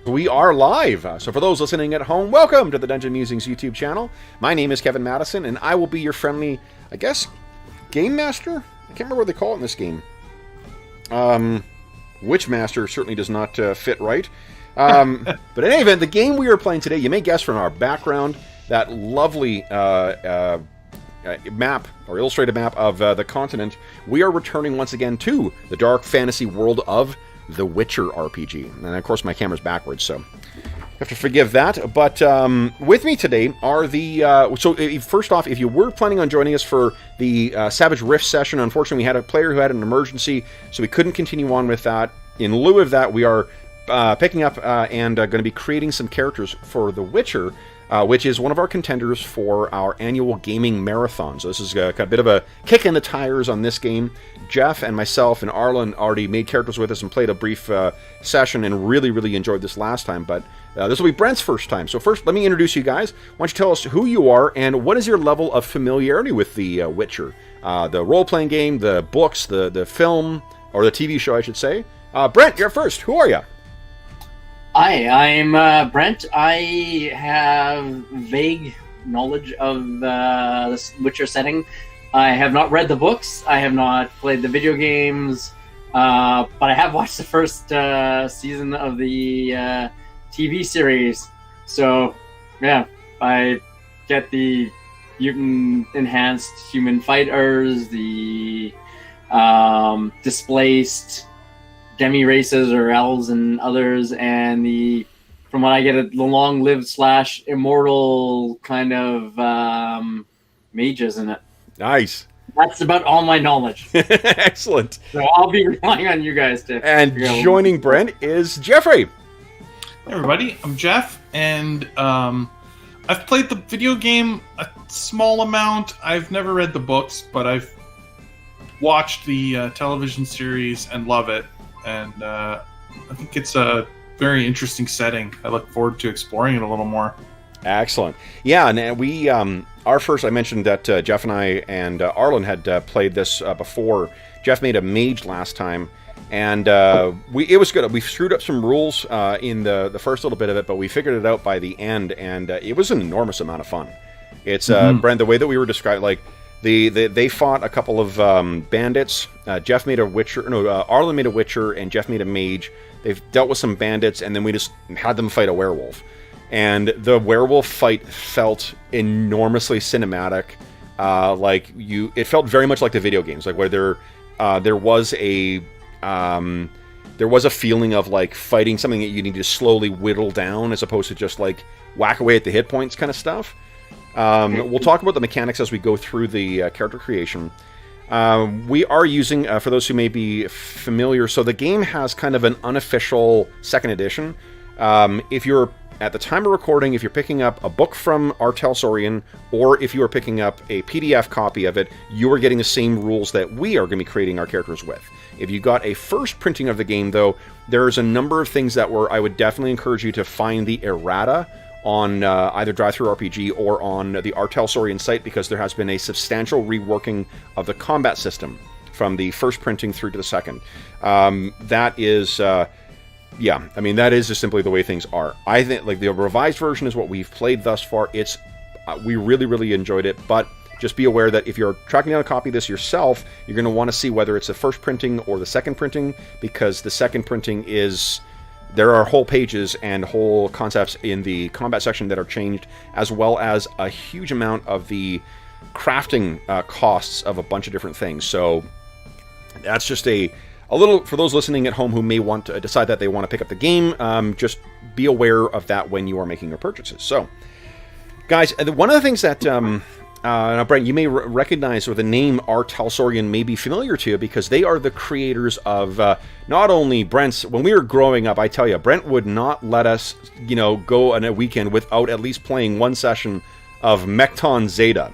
We are live. So for those listening at home, welcome to the Dungeon Musings YouTube channel. My name is Kevin Madison, and I will be your friendly, I guess, game master? I can't remember what they call it in this game. Witch master certainly does not fit right. But in any event, the game we are playing today, you may guess from our background, that lovely map, or illustrated map of the continent, we are returning once again to the dark fantasy world of The Witcher RPG. And of course my camera's backwards, so you have to forgive that. But with me today are the... first off, if you were planning on joining us for the Savage Rift session, unfortunately we had a player who had an emergency, so we couldn't continue on with that. In lieu of that, we are picking up and going to be creating some characters for The Witcher, which is one of our contenders for our annual gaming marathon. So this is got a bit of a kick in the tires on this game. Jeff and myself and Arlen already made characters with us and played a brief session and really enjoyed this last time, but this will be Brent's first time. So first, let me introduce you guys. Why don't you tell us who you are and what is your level of familiarity with The Witcher? The role-playing game, the books, the film, or the TV show, I should say. Brent, you're first. Who are you? Hi, I'm Brent. I have vague knowledge of this Witcher setting. I have not read the books. I have not played the video games, but I have watched the first season of the TV series. So, yeah, I get the mutant enhanced human fighters, the displaced demi races or elves and others, and from what I get, the long-lived / immortal kind of mages in it. Nice. That's about all my knowledge. Excellent. So I'll be relying on you guys to. And joining Brent is Jeffrey. Hey everybody, I'm Jeff, and I've played the video game a small amount. I've never read the books, but I've watched the television series and love it. And I think it's a very interesting setting. I look forward to exploring it a little more. Excellent. Yeah, and we, our first, I mentioned that Jeff and I and Arlen had played this before. Jeff made a mage last time, and it was good. We screwed up some rules in the first little bit of it, but we figured it out by the end, and it was an enormous amount of fun. It's, Brent, the way that we were describing, like, they fought a couple of bandits. Jeff made a witcher. No, Arlen made a witcher, and Jeff made a mage. They've dealt with some bandits, and then we just had them fight a werewolf. And the werewolf fight felt enormously cinematic. It felt very much like the video games, like where there was a feeling of like fighting something that you need to slowly whittle down, as opposed to just like whack away at the hit points kind of stuff. We'll talk about the mechanics as we go through the character creation. We are using, for those who may be familiar, so the game has kind of an unofficial second edition. If you're, at the time of recording, if you're picking up a book from our Talsorian, or if you are picking up a PDF copy of it, you are getting the same rules that we are going to be creating our characters with. If you got a first printing of the game, though, there's a number of things that I would definitely encourage you to find the errata on either DriveThruRPG or on the Our Talsorian site, because there has been a substantial reworking of the combat system from the first printing through to the second. That is, yeah, I mean, that is just simply the way things are. I think, like, the revised version is what we've played thus far. It's, we really enjoyed it, but just be aware that if you're tracking down a copy of this yourself, you're going to want to see whether it's the first printing or the second printing, because the second printing is... There are whole pages and whole concepts in the combat section that are changed, as well as a huge amount of the crafting costs of a bunch of different things. So that's just a little, for those listening at home who may want to decide that they want to pick up the game, just be aware of that when you are making your purchases. So, guys, one of the things that... now, Brent, you may recognize, or the name Our Talsorian may be familiar to you, because they are the creators of not only Brent's... When we were growing up, I tell you, Brent would not let us, go on a weekend without at least playing one session of Mecton Zeta.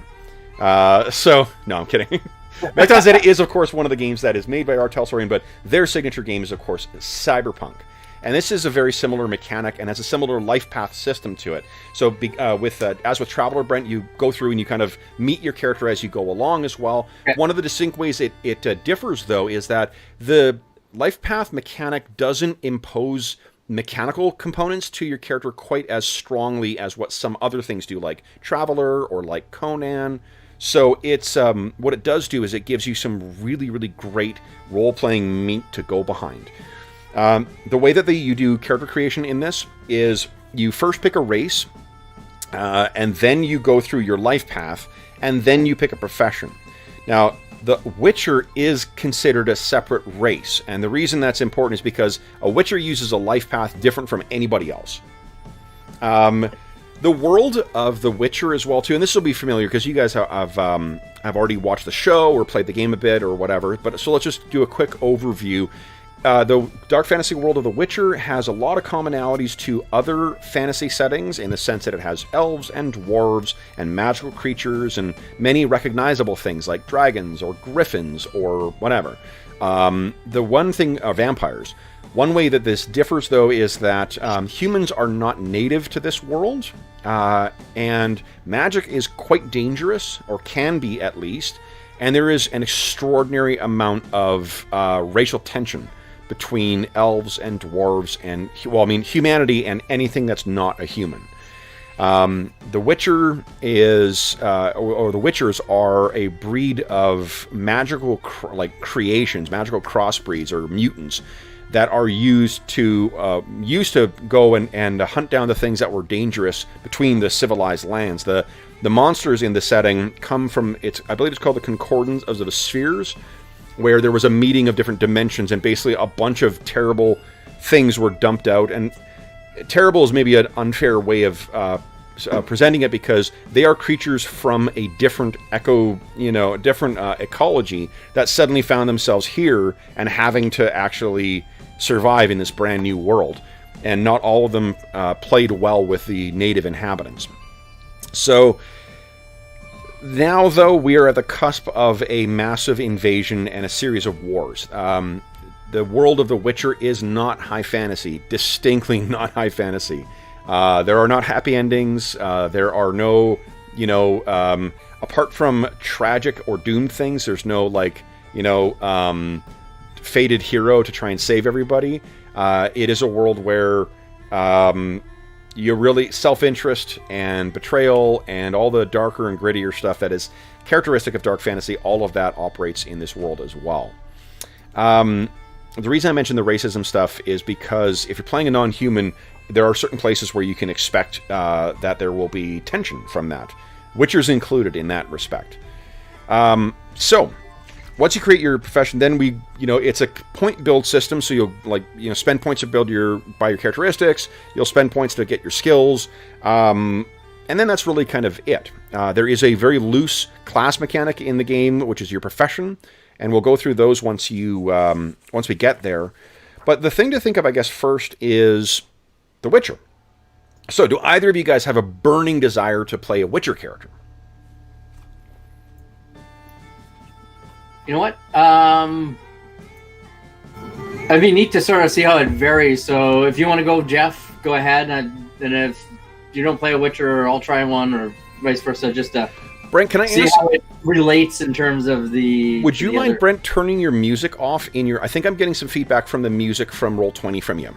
No, I'm kidding. Mecton Zeta is, of course, one of the games that is made by Our Talsorian, but their signature game is, of course, Cyberpunk. And this is a very similar mechanic and has a similar life path system to it. So as with Traveler, Brent, you go through and you kind of meet your character as you go along as well. Okay. One of the distinct ways it differs, though, is that the life path mechanic doesn't impose mechanical components to your character quite as strongly as what some other things do, like Traveler or like Conan. So it's what it does do is it gives you some really, really great role-playing meat to go behind. The way that you do character creation in this is you first pick a race, and then you go through your life path, and then you pick a profession. Now, the Witcher is considered a separate race, and the reason that's important is because a Witcher uses a life path different from anybody else. The world of The Witcher as well, too, and this will be familiar because you guys have already watched the show or played the game a bit or whatever, but so let's just do a quick overview. The dark fantasy world of The Witcher has a lot of commonalities to other fantasy settings in the sense that it has elves and dwarves and magical creatures and many recognizable things like dragons or griffins or whatever. The one thing, vampires. One way that this differs, though, is that humans are not native to this world, and magic is quite dangerous, or can be at least, and there is an extraordinary amount of racial tension between elves and dwarves and, well, I mean, humanity and anything that's not a human. The Witcher is, or the Witchers are a breed of magical, creations, magical crossbreeds or mutants that are used to go and hunt down the things that were dangerous between the civilized lands. The monsters in the setting come from, I believe it's called the Concordance of the Spheres, where there was a meeting of different dimensions and basically a bunch of terrible things were dumped out. And terrible is maybe an unfair way of presenting it, because they are creatures from a different ecology that suddenly found themselves here and having to actually survive in this brand new world. And not all of them played well with the native inhabitants. So now, though, we are at the cusp of a massive invasion and a series of wars. The world of The Witcher is not high fantasy, distinctly not high fantasy. There are not happy endings. There are no, apart from tragic or doomed things, there's no, fated hero to try and save everybody. It is a world where you're really self-interest and betrayal and all the darker and grittier stuff that is characteristic of dark fantasy, all of that operates in this world as well. The reason I mentioned the racism stuff is because if you're playing a non-human, there are certain places where you can expect that there will be tension from that. Witcher's included in that respect. So, once you create your profession, then it's a point build system, so you'll spend points to build by your characteristics, you'll spend points to get your skills, and then that's really kind of it. There is a very loose class mechanic in the game, which is your profession, and we'll go through those once we get there. But the thing to think of, I guess, first is The Witcher. So, do either of you guys have a burning desire to play a Witcher character? You know what? It'd be neat to sort of see how it varies. So if you want to go, Jeff, go ahead. And if you don't play a Witcher, I'll try one, or vice versa. Just to Brent, can I see how it relates in terms of the. Would you mind, Brent, turning your music off in your? I think I'm getting some feedback from the music from Roll20 from you.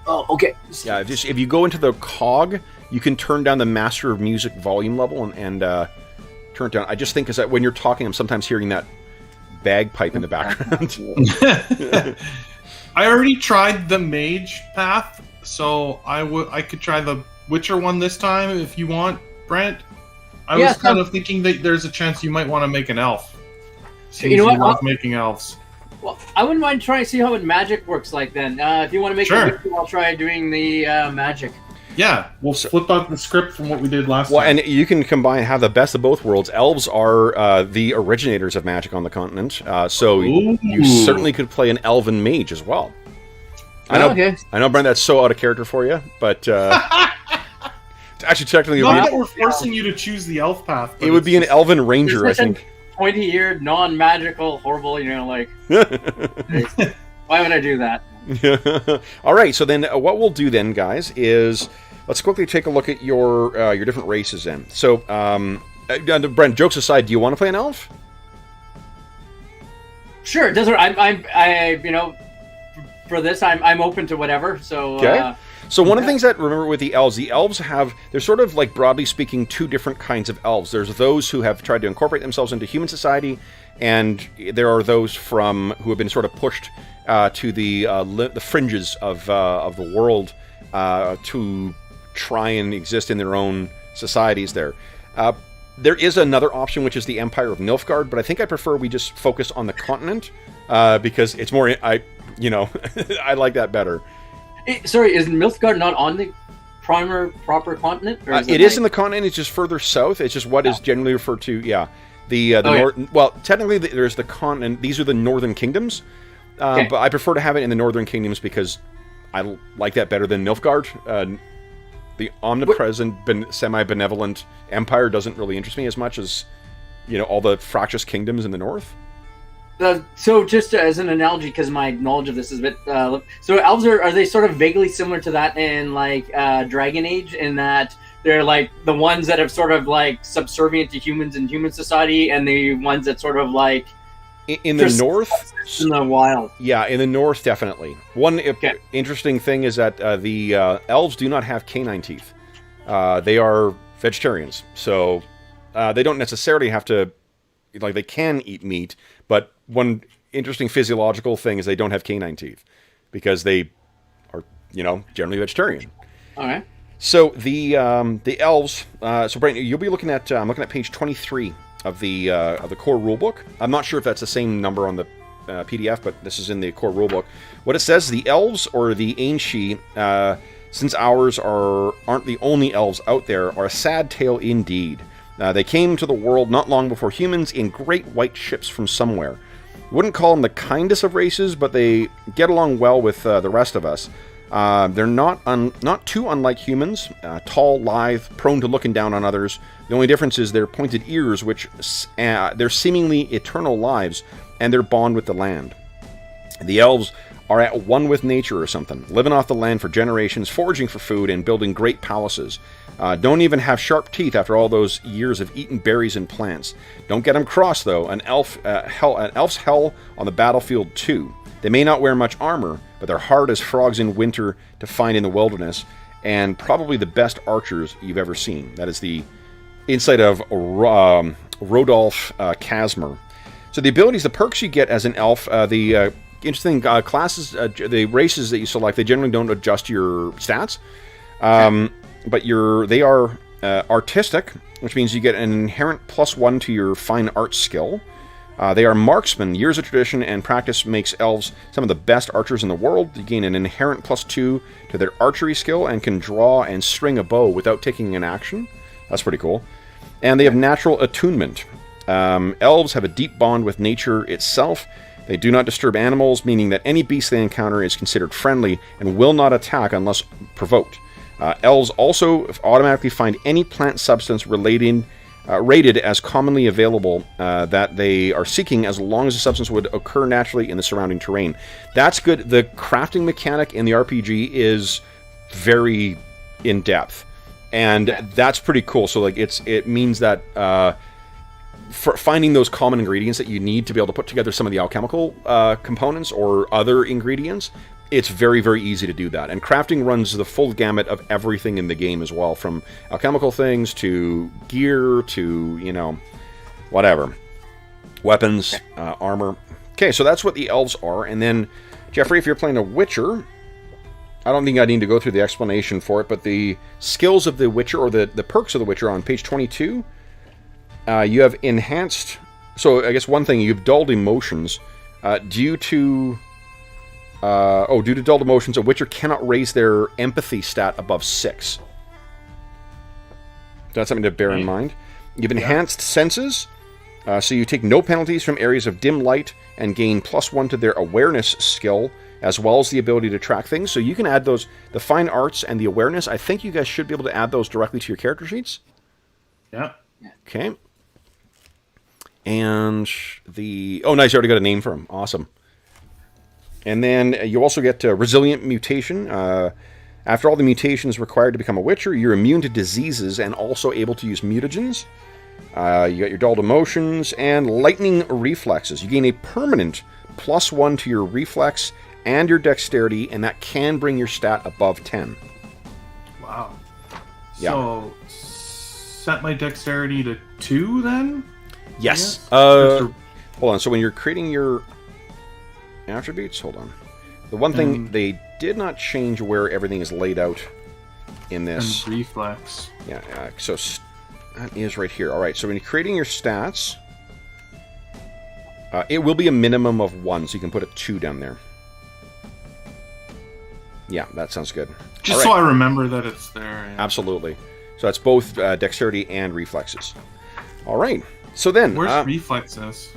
Oh, okay. Yeah, if you go into the cog, you can turn down the master of music volume level and turn it down. I just think because when you're talking, I'm sometimes hearing that bagpipe in the background. I already tried the Mage path, so I could try the Witcher one this time if you want, Brent. I was kind of thinking that there's a chance you might want to make an elf. You know what? Love making elves. Well, I wouldn't mind trying to see how magic works like then. If you want to make a Witcher, I'll try doing the magic. Yeah, we'll flip out the script from what we did last time. Well, and you can have the best of both worlds. Elves are the originators of magic on the continent, so you certainly could play an elven mage as well. I know, Brent, that's so out of character for you, but actually, technically, not that we're forcing you to choose the elf path. It would be an elven ranger, I think. Pointy-eared, non-magical, horrible. Why would I do that? All right, so then what we'll do then, guys, is let's quickly take a look at your different races then. So, Brent, jokes aside, do you want to play an elf? Sure, it doesn't. I for this, I'm open to whatever. So okay. So one of the things that, remember with the elves there's sort of like, broadly speaking, two different kinds of elves. There's those who have tried to incorporate themselves into human society, and there are those who have been sort of pushed to the fringes of the world to try and exist in their own societies there. There is another option, which is the Empire of Nilfgaard, but I think I prefer we just focus on the continent because it's more, I like that better. Sorry, is Nilfgaard not on the proper continent? Or It is in the continent. It's just further south. It's just what is generally referred to. Yeah, well, technically there's the continent. These are the northern kingdoms, but I prefer to have it in the northern kingdoms because I like that better than Nilfgaard. The omnipresent, semi-benevolent empire doesn't really interest me as much as all the fractious kingdoms in the north. So just as an analogy, because my knowledge of this is a bit... so elves, are they sort of vaguely similar to that in, like, Dragon Age, in that they're, like, the ones that have sort of, like, subservient to humans in human society, and the ones that sort of, like... In the north? In the wild. Yeah, in the north, definitely. One interesting thing is that the elves do not have canine teeth. They are vegetarians, so they don't necessarily have to... Like, they can eat meat, but one interesting physiological thing is they don't have canine teeth because they are, generally vegetarian. All right. So the elves. So Brandon, you'll be looking at. I'm looking at page 23 of the core rulebook. I'm not sure if that's the same number on the PDF, but this is in the core rulebook. What it says: the elves, or the Ainshi, since ours aren't the only elves out there, are a sad tale indeed. They came to the world not long before humans in great white ships from somewhere. Wouldn't call them the kindest of races, but they get along well with the rest of us. They're not too unlike humans, tall, lithe, prone to looking down on others. The only difference is their pointed ears, which their seemingly eternal lives, and their bond with the land. The elves are at one with nature or something, living off the land for generations, foraging for food, and building great palaces. Don't even have sharp teeth after all those years of eating berries and plants. Don't get them crossed, though. An elf's hell on the battlefield, too. They may not wear much armor, but they're hard as frogs in winter to find in the wilderness, and probably the best archers you've ever seen. That is the insight of Rodolph Casmer. So the abilities, the perks you get as an elf, the interesting classes, the races that you select, they generally don't adjust your stats. But they are artistic, which means you get an inherent +1 to your fine art skill. They are marksmen. Years of tradition and practice makes elves some of the best archers in the world. You gain an inherent +2 to their archery skill and can draw and string a bow without taking an action. That's pretty cool. And they have natural attunement. Elves have a deep bond with nature itself. They do not disturb animals, meaning that any beast they encounter is considered friendly and will not attack unless provoked. Elves also automatically find any plant substance rated as commonly available that they are seeking, as long as the substance would occur naturally in the surrounding terrain. That's good. The crafting mechanic in the RPG is very in depth, and that's pretty cool. So like it means that for finding those common ingredients that you need to be able to put together some of the alchemical components or other ingredients, it's very, very easy to do that. And crafting runs the full gamut of everything in the game as well, from alchemical things to gear to, whatever. Weapons, armor. Okay, so that's what the elves are. And then, Jeffrey, if you're playing a Witcher, I don't think I need to go through the explanation for it, but the skills of the Witcher, or the perks of the Witcher on page 22, you have enhanced... So I guess one thing, you have dulled emotions due to dulled emotions, a Witcher cannot raise their empathy stat above 6. That's something to bear in mind. You've enhanced senses, so you take no penalties from areas of dim light and gain +1 to their awareness skill, as well as the ability to track things. So you can add those, the fine arts and the awareness. I think you guys should be able to add those directly to your character sheets. Yeah. Okay. And oh, nice, you already got a name for him. Awesome. And then you also get resilient mutation. After all the mutations required to become a Witcher, you're immune to diseases and also able to use mutagens. You got your dulled emotions and lightning reflexes. You gain a permanent +1 to your reflex and your dexterity, and that can bring your stat above 10. Wow. Yeah. So, set my dexterity to 2 then? Yes. Hold Hold on. So when you're creating your attributes, hold on. The one thing they did not change where everything is laid out in this. And reflex. Yeah. So that is right here. All right. So when you're creating your stats, it will be a minimum of 1, so you can put a 2 down there. Yeah, that sounds good. Just so I remember that it's there. Yeah. Absolutely. So that's both dexterity and reflexes. All right. So then... Where's reflexes?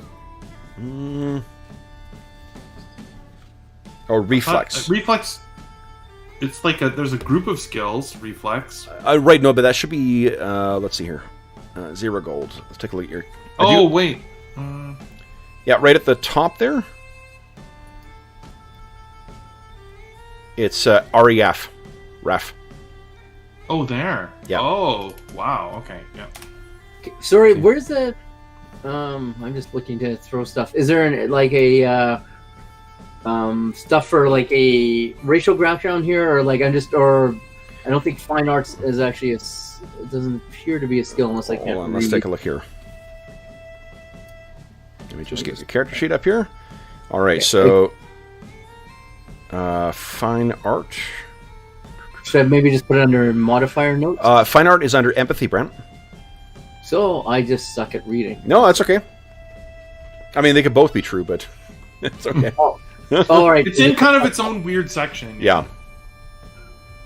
Reflex. Reflex... It's like there's a group of skills, reflex. Right, no, but that should be... let's see here. Ziragold. Let's take a look at your... Wait. Yeah, right at the top there. It's REF. Ref. Oh, there. Yeah. Oh, wow. Okay, yeah. Sorry, where's the... I'm just looking to throw stuff. Is there stuff for like a racial background here, or like I don't think fine arts is actually it doesn't appear to be a skill unless I can't. Hold on, let's take a look here. Let me just get the character sheet up here. All right, so fine art. Should I maybe just put it under modifier notes? Fine art is under empathy, Brent. So I just suck at reading. No, that's okay. I mean, they could both be true, but it's okay. Oh, all right. It's in kind of its own weird section. Yeah.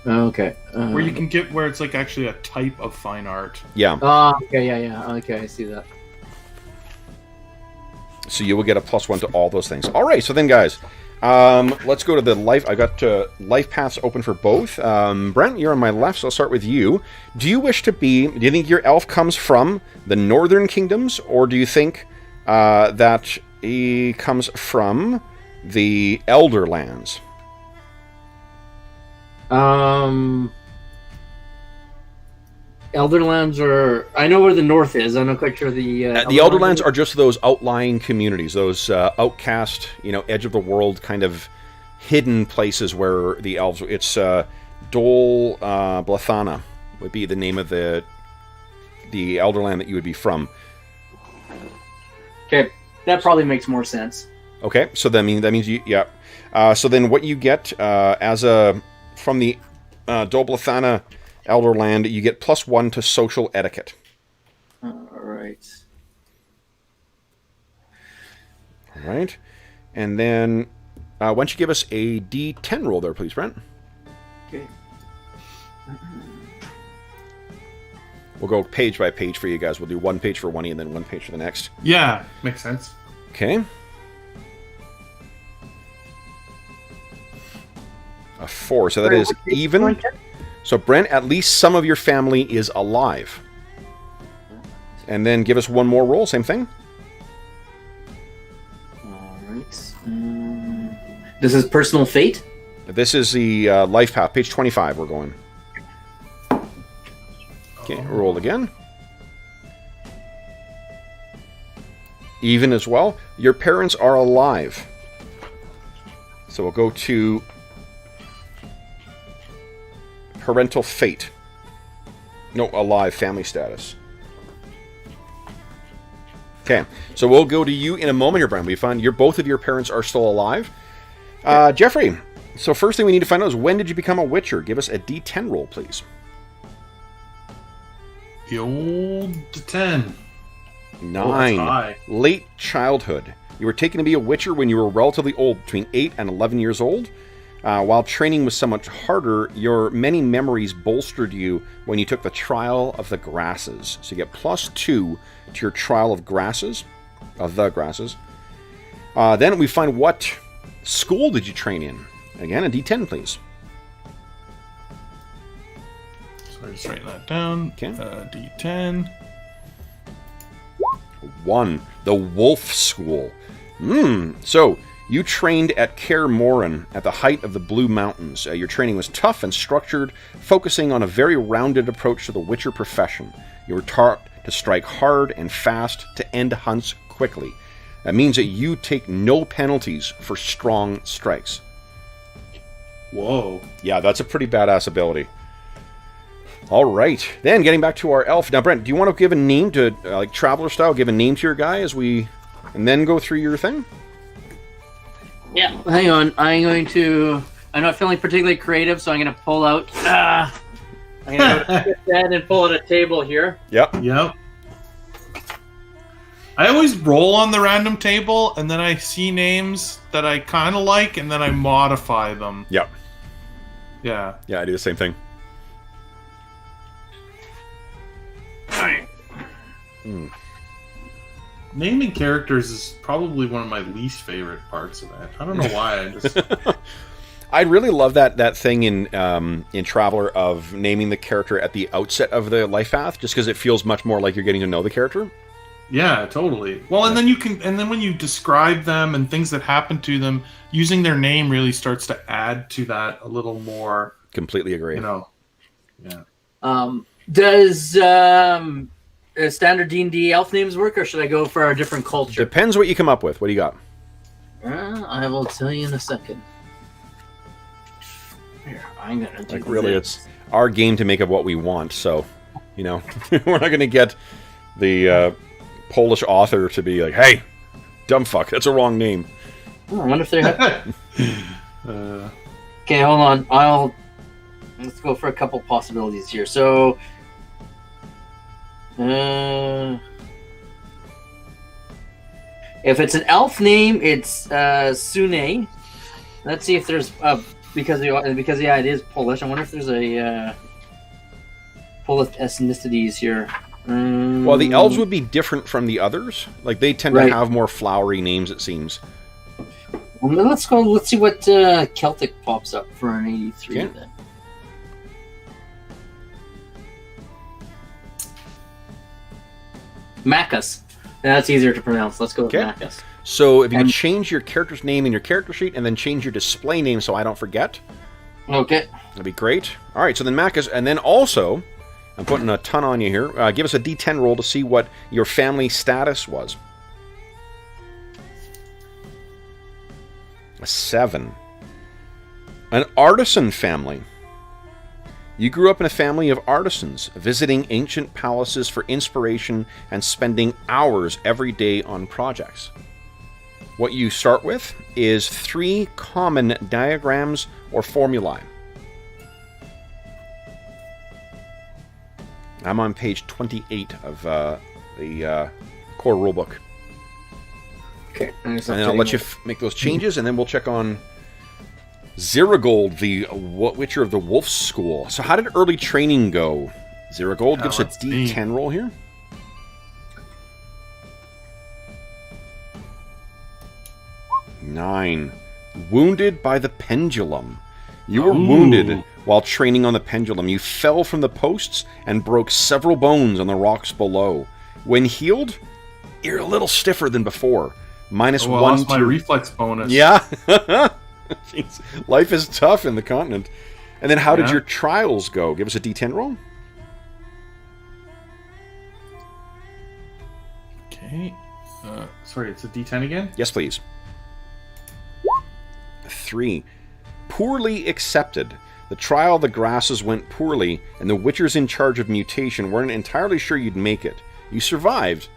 Okay. Where you can get where it's like actually a type of fine art. Yeah. Okay, yeah. Okay, I see that. So you will get a +1 to all those things. All right, so then, guys, let's go to the life. I got life paths open for both. Brent, you're on my left, so I'll start with you. Do you think your elf comes from the northern kingdoms, or do you think that he comes from the Elder Lands? Elderlands are... I know where the north is. I'm not quite sure the... the Elderlands are just those outlying communities, those outcast, edge of the world kind of hidden places where the elves... It's Dol Blathana would be the name of the Elderland that you would be from. Okay, that probably makes more sense. Okay, so that means you... Yeah. So then what you get from the Dol Blathana Elderland, you get +1 to social etiquette. All right. All right. And then, why don't you give us a D10 roll there, please, Brent? Okay. We'll go page by page for you guys. We'll do 1 page for one and then 1 page for the next. Yeah, makes sense. Okay. A 4, so that is even. So, Brent, at least some of your family is alive. And then give us one more roll, same thing. All right. This is personal fate? This is the life path, page 25 we're going. Okay, roll again. Even as well. Your parents are alive. So we'll go to parental fate. No, alive, family status. Okay, so we'll go to you in a moment here, Brian. We find both of your parents are still alive. Jeffrey, so first thing we need to find out is when did you become a Witcher? Give us a D10 roll, please. The old 10. 9. High. Late childhood. You were taken to be a Witcher when you were relatively old, between 8 and 11 years old. While training was so much harder, your many memories bolstered you when you took the Trial of the Grasses. So you get +2 to your Trial of Grasses, of the Grasses. Then we find what school did you train in? Again, a D10, please. So just writing that down. Okay. D10. 1. The Wolf School. So you trained at Kaer Morhen at the height of the Blue Mountains. Your training was tough and structured, focusing on a very rounded approach to the Witcher profession. You were taught to strike hard and fast to end hunts quickly. That means that you take no penalties for strong strikes. Whoa. Yeah, that's a pretty badass ability. All right. Then, getting back to our elf. Now, Brent, do you want to give a name to, like, Traveler style, give a name to your guy as we... And then go through your thing? Yeah, hang on. I'm going to... I'm not feeling particularly creative, so I'm going to pull out... I'm going to go to bed and pull out a table here. Yep. Yep. I always roll on the random table, and then I see names that I kind of like, and then I modify them. Yep. Yeah. Yeah, I do the same thing. Alright. Naming characters is probably one of my least favorite parts of it. I don't know why. I just... I really love that thing in Traveler of naming the character at the outset of the life path, just because it feels much more like you're getting to know the character. Yeah, totally. Well, and then when you describe them and things that happen to them, using their name really starts to add to that a little more. Completely agree. You know. Yeah. Does standard D&D elf names work, or should I go for a different culture? Depends what you come up with. What do you got? I will tell you in a second. Here, I'm gonna do like really, it's our game to make of what we want. So, you know, we're not gonna get the Polish author to be like, "Hey, dumb fuck, that's a wrong name." Oh, I wonder if they have. Okay, hold on. Let's go for a couple possibilities here. So, if it's an elf name, it's Sune. Let's see if there's because yeah, it is Polish. I wonder if there's a Polish ethnicities here. Well, the elves would be different from the others. Like they tend to have more flowery names, it seems. Well, let's go. Let's see what Celtic pops up for an 83 then. Maccus. That's easier to pronounce. Let's go with Maccus. So if you change your character's name in your character sheet and then change your display name so I don't forget. Okay. That'd be great. All right, so then Maccus, and then also, I'm putting a ton on you here. Give us a D10 roll to see what your family status was. A 7. An artisan family. You grew up in a family of artisans, visiting ancient palaces for inspiration and spending hours every day on projects. What you start with is 3 common diagrams or formulae. I'm on page 28 of the core rulebook. Okay. And then I'll let you make those changes, and then we'll check on Ziragold, the Witcher of the Wolf School. So how did early training go? Ziragold, give us a D10 roll here. Nine. Wounded by the pendulum. You were wounded while training on the pendulum. You fell from the posts and broke several bones on the rocks below. When healed, you're a little stiffer than before. -1 I lost my reflex bonus. Yeah. Jeez. Life is tough in the continent. And then how did your trials go? Give us a D10 roll. Okay. Sorry, it's a D10 again? Yes, please. 3. Poorly accepted. The trial of the grasses went poorly, and the witchers in charge of mutation weren't entirely sure you'd make it. You survived,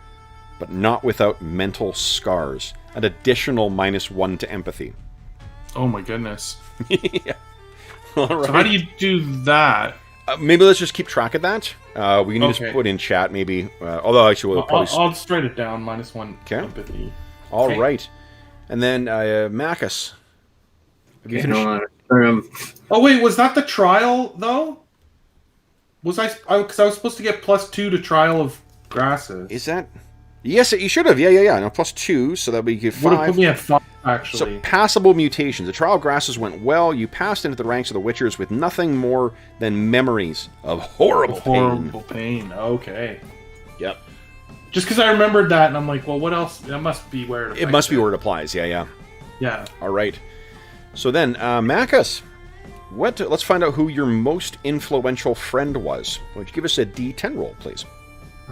but not without mental scars. An additional -1 to empathy. Oh my goodness. Yeah. All right. So how do you do that? Maybe let's just keep track of that. We can just put in chat, maybe. Although actually, we'll probably... I'll just write it down. -1 empathy. All right. And then Maccus. Have you finished? Oh wait, was that the trial though? Was I? Because I was supposed to get +2 to trial of grasses. Is that? Yes, you should have. Yeah. No, +2, so that we get 5. Would have put me at 5, actually. So passable mutations. The trial of grasses went well. You passed into the ranks of the Witchers with nothing more than memories of horrible pain. Okay. Yep. Just because I remembered that, and I'm like, well, what else? That must be where it must be where it applies. Yeah. Yeah. All right. So then, Maccus, let's find out who your most influential friend was. Would you give us a D10 roll, please?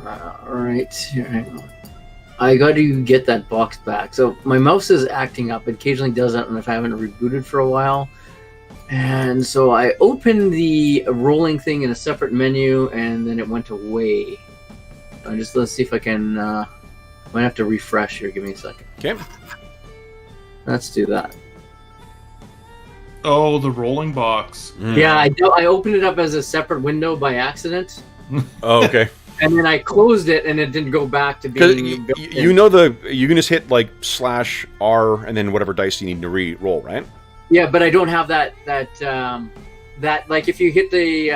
All right. Here, hang on. I got to get that box back. So my mouse is acting up. It occasionally does that if I haven't rebooted for a while. And so I opened the rolling thing in a separate menu, and then it went away. Let's see if I can. Might have to refresh here. Give me a second. Okay. Let's do that. Oh, the rolling box. Yeah, I opened it up as a separate window by accident. Oh, okay. And then I closed it, and it didn't go back to Because being. you can just hit like /R and then whatever dice you need to re-roll, right? Yeah, but I don't have that like if you hit the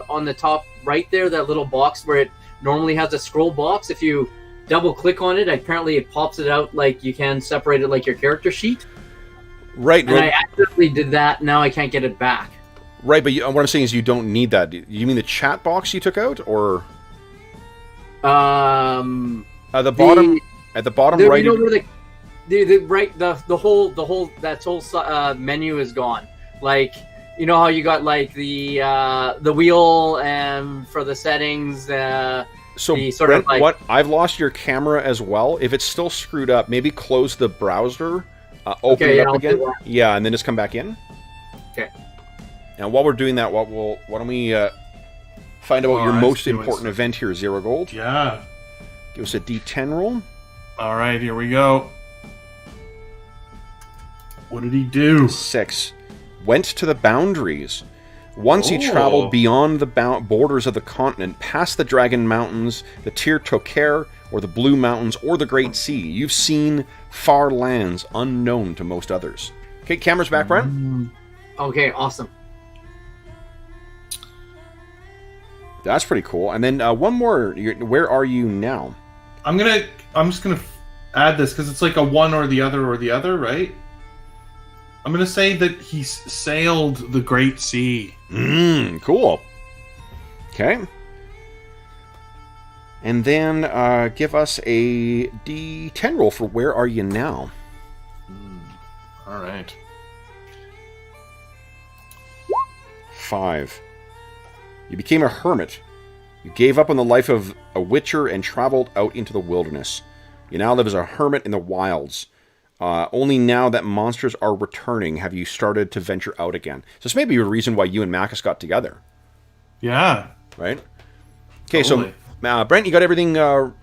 on the top right there, that little box where it normally has a scroll box. If you double click on it, apparently it pops it out like you can separate it like your character sheet. Right. And I accidentally did that. Now I can't get it back. Right, but what I'm saying is you don't need that. You mean the chat box you took out, or at the bottom right? You know where the whole menu is gone. Like, you know how you got like the wheel and for the settings. So Brent, I've lost your camera as well. If it's still screwed up, maybe close the browser, open it up again. Yeah, and then just come back in. Okay. And while we're doing that, why don't we find out your most important event here, Ziragold? Yeah. Give us a D10 roll. All right, here we go. What did he do? 6. Went to the boundaries. Once he traveled beyond the borders of the continent, past the Dragon Mountains, the Tir Toker, or the Blue Mountains, or the Great Sea. You've seen far lands unknown to most others. Okay, camera's back, Brian. Okay, awesome. That's pretty cool. And then one more. Where are you now? I'm just gonna add this because it's like a one or the other, right? I'm gonna say that he sailed the Great Sea. Cool. Okay. And then give us a D10 roll for where are you now? All right. 5. You became a hermit. You gave up on the life of a witcher and traveled out into the wilderness. You now live as a hermit in the wilds. Only now that monsters are returning have you started to venture out again. So this may be a reason why you and Maccus got together. Yeah. Right? Okay, totally. So Brent, you got everything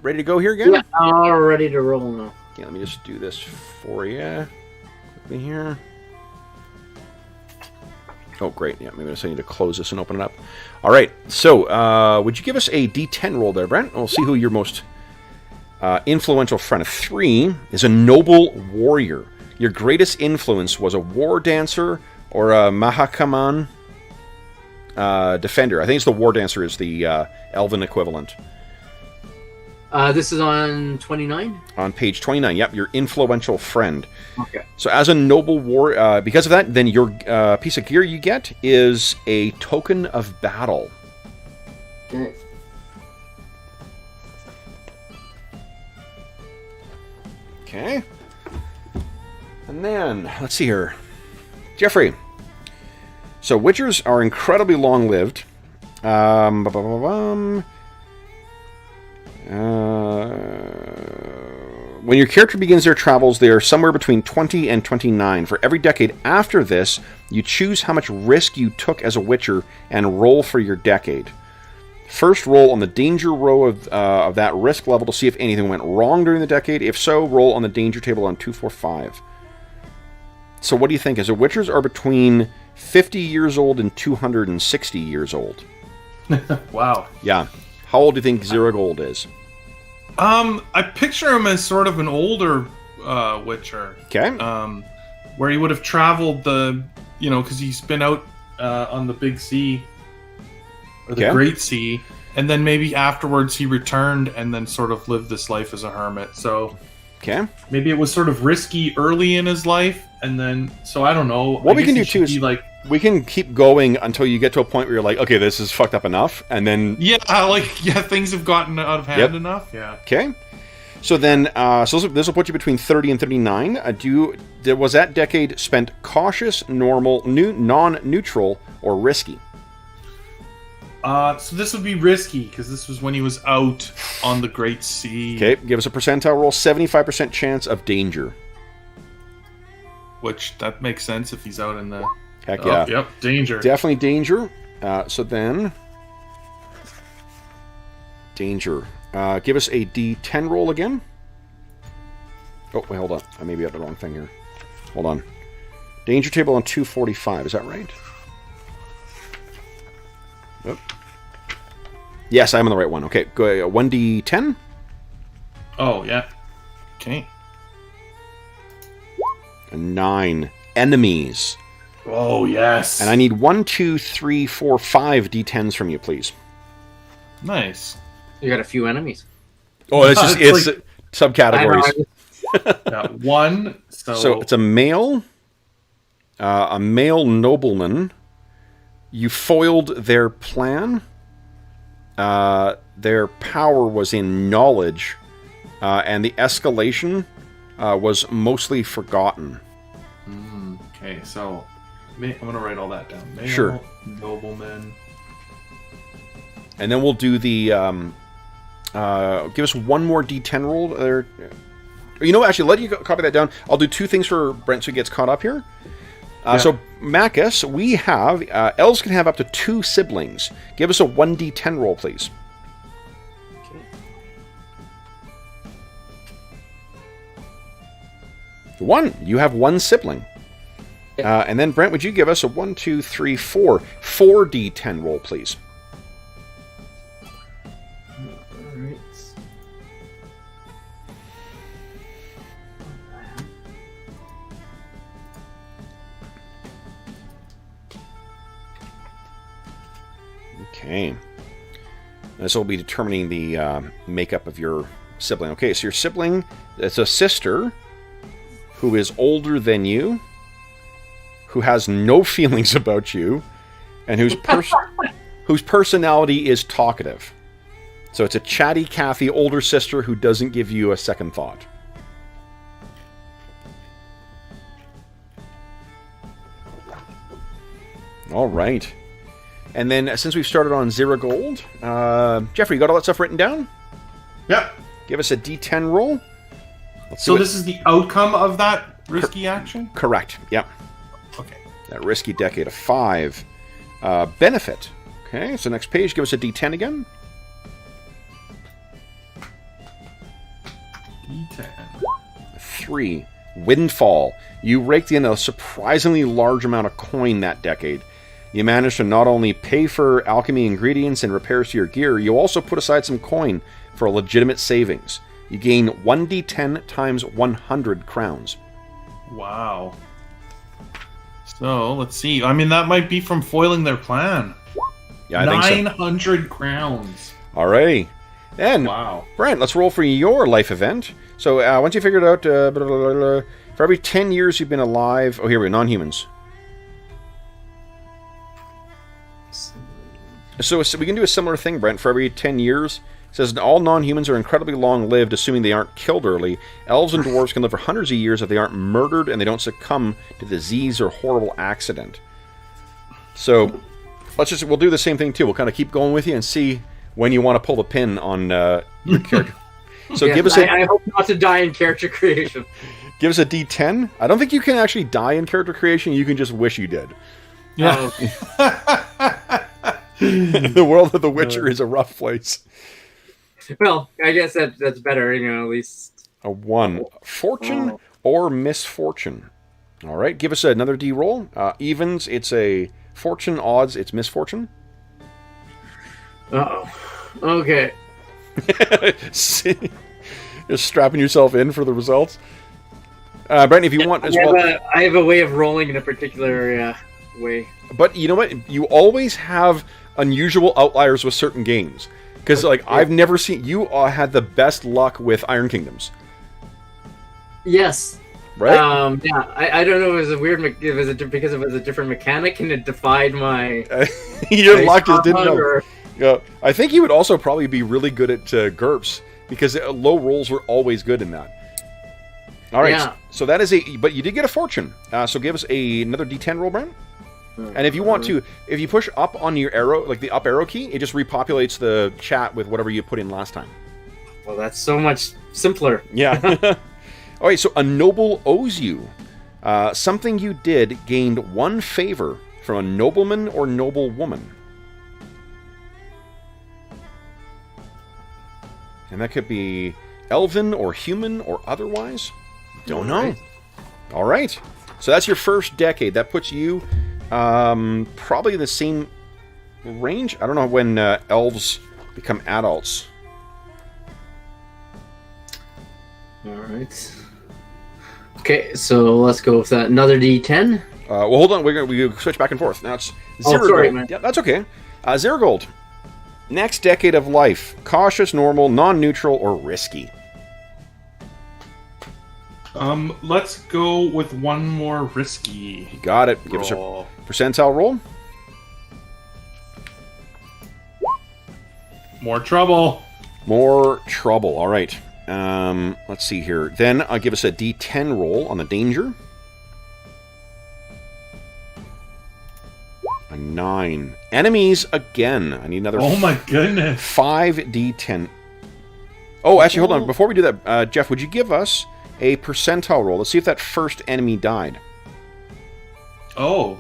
ready to go here again? Yeah, all ready to roll now. Okay, let me just do this for you. Quickly here. Oh, great. Yeah, maybe I need to close this and open it up. All right. So, would you give us a D10 roll there, Brent? We'll see who your most influential friend. 3 is a noble warrior. Your greatest influence was a war dancer or a Mahakaman defender. I think it's the war dancer is the Elven equivalent. This is on 29? On page 29, yep, your influential friend. Okay. So as a noble war, because of that, then your piece of gear you get is a token of battle. Okay. Okay. And then, let's see here. Jeffrey. So witchers are incredibly long-lived. When your character begins their travels, they are somewhere between 20 and 29. For every decade after this, you choose how much risk you took as a witcher and roll for your decade. First, roll on the danger row of that risk level to see if anything went wrong during the decade. If so, roll on the danger table on 2, 4, 5. So what do you think? As the witchers are between 50 years old and 260 years old. Wow. Yeah. How old do you think Ziragold is? I picture him as sort of an older witcher. Okay. Where he would have traveled because he's been out on the big sea, or the Great Sea, and then maybe afterwards he returned and then sort of lived this life as a hermit. So, maybe it was sort of risky early in his life, and then I don't know. What we can do too is we can keep going until you get to a point where you're like, okay, this is fucked up enough, and then things have gotten out of hand enough. Yeah. Okay. So then, this will put you between 30 and 39. Was that decade spent cautious, normal, non-neutral, or risky? So this would be risky because this was when he was out on the Great Sea. Okay, give us a percentile roll. 75% chance of danger. Which that makes sense if he's out in the. Heck yeah. Oh, yep, danger. Definitely danger. So then... Danger. Give us a D10 roll again. Oh, wait, hold on. I maybe got the wrong thing here. Hold on. Danger table on 245. Is that right? Nope. Yes, I'm on the right one. Okay, go 1D10. Oh, yeah. Okay. A 9. Enemies. Oh, yes. And I need 1, 2, 3, 4, 5 D10s from you, please. Nice. You got a few enemies. Oh, it's just it's like, subcategories. Yeah, 1. So it's a male nobleman. You foiled their plan. Their power was in knowledge, and the escalation was mostly forgotten. Okay, so I'm going to write all that down. Male, sure. Nobleman. And then we'll do the... give us one more D10 roll. You know, actually, let you copy that down. I'll do 2 things for Brent so he gets caught up here. So, Maccus, we have... elves can have up to 2 siblings. Give us a 1D10 roll, please. Okay. 1. You have 1 sibling. And then, Brent, would you give us a 1, 2, 3, 4. 4D10 roll, please. Alright. Okay. This will be determining the makeup of your sibling. Okay, so your sibling, it's a sister who is older than you, who has no feelings about you, and whose personality is talkative. So it's a chatty Cathy older sister who doesn't give you a second thought. All right. And then, since we've started on Ziragold, Jeffrey, you got all that stuff written down? Yep. Give us a D10 roll. So this is the outcome of that risky action? Correct. Yep. Okay. That risky decade of 5. Benefit. Okay, so next page, give us a D10 again. D10. 3. Windfall. You raked in a surprisingly large amount of coin that decade. You managed to not only pay for alchemy ingredients and repairs to your gear, you also put aside some coin for a legitimate savings. You gain 1d10 times 100 crowns. Wow. So, let's see. I mean, that might be from foiling their plan. Yeah, I think so. 900 crowns. Alrighty. And, wow. Brent, let's roll for your life event. So, once you figured out, for every 10 years you've been alive... Oh, here we go, non-humans. So we can do a similar thing, Brent. For every 10 years, it says all non-humans are incredibly long-lived, assuming they aren't killed early. Elves and dwarves can live for hundreds of years if they aren't murdered and they don't succumb to disease or horrible accident. So we'll do the same thing too. We'll kind of keep going with you and see when you want to pull the pin on your character. So yes, give us I hope not to die in character creation. Give us a D10. I don't think you can actually die in character creation. You can just wish you did. Yeah. The world of The Witcher is a rough place. Well, I guess that's better, at least. A 1. Fortune or misfortune. All right, give us another D roll. Evens, it's a fortune. Odds, it's misfortune. Uh-oh. Okay. Just strapping yourself in for the results. Brent, if you want as well. I have a way of rolling in a particular way. But you know what? You always have unusual outliers with certain games. Because, I've never seen... You had the best luck with Iron Kingdoms. Yes. Right? Yeah. I don't know if it was a weird... because it was a different mechanic and it defied my... Your luck just didn't know. Or... Yeah. I think you would also probably be really good at GURPS. Because low rolls were always good in that. All right. Yeah. So that is a... But you did get a fortune. So give us another D10 roll, Brent. And if you want to, if you push up on your arrow, like the up arrow key, it just repopulates the chat with whatever you put in last time. Well, that's so much simpler. Yeah. All right, so a noble owes you. Something you did gained 1 favor from a nobleman or noblewoman. And that could be elven or human or otherwise. Don't know. All right. So that's your first decade. That puts you probably in the same range. I don't know when elves become adults. All right. Okay, so let's go with another D10. Well, hold on. We switch back and forth. Now it's Ziragold. Oh, sorry, man. Yeah, that's okay. Ziragold. Next decade of life. Cautious, normal, non-neutral, or risky. Let's go with one more risky. You got it. Give us a percentile roll. More trouble. More trouble. All right. Let's see here. Then I'll give us a D10 roll on the danger. A 9. Enemies again. I need another. Oh my goodness. 5d10. Oh, actually, hold on. Before we do that, Jeff, would you give us a percentile roll? Let's see if that first enemy died. Oh.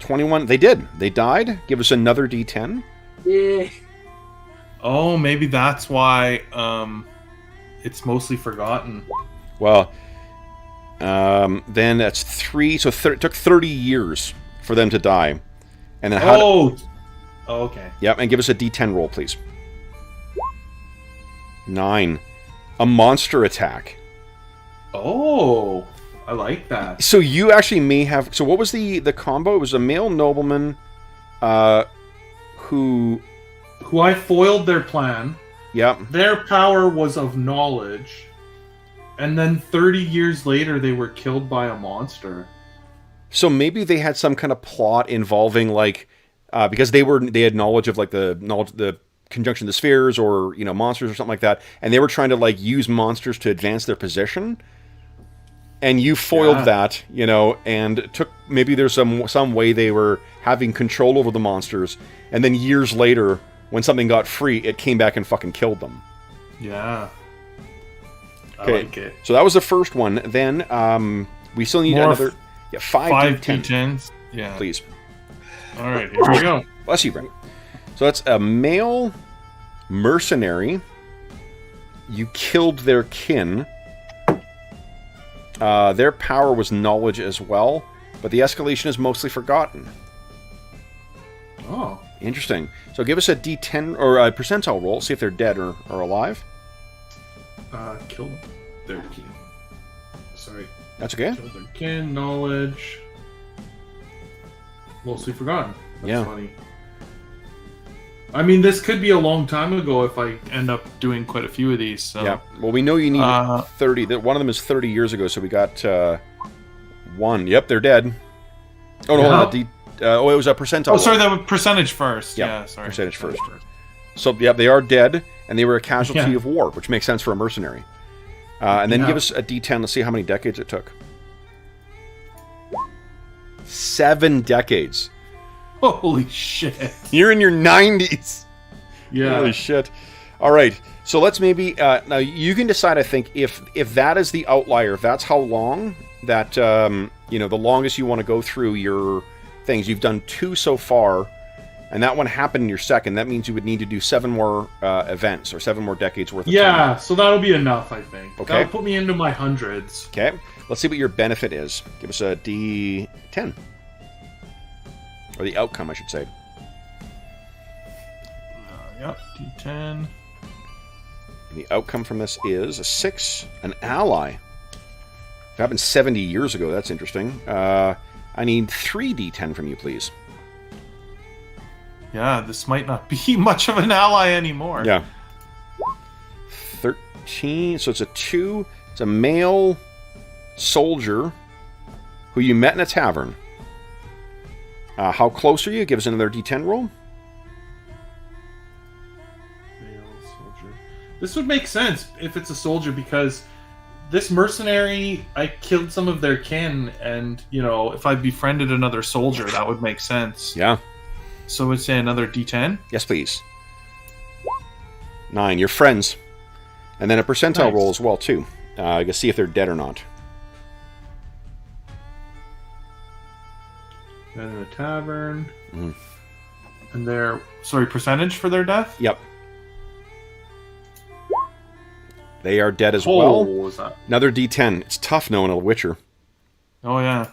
21. They did. They died. Give us another d10. Yeah. Oh, maybe that's why it's mostly forgotten. Well, then that's 3. So it took 30 years for them to die. And then how? Oh, okay. Yep, and give us a d10 roll, please. 9. A monster attack. Oh, I like that. So you actually may have... So what was the combo? It was a male nobleman who I foiled their plan. Yep. Their power was of knowledge. And then 30 years later, they were killed by a monster. So maybe they had some kind of plot involving, like... because they had knowledge of, like, the conjunction of the spheres or, you know, monsters or something like that. And they were trying to, like, use monsters to advance their position. And you foiled that, you know, and took... Maybe there's some way they were having control over the monsters. And then years later, when something got free, it came back and fucking killed them. Yeah. Okay. I like it. So that was the first one. Then we still need another... Yeah, 5 D10s. Yeah. Please. All right, here we go. Bless you, Brent. So that's a male mercenary. You killed their kin. Their power was knowledge as well, but the escalation is mostly forgotten. Oh. Interesting. So give us a D10 or a percentile roll. See if they're dead or alive. Kill their kin. Sorry. That's okay. Kill their kin, knowledge. Mostly forgotten. That's funny. I mean, this could be a long time ago if I end up doing quite a few of these. So. Yeah. Well, we know you need 30. One of them is 30 years ago, so we got 1. Yep, they're dead. Oh, no, hold on. It was a percentile. Oh, sorry, that was percentage first. Yep, yeah, sorry. Percentage first. So, yeah, they are dead, and they were a casualty of war, which makes sense for a mercenary. And then give us a D10. Let's see how many decades it took. 7 decades. Holy shit. You're in your 90s. Yeah. Holy shit. All right. So let's maybe... now, you can decide, I think, if that is the outlier, if that's how long, that, you know, the longest you want to go through your things. You've done 2 so far, and that one happened in your second. That means you would need to do 7 more events, or 7 more decades worth of time. Yeah, so that'll be enough, I think. Okay. That'll put me into my hundreds. Okay. Let's see what your benefit is. Give us a D10. Or the outcome, I should say. Yep, D10. And the outcome from this is a 6, an ally. It happened 70 years ago. That's interesting. I need 3 D10 from you, please. Yeah, this might not be much of an ally anymore. Yeah. 13. So it's a 2. It's a male soldier who you met in a tavern. How close are you? Give us another D10 roll. Male soldier. This would make sense if it's a soldier, because this mercenary, I killed some of their kin, and, you know, if I befriended another soldier, that would make sense. Yeah. So we'd say another D10? Yes, please. 9. You're friends. And then a percentile roll as well, too. I can see if they're dead or not. Dead in a tavern. Mm-hmm. And their percentage for their death? Yep. They are dead as What well. was that? Another D10. It's tough knowing a Witcher. Oh yeah.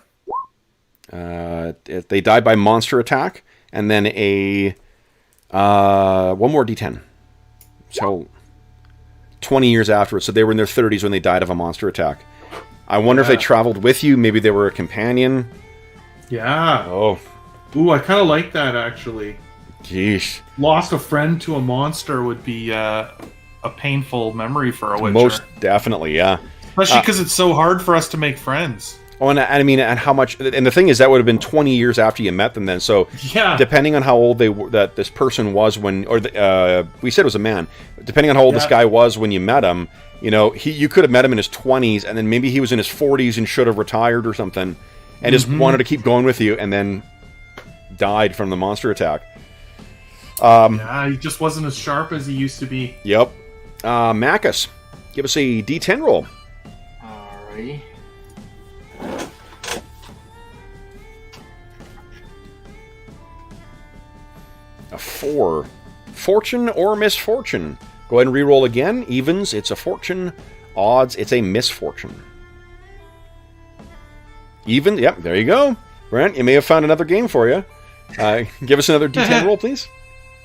They died by monster attack, and then one more D10. So 20 years afterwards. So they were in their 30s when they died of a monster attack. I wonder if they traveled with you. Maybe they were a companion. Yeah. Oh. Ooh, I kind of like that actually. Geesh. Lost a friend to a monster would be a painful memory for a Witcher. Most definitely, yeah. Especially because it's so hard for us to make friends. Oh, and I mean, and how much? And the thing is, that would have been 20 years after you met them. Then, so yeah, depending on how old that this person was when, or we said it was a man. Depending on how old this guy was when you met him, you could have met him in his 20s, and then maybe he was in his 40s and should have retired or something, and just wanted to keep going with you, and then died from the monster attack. Yeah, he just wasn't as sharp as he used to be. Yep. Maccus, give us a D10 roll. Alrighty. A 4. Fortune or misfortune? Go ahead and re-roll again. Evens, it's a fortune. Odds, it's a misfortune. Even, yep, there you go. Brent, you may have found another game for you. Give us another D10 roll, please.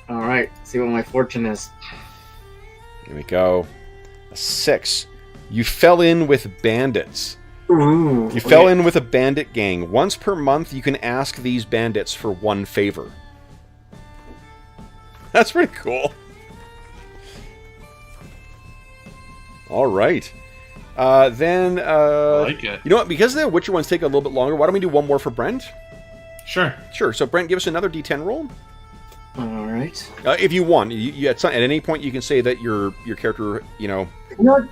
Alright, see what my fortune is. Here we go. A 6. You fell in with bandits. Ooh, You fell in with a bandit gang. Once per month, you can ask these bandits for one favor. That's pretty cool. All right. Then, I like it. You know what? Because the Witcher ones take a little bit longer, why don't we do one more for Brent? Sure. Sure. So, Brent, give us another D10 roll. Alright. If you want. At any point, you can say that your character,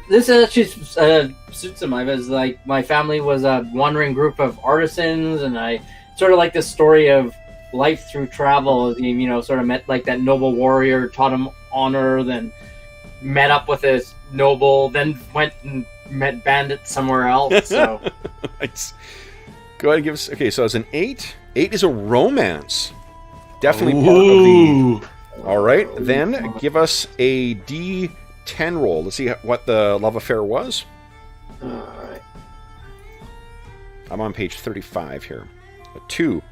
This actually suits him. I was like, my family was a wandering group of artisans, and I sort of like this story of life through travel. As he, sort of met like that noble warrior, taught him honor, then met up with his noble, then went and met bandits somewhere else. So, Nice. Go ahead and give us. Okay, so it's an 8. 8 is a romance. Definitely part of the. All right, then give us a D10 roll. Let's see what the love affair was. alright. I'm on page 35 here. A 2.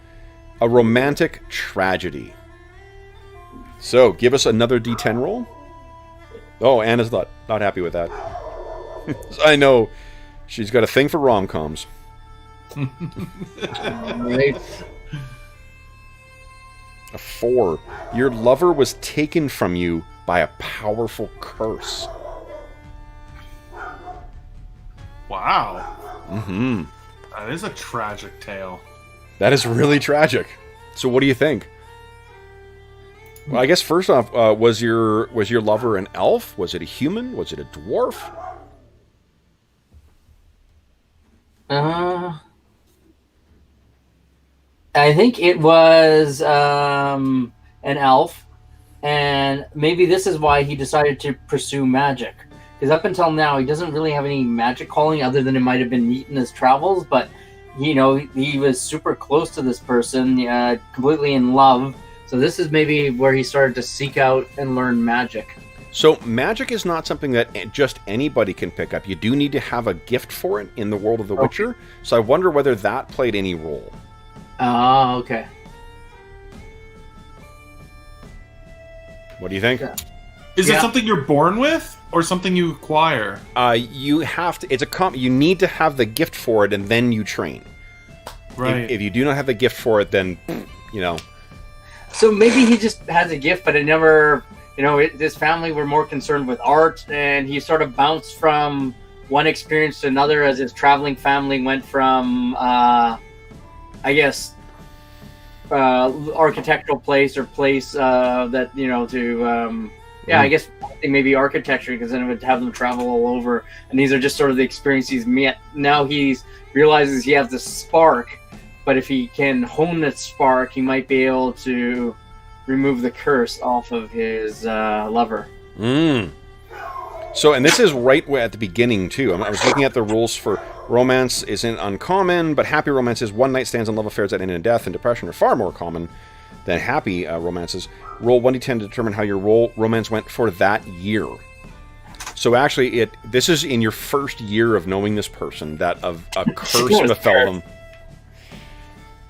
A romantic tragedy. So, give us another D10 roll. Oh, Anna's not happy with that. I know. She's got a thing for rom-coms. Alright. A 4. Your lover was taken from you by a powerful curse. Wow. Mm-hmm. That is a tragic tale. That is really tragic. So what do you think? Well, I guess first off, was your lover an elf? Was it a human? Was it a dwarf? I think it was an elf, and maybe this is why he decided to pursue magic. Because up until now, he doesn't really have any magic calling, other than it might have been neat in his travels. But he was super close to this person, completely in love. So this is maybe where he started to seek out and learn magic. So magic is not something that just anybody can pick up. You do need to have a gift for it in the world of The Witcher. So I wonder whether that played any role. Oh, okay. What do you think? Is it something you're born with, or something you acquire? You have to. It's you need to have the gift for it, and then you train. Right. If you do not have the gift for it, then So maybe he just has a gift, but it never. His family were more concerned with art, and he sort of bounced from one experience to another as his traveling family went from, architectural place or place that to. I guess maybe architecture, because then it would have them travel all over. And these are just sort of the experiences he's met. Now he realizes he has this spark, but if he can hone that spark, he might be able to remove the curse off of his lover. So, and this is right at the beginning, too. I was looking at the rules for Romance isn't uncommon, but happy romances, one-night stands and love affairs that end in death and depression are far more common than happy romances. Roll 1d10 to determine how your romance went for that year. So actually, this is in your first year of knowing this person that a curse befell them.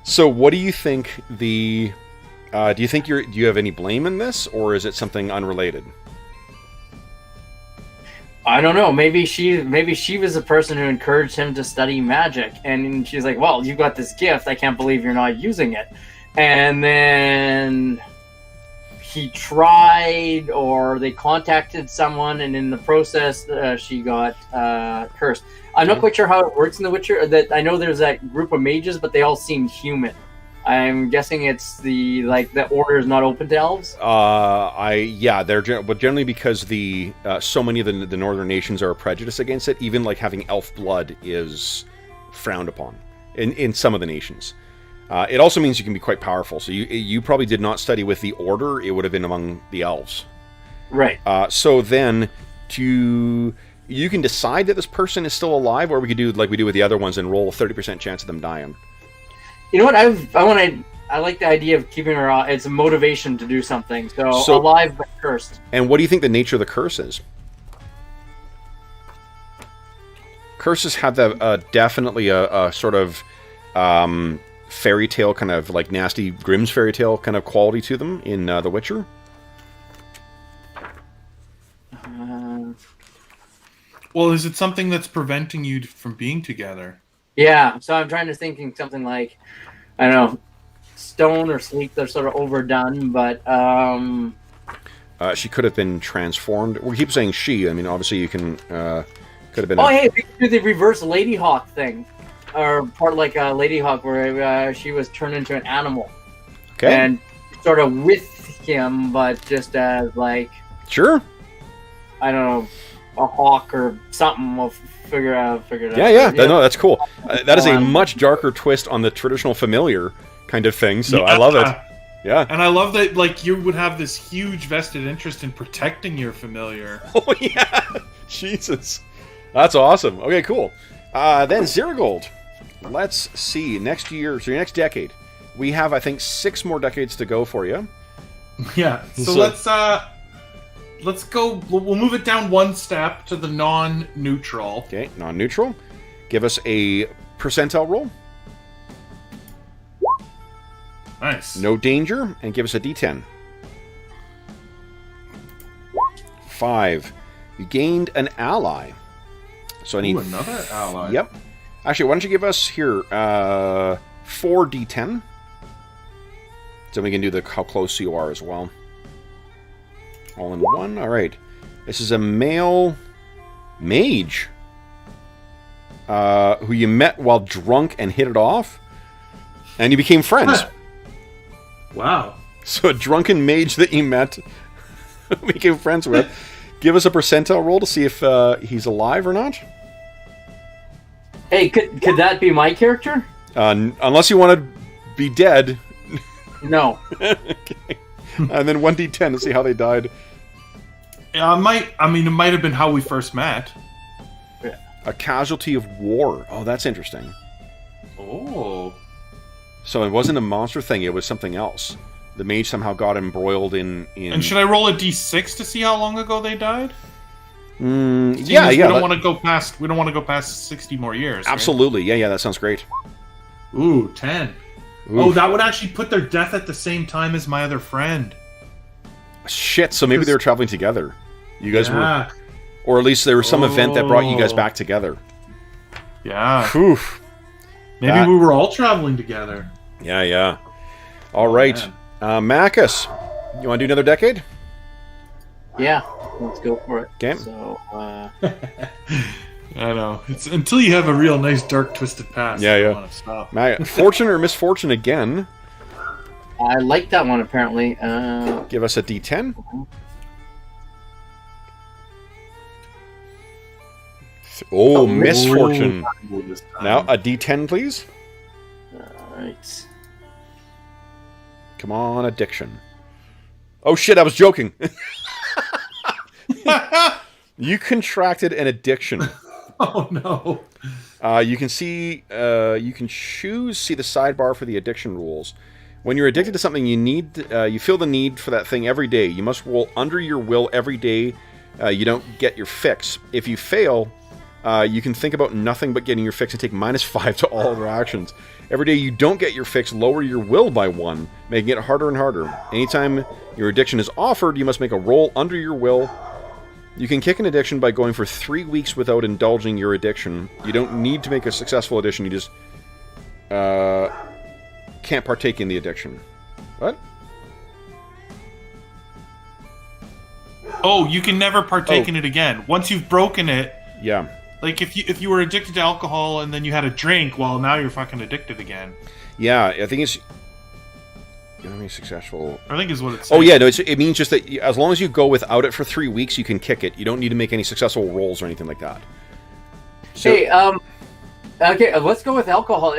So what do you think do you think do you have any blame in this, or is it something unrelated? I don't know. Maybe she was the person who encouraged him to study magic, and she's like, "Well, you got this gift. I can't believe you're not using it." And then he tried, or they contacted someone, and in the process, she got cursed. I'm not quite sure how it works in The Witcher. That I know there's that group of mages, but they all seem human. I'm guessing it's the order is not open to elves. But generally because so many of the northern nations are prejudiced against it. Even like having elf blood is frowned upon in some of the nations. It also means you can be quite powerful. So you probably did not study with the order. It would have been among the elves. Right. So then you can decide that this person is still alive, or we could do like we do with the other ones and roll a 30% chance of them dying. You know what? I like the idea of keeping her. It's a motivation to do something. So alive but cursed. And what do you think the nature of the curse is? Curses have definitely a sort of fairy tale kind of like nasty Grimm's fairy tale kind of quality to them in The Witcher. Well, is it something that's preventing you from being together? Yeah, so I'm trying to thinking something like, I don't know, stone or sleep. They're sort of overdone, but she could have been transformed. We keep saying she. I mean, obviously you can could have been. Oh, hey, we could do the reverse Lady Hawk thing, or part like Lady Hawk, where she was turned into an animal. Okay. And sort of with him, but just as like. Sure. I don't know, a hawk or something. We'll figure it out. Yeah. No, that's cool. That is a much darker twist on the traditional familiar kind of thing. So I love it. Yeah. And I love that, like, you would have this huge vested interest in protecting your familiar. Oh yeah, Jesus, that's awesome. Okay, cool. Then Ziragold. Let's see. Next year, so your next decade, we have I think 6 more decades to go for you. Yeah. So let's go. We'll move it down one step to the non-neutral. Okay, non-neutral. Give us a percentile roll. Nice. No danger, and give us a D10. 5. You gained an ally. So I need another ally. Yep. Actually, why don't you give us here 4 D10, so we can do how close you are as well. All in one. All right. This is a male mage who you met while drunk and hit it off, and you became friends. Wow. So a drunken mage that you met, became friends with. Give us a percentile roll to see if he's alive or not. Hey, could that be my character? Unless you want to be dead. No. Okay. And then 1d10 to see how they died. Yeah, it might have been how we first met. A casualty of war. Oh, that's interesting. Oh. So it wasn't a monster thing, it was something else. The mage somehow got embroiled in... And should I roll a d6 to see how long ago they died? Yeah. We don't want to go past 60 more years. Absolutely. Right? Yeah, that sounds great. Ooh, 10. Oof. Oh, that would actually put their death at the same time as my other friend. Shit, so maybe they were traveling together. You guys were... Or at least there was some event that brought you guys back together. Yeah. Whew. Maybe we were all traveling together. Yeah. All right. Maccus, you want to do another decade? Yeah, let's go for it. Okay. So, I know. It's until you have a real nice, dark, twisted past. Yeah. I want to stop. Fortune or misfortune again? I like that one, apparently. Give us a D10. Oh, misfortune. Now, a D10, please. Alright. Come on, addiction. Oh, shit, I was joking. You contracted an addiction. Oh, no. You can see, you can see the sidebar for the addiction rules. When you're addicted to something, you feel the need for that thing every day. You must roll under your will every day. You don't get your fix. If you fail, you can think about nothing but getting your fix and take -5 to all other actions. Every day you don't get your fix, lower your will by 1, making it harder and harder. Anytime your addiction is offered, you must make a roll under your will. You can kick an addiction by going for 3 weeks without indulging your addiction. You don't need to make a successful addiction, you just can't partake in the addiction. What? Oh, you can never partake in it again. Once you've broken it. Yeah. Like, if you were addicted to alcohol and then you had a drink, well, now you're fucking addicted again. Yeah, I think it's... You know, successful... I think is what it says. Oh, yeah, no, it means just that as long as you go without it for 3 weeks, you can kick it. You don't need to make any successful rolls or anything like that. So, Hey, okay, let's go with alcohol.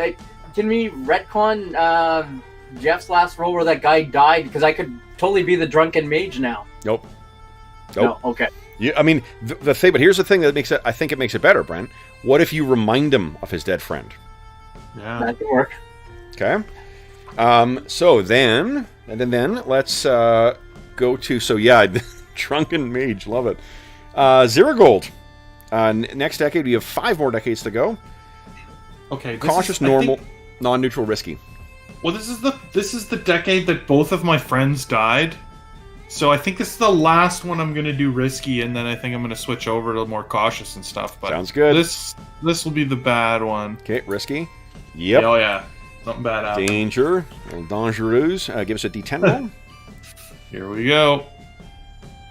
Can we retcon Jeff's last roll where that guy died? Because I could totally be the drunken mage now. Nope. No, okay. Yeah, I mean, the thing, but here's the thing that makes it, I think it makes it better, Brent. What if you remind him of his dead friend? Yeah. That could work. Okay. So then, let's go to, so yeah, drunken mage, love it. Ziragold. Next decade, we have 5 more decades to go. Okay. Cautious, normal, non-neutral, risky. Well, this is the decade that both of my friends died. So I think this is the last one I'm going to do risky, and then I think I'm going to switch over to more cautious and stuff. But sounds good. This will be the bad one. Okay, risky. Yep. Oh, yeah. Something bad happened. Danger. A little dangereuse. Give us a D10 roll. Here we go.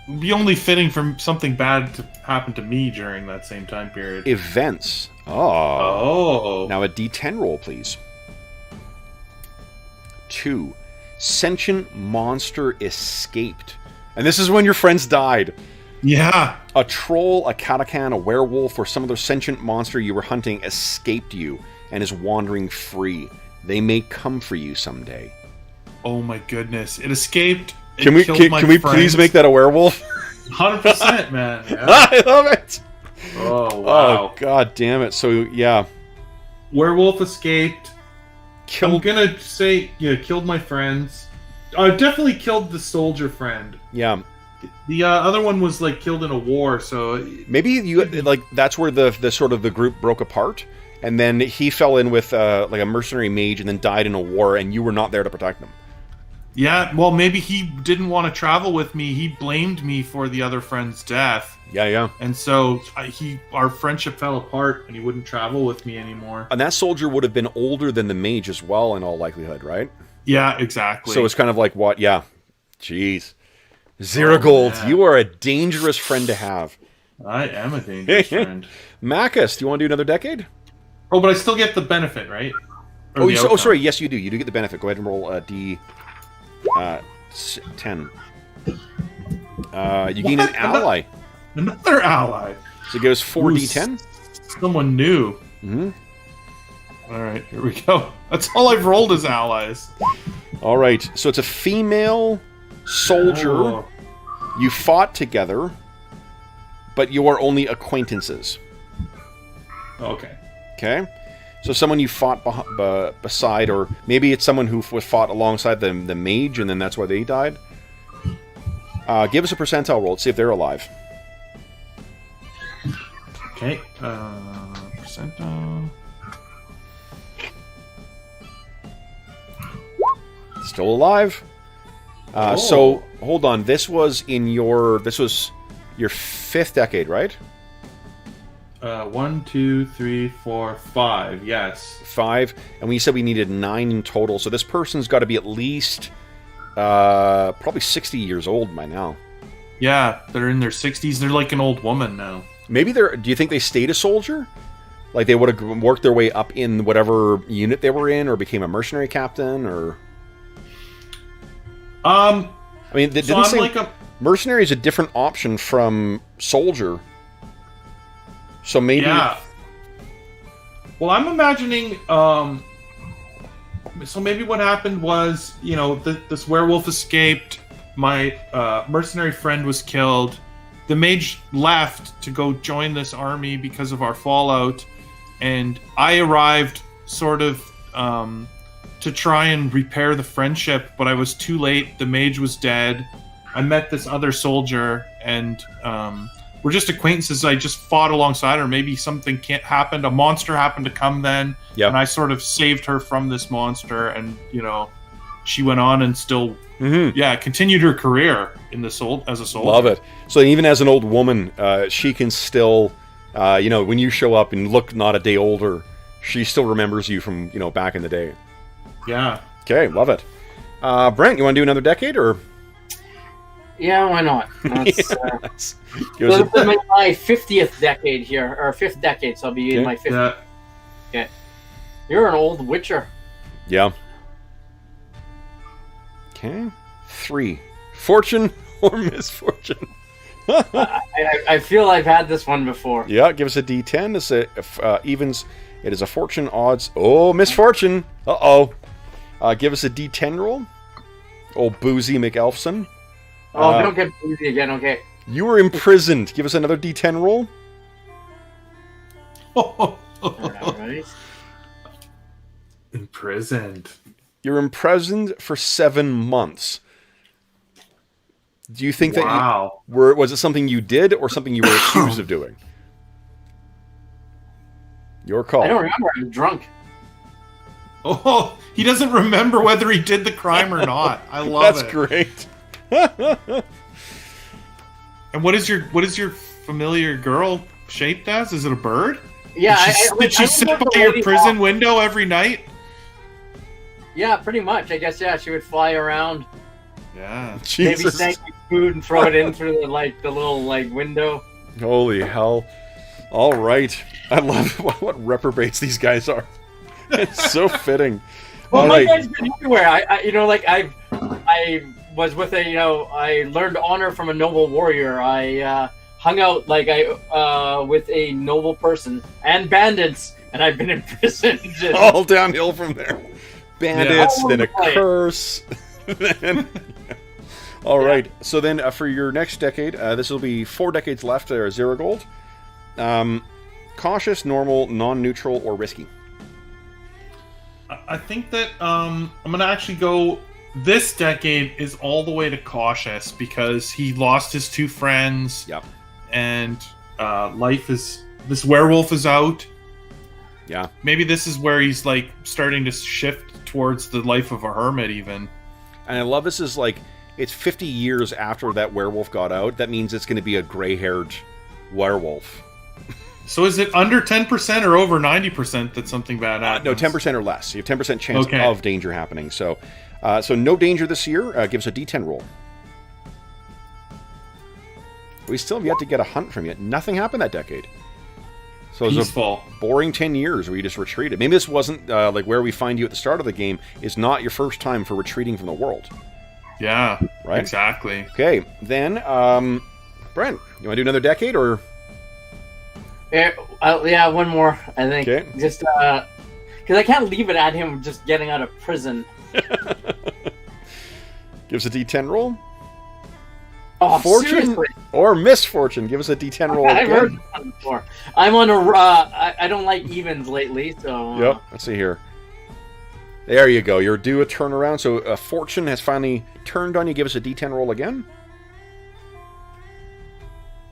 It would be only fitting for something bad to happen to me during that same time period. Events. Oh. Now a D10 roll, please. 2. Sentient monster escaped. And this is when your friends died. Yeah. A troll, a catachan, a werewolf, or some other sentient monster you were hunting escaped you and is wandering free. They may come for you someday. Oh my goodness. It escaped. Can we please make that a werewolf? 100%, man. Yeah. I love it. Oh, wow. Oh, god damn it. So, yeah. Werewolf escaped. I'm gonna say, yeah, killed my friends. Definitely killed the soldier friend. Yeah. The other one was like killed in a war, so maybe you like that's where the sort of the group broke apart, and then he fell in with like a mercenary mage and then died in a war, and you were not there to protect him. Yeah, well, maybe he didn't want to travel with me. He blamed me for the other friend's death. Yeah. And so our friendship fell apart, and he wouldn't travel with me anymore. And that soldier would have been older than the mage as well, in all likelihood, right? Yeah, exactly. So it's kind of like what? Yeah. Jeez. Ziragold, you are a dangerous friend to have. I am a dangerous friend. Maccus, do you want to do another decade? Oh, but I still get the benefit, right? Sorry. Yes, you do. You do get the benefit. Go ahead and roll a D10. You gain an ally. Another ally. So it goes 4d10. Someone new. Mm-hmm. All right, here we go. That's all I've rolled as allies. All right, so it's a female soldier. Oh. You fought together, but you are only acquaintances. Okay. Okay? So someone you fought beside, or maybe it's someone who fought alongside the mage, and then that's why they died. Give us a percentile roll. Let's see if they're alive. Okay. Percentile. Still alive. So, hold on. This was your 5th decade, right? 1, 2, 3, 4, 5. Yes. 5. And we said we needed 9 in total. So this person's got to be at least probably 60 years old by now. Yeah, they're in their 60s. They're like an old woman now. Maybe do you think they stayed a soldier? Like they would have worked their way up in whatever unit they were in, or became a mercenary captain, or... I mean, they didn't say mercenary is a different option from soldier. So maybe... Yeah. Well, I'm imagining... So maybe what happened was, this werewolf escaped, my mercenary friend was killed, the mage left to go join this army because of our fallout, and I arrived sort of to try and repair the friendship, but I was too late. The mage was dead. I met this other soldier, and we're just acquaintances. I just fought alongside her. Maybe something happened. A monster happened to come then, and I sort of saved her from this monster, and she went on and still continued her career in as a soldier. Love it. So even as an old woman, she can still, when you show up and look not a day older, she still remembers you from back in the day. Yeah. Okay, love it. Brent, you want to do another decade or? Yeah, why not? That's, Give us my 50th decade here, or 5th decade, so I'll be in my 50th. Yeah. Okay. You're an old witcher. Yeah. Okay. 3. Fortune or misfortune? I feel I've had this one before. Yeah, give us a D10. It's evens. It is a fortune odds. Oh, misfortune. Uh-oh. Give us a D10 roll. Old Boozy McElfson. Oh, don't get boozy again, okay. You were imprisoned. Give us another D10 roll. All right. Imprisoned. You're imprisoned for 7 months. Do you think that was it something you did or something you were accused of doing? Your call. I don't remember. I'm drunk. Oh, he doesn't remember whether he did the crime or not. I love That's it. great. And what is your familiar girl shaped as? Is it a bird? Yeah, Did she sit by your prison window every night? Yeah, pretty much. I guess she would fly around. Yeah. Maybe Jesus. snag me food and throw it in through the little window. Holy hell. All right. I love what reprobates these guys are. It's so fitting. Well, All my right. guy's been everywhere. I was with I learned honor from a noble warrior. I hung out with a noble person and bandits, and I've been imprisoned. All downhill from there. Bandits, then a curse. Then... All right. So then for your next decade, this will be 4 decades left there, Ziragold. Cautious, normal, non-neutral, or risky? I think that I'm going to actually go... This decade is all the way to cautious because he lost his 2 friends. Yep. And this werewolf is out. Yeah. Maybe this is where he's starting to shift towards the life of a hermit even. And I love this is it's 50 years after that werewolf got out. That means it's going to be a gray-haired werewolf. So is it under 10% or over 90% that something bad happens? No, 10% or less. You have 10% chance of danger happening. So no danger this year. Give us a D10 roll. We still have yet to get a hunt from you. Nothing happened that decade. So it was peaceful. a boring 10 years where you just retreated. Maybe this wasn't where we find you at the start of the game is not your first time for retreating from the world. Yeah, right? Exactly. Okay, then, Brent, you want to do another decade or... Yeah, one more, I think. Okay. Just because I can't leave it at him just getting out of prison. Give us a D10 roll. Oh, Fortune seriously? or misfortune. Give us a D10 roll I've heard again. that before. I'm on a. I don't like evens lately, so. Yep. Let's see here. There you go. You're due a turnaround. So fortune has finally turned on you. Give us a D10 roll again.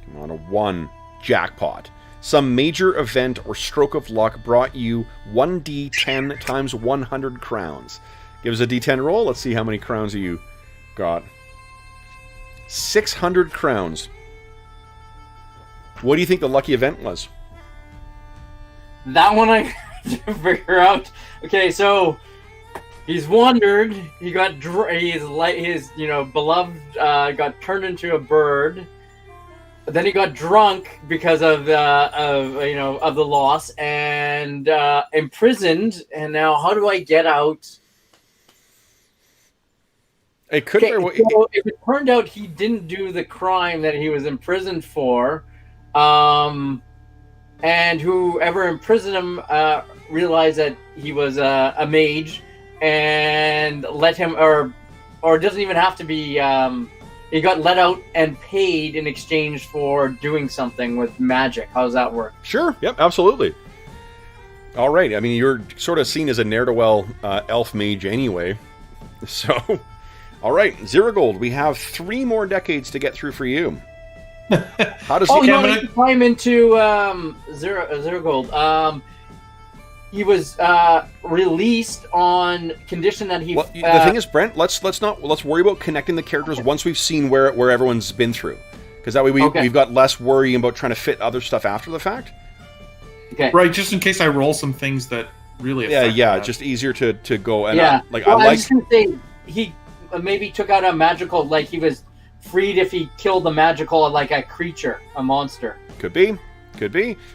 Come on, a 1. Jackpot. Some major event or stroke of luck brought you 1d10 times 100 crowns. Give us a D10 roll. Let's see how many crowns you got. 600 crowns. What do you think the lucky event was? That one I have to figure out. Okay, so he's wandered. He got his beloved got turned into a bird. But then he got drunk because of the loss and imprisoned. And now, how do I get out? It could. Okay, so if it turned out he didn't do the crime that he was imprisoned for, and whoever imprisoned him realized that he was a mage and let him, or it doesn't even have to be. He got let out and paid in exchange for doing something with magic. How does that work? Sure. Yep. Absolutely. All right. I mean, you're sort of seen as a ne'er-do-well elf mage anyway. So, all right, Ziragold, we have 3 more decades to get through for you. How does you want to climb into Ziragold? He was released on condition that he. Well, the thing is, Brent, let's worry about connecting the characters once we've seen where everyone's been through, because that way we've got less worry about trying to fit other stuff after the fact. Okay. Right, just in case I roll some things that really affect that. Just easier to go. And I was just gonna say he maybe took out a magical, like he was freed if he killed the magical, like a creature, a monster. Could be.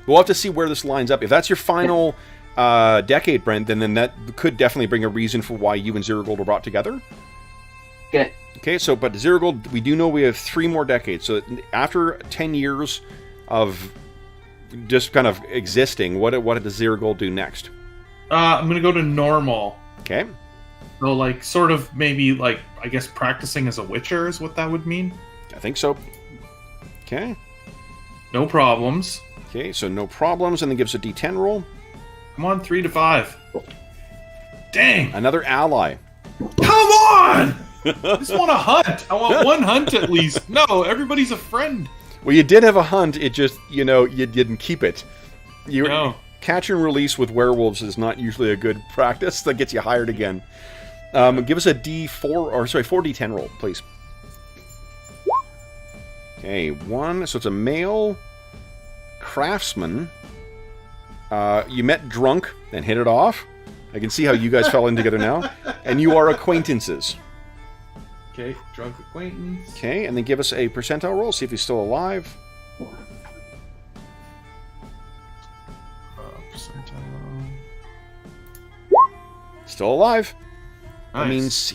We'll have to see where this lines up. If that's your final decade, Brent, then that could definitely bring a reason for why you and Ziragold were brought together. Okay, so, but Ziragold, we do know we have 3 more decades. So after 10 years of just kind of existing, what does Ziragold do next? I'm going to go to normal. Okay. So, like, sort of maybe, like, I guess practicing as a witcher is what that would mean? I think so. Okay. No problems. Okay, so no problems, and then gives a D10 roll. Come on, 3 to 5. Dang! Another ally. Come on! I just want a hunt. I want 1 hunt at least. No, everybody's a friend. Well, you did have a hunt. It just, you didn't keep it. No. Catch and release with werewolves is not usually a good practice. That gets you hired again. Give us a 4D10 roll, please. Okay, 1. So it's a male craftsman. You met drunk and hit it off. I can see how you guys fell in together now. And you are acquaintances. Okay, drunk acquaintance. Okay, and then give us a percentile roll. See if he's still alive. Percentile. Still alive. Nice. That means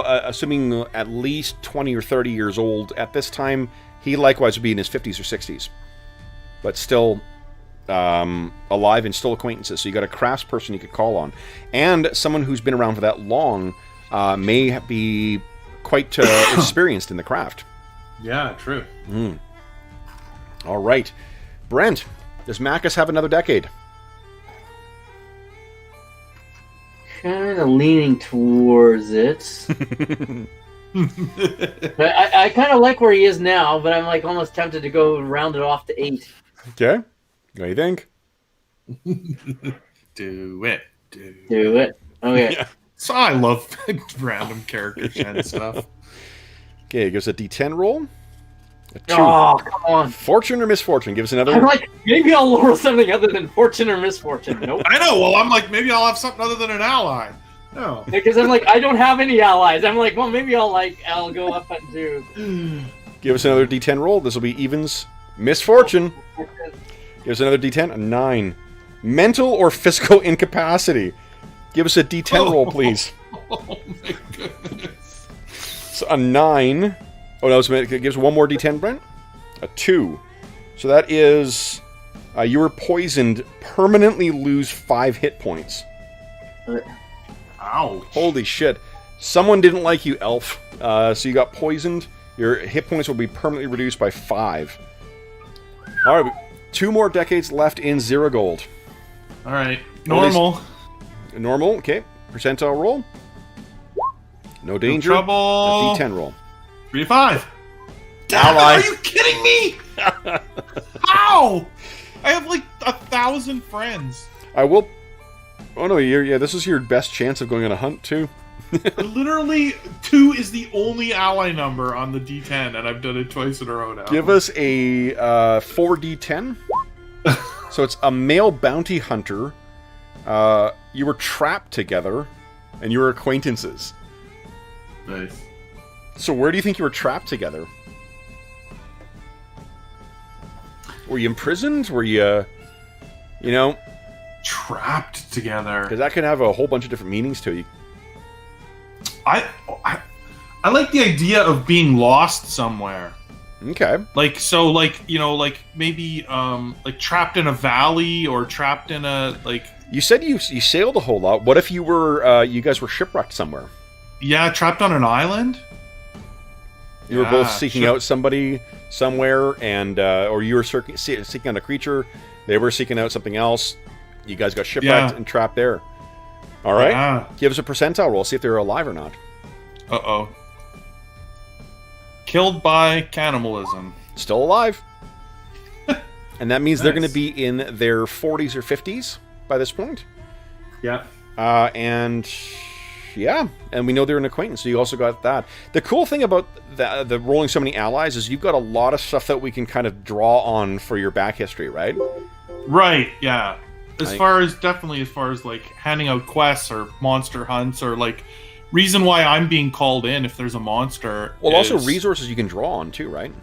assuming at least 20 or 30 years old at this time, he likewise would be in his 50s or 60s. But still alive and still acquaintances. So you got a craftsperson you could call on. And someone who's been around for that long may be quite experienced in the craft. Yeah, true. All right. Brent, does Maccus have another decade? Kind of leaning towards it. But I kind of like where he is now, but I'm like almost tempted to go round it off to 8. Okay. What do you think? Do it. Okay. Yeah. So I love random character gen stuff. Okay, give us a D10 roll. A 2. Oh, come on. Fortune or misfortune? Give us another. I'm like, maybe I'll roll something other than fortune or misfortune. Nope. I know. Well, I'm like, maybe I'll have something other than an ally. No. Because I'm like, I don't have any allies. I'm like, well, maybe I'll go up and do. Give us another D10 roll. This will be evens. Misfortune. Give us another D10. A 9. Mental or physical incapacity. Give us a D10 roll, please. Oh my goodness. So a 9. Oh no, it gives 1 more D10, Brent. A 2. So that is you were poisoned. Permanently lose 5 hit points. Ouch. Holy shit! Someone didn't like you, elf. So you got poisoned. Your hit points will be permanently reduced by 5. All right, 2 more decades left in Ziragold. All right, normal. Normal, okay. Percentile roll. No danger. No trouble. A D10 roll. 3 to 5. Ally. Are you kidding me? How? I have like 1,000 friends. I will. Oh no, this is your best chance of going on a hunt too. Literally, 2 is the only ally number on the D10, and I've done it twice in a row now. Give us a 4D10. So it's a male bounty hunter. You were trapped together, and you were acquaintances. Nice. So where do you think you were trapped together? Were you imprisoned? Were you, trapped together? Because that can have a whole bunch of different meanings to you. I like the idea of being lost somewhere. Okay. Like maybe trapped in a valley or trapped in a You said you sailed a whole lot. What if you were you guys were shipwrecked somewhere? Yeah, trapped on an island. You were both seeking out somebody somewhere, and or you were seeking out a creature. They were seeking out something else. You guys got shipwrecked and trapped there. All right. Give us a percentile roll. See if they're alive or not. Uh-oh. Killed by cannibalism. Still alive. And that means Nice. they're going to be in their 40s or 50s by this point. Yeah. And we know they're an acquaintance, so you also got that. The cool thing about the rolling so many allies is you've got a lot of stuff that we can kind of draw on for your back history, right? Right, yeah. As far as like handing out quests or monster hunts or like reason why I'm being called in if there's a monster. Well, also resources you can draw on too, right?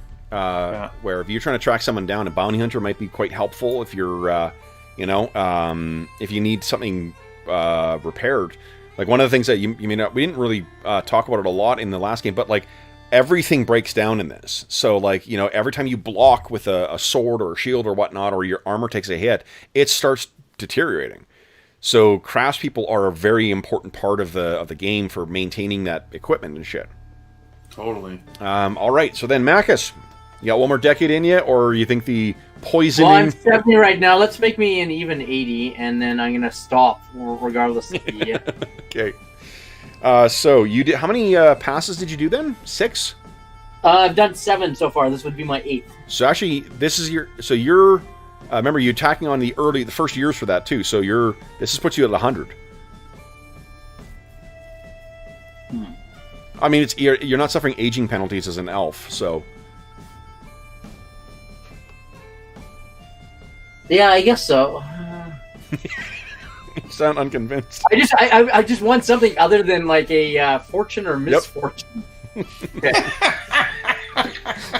Where if you're trying to track someone down, a bounty hunter might be quite helpful if you're, if you need something repaired. Like one of the things that you may not, we didn't really talk about it a lot in the last game, but like everything breaks down in this. So like, every time you block with a sword or a shield or whatnot, or your armor takes a hit, it starts deteriorating. So craftspeople are a very important part of the game for maintaining that equipment and shit. Totally. All right, so then Maccus, you got one more decade in you, or you think the poisoning... Well, I'm 70 right now. Let's make me an even 80, and then I'm going to stop regardless of the... Okay. So you did... How many passes did you do then? 6? I've done 7 so far. This would be my 8th. So actually, this is your... So you're... remember, you're attacking on the first years for that, too. So this puts you at 100. I mean, you're not suffering aging penalties as an elf, so... Yeah, I guess so. You sound unconvinced. I just want something other than like a fortune or misfortune. Yep.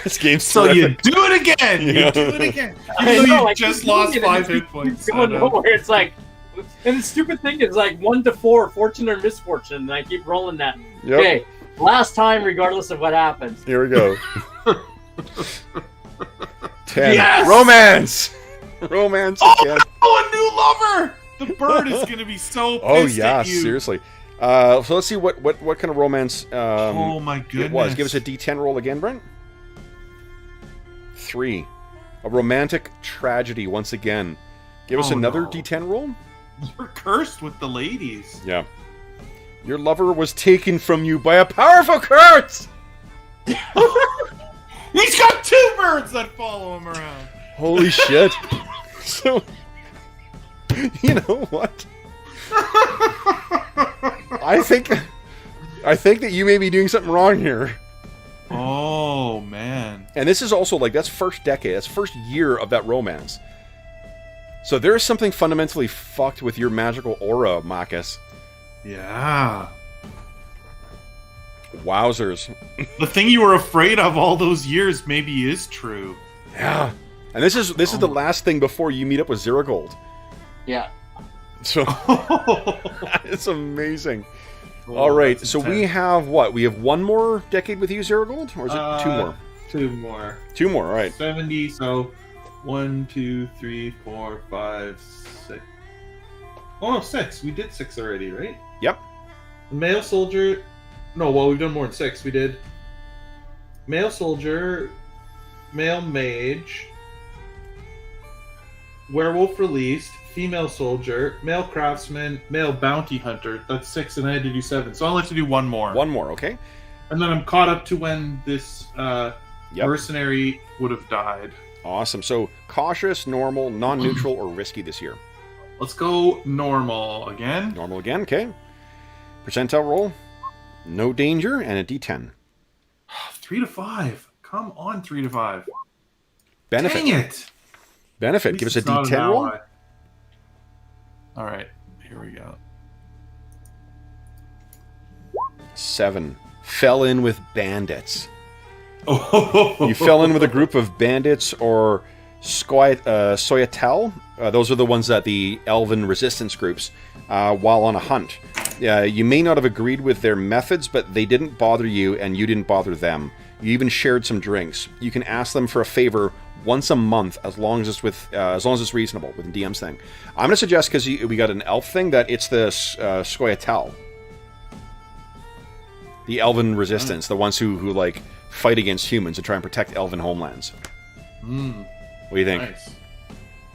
This game's so terrific. you do it again. Yeah. You do it again. I Even know, though like, you just you lost do it 5 and hit points. Going nowhere. It's like, and the stupid thing is like 1 to 4, fortune or misfortune, and I keep rolling that. Yep. Okay, last time, regardless of what happens. Here we go. 10. Yes! Romance! Romance again. Oh, a new lover! The bird is going to be so pissed Oh yeah, at you. seriously. So let's see what kind of romance Oh my goodness. it was. Give us a D10 roll again, Brent. 3. A romantic tragedy once again. Give us another no. D10 roll. You're cursed with the ladies. Yeah. Your lover was taken from you by a powerful curse! He's got 2 birds that follow him around. Holy shit. So, you know what? I think that you may be doing something wrong here. Oh, man. And this is also, like, that's first decade. That's first year of that romance. So there's something fundamentally fucked with your magical aura, Maccus. Yeah. Wowzers. The thing you were afraid of all those years maybe is true. Yeah. And this is the last thing before you meet up with Ziragold. Yeah. So it's amazing. All right, so we have what? We have one more decade with you, Ziragold, or is it 2 more? 2 more. 2 more, all right. 70. So 1, 2, 3, 4, 5, 6. Oh no, 6. We did 6 already, right? Yep. Male soldier. No, well, we've done more than 6. We did male soldier, male mage, werewolf released, female soldier, male craftsman, male bounty hunter. That's 6, and I had to do 7. So I'll have to do 1 more. 1 more, okay. And then I'm caught up to when this mercenary would have died. Awesome. So cautious, normal, non-neutral, or risky this year? Let's go normal again. Normal again, okay. Percentile roll. No danger, and a D10. 3 to 5. Come on, 3 to 5. Benefit. Dang it! Benefit. Give us a D10 roll. All right, here we go. 7. Fell in with bandits. Oh, You fell in with a group of bandits or Soyatel. Those are the ones that the Elven resistance groups, while on a hunt. You may not have agreed with their methods, but they didn't bother you, and you didn't bother them. You even shared some drinks. You can ask them for a favor once a month, as long as it's reasonable with the DM's thing. I'm gonna suggest, because we got an elf thing, that it's the Scoia'tael, the Elven resistance, the ones who like fight against humans and try and protect Elven homelands. What do you think? Nice.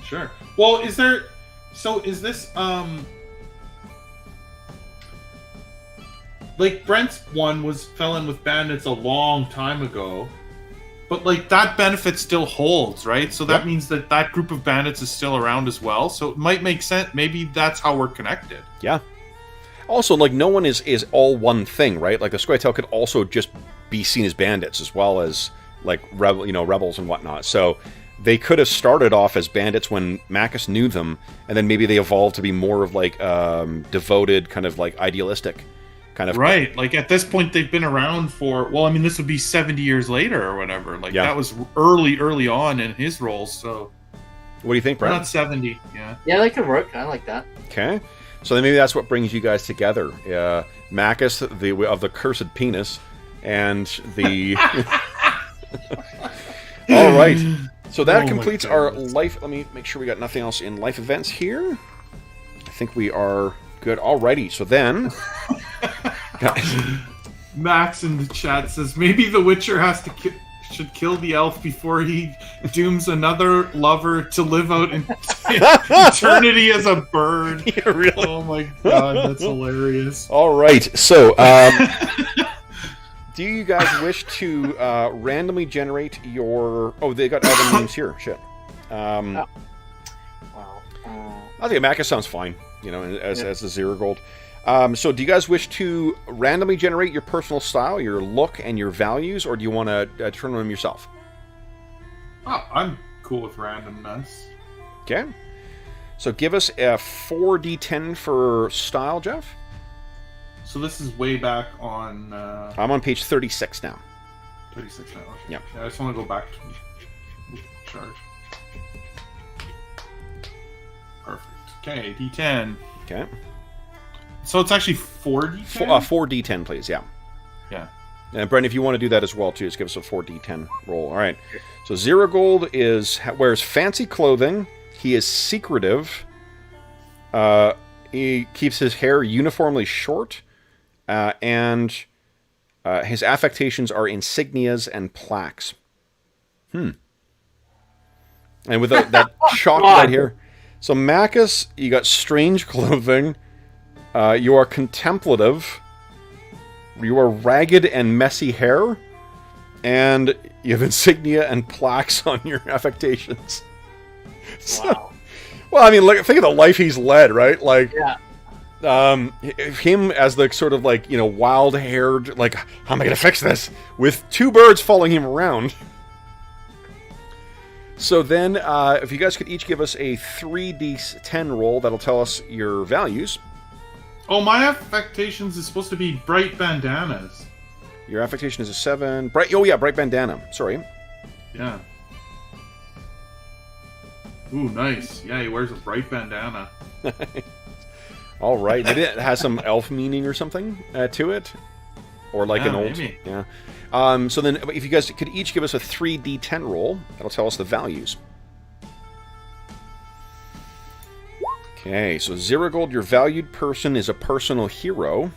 Sure. Well, is there So is this like Brent's one fell in with bandits a long time ago, but like that benefit still holds, right? So that means that group of bandits is still around as well. So it might make sense. Maybe that's how we're connected. Yeah. Also, like, no one is all one thing, right? Like, the Squirtle could also just be seen as bandits as well as, like, rebels and whatnot. So they could have started off as bandits when Maccus knew them, and then maybe they evolved to be more of, like, devoted, kind of, like, idealistic kind of... Right. Like, at this point, they've been around for... Well, I mean, this would be 70 years later or whatever. Like, that was early on in his roles, so... What do you think, Brent? Not 70, yeah. Yeah, that could work. I like that. Okay. So then maybe that's what brings you guys together. Maccus, of the cursed penis, and the... All right. So that completes our life... Let me make sure we got nothing else in life events here. I think we are good. Alrighty. So then... Max in the chat says, maybe the Witcher should kill the elf before he dooms another lover to live out in eternity as a bird. Yeah, really? Oh my god, that's hilarious. All right, so do you guys wish to randomly generate your... Oh, they got Elven names here. Shit. I think Maccus sounds fine, as the Ziragold. So do you guys wish to randomly generate your personal style, your look, and your values, or do you want to turn on them yourself? Oh, I'm cool with randomness. Okay. So give us a 4d10 for style, Jeff. So this is way back on... I'm on page 36 now. 36 now, okay. Yeah. I just want to go back to charge. Perfect. Okay, d10. Okay. So it's actually 4d10? 4d10, please, yeah. Yeah. And Brent, if you want to do that as well, too, just give us a 4d10 roll. All right. So Ziragold wears fancy clothing. He is secretive. He keeps his hair uniformly short. And his affectations are insignias and plaques. And with that shock right here. So Maccus, you got strange clothing. You are contemplative. You are ragged and messy hair. And you have insignia and plaques on your affectations. Wow. Well, I mean, think of the life he's led, right? Like, yeah. Him as the sort of like, wild-haired, like, how am I going to fix this? With two birds following him around. So then, if you guys could each give us a 3d10 roll, that'll tell us your values. Oh, my affectations is supposed to be bright bandanas. Your affectation is a 7. Bright bandana. Sorry. Yeah. Ooh, nice. Yeah, he wears a bright bandana. All right. Maybe it has some elf meaning or something to it, or like an old. Maybe. Yeah. So then, if you guys could each give us a 3d10 roll, that'll tell us the values. Okay, so Ziragold, your valued person is a personal hero.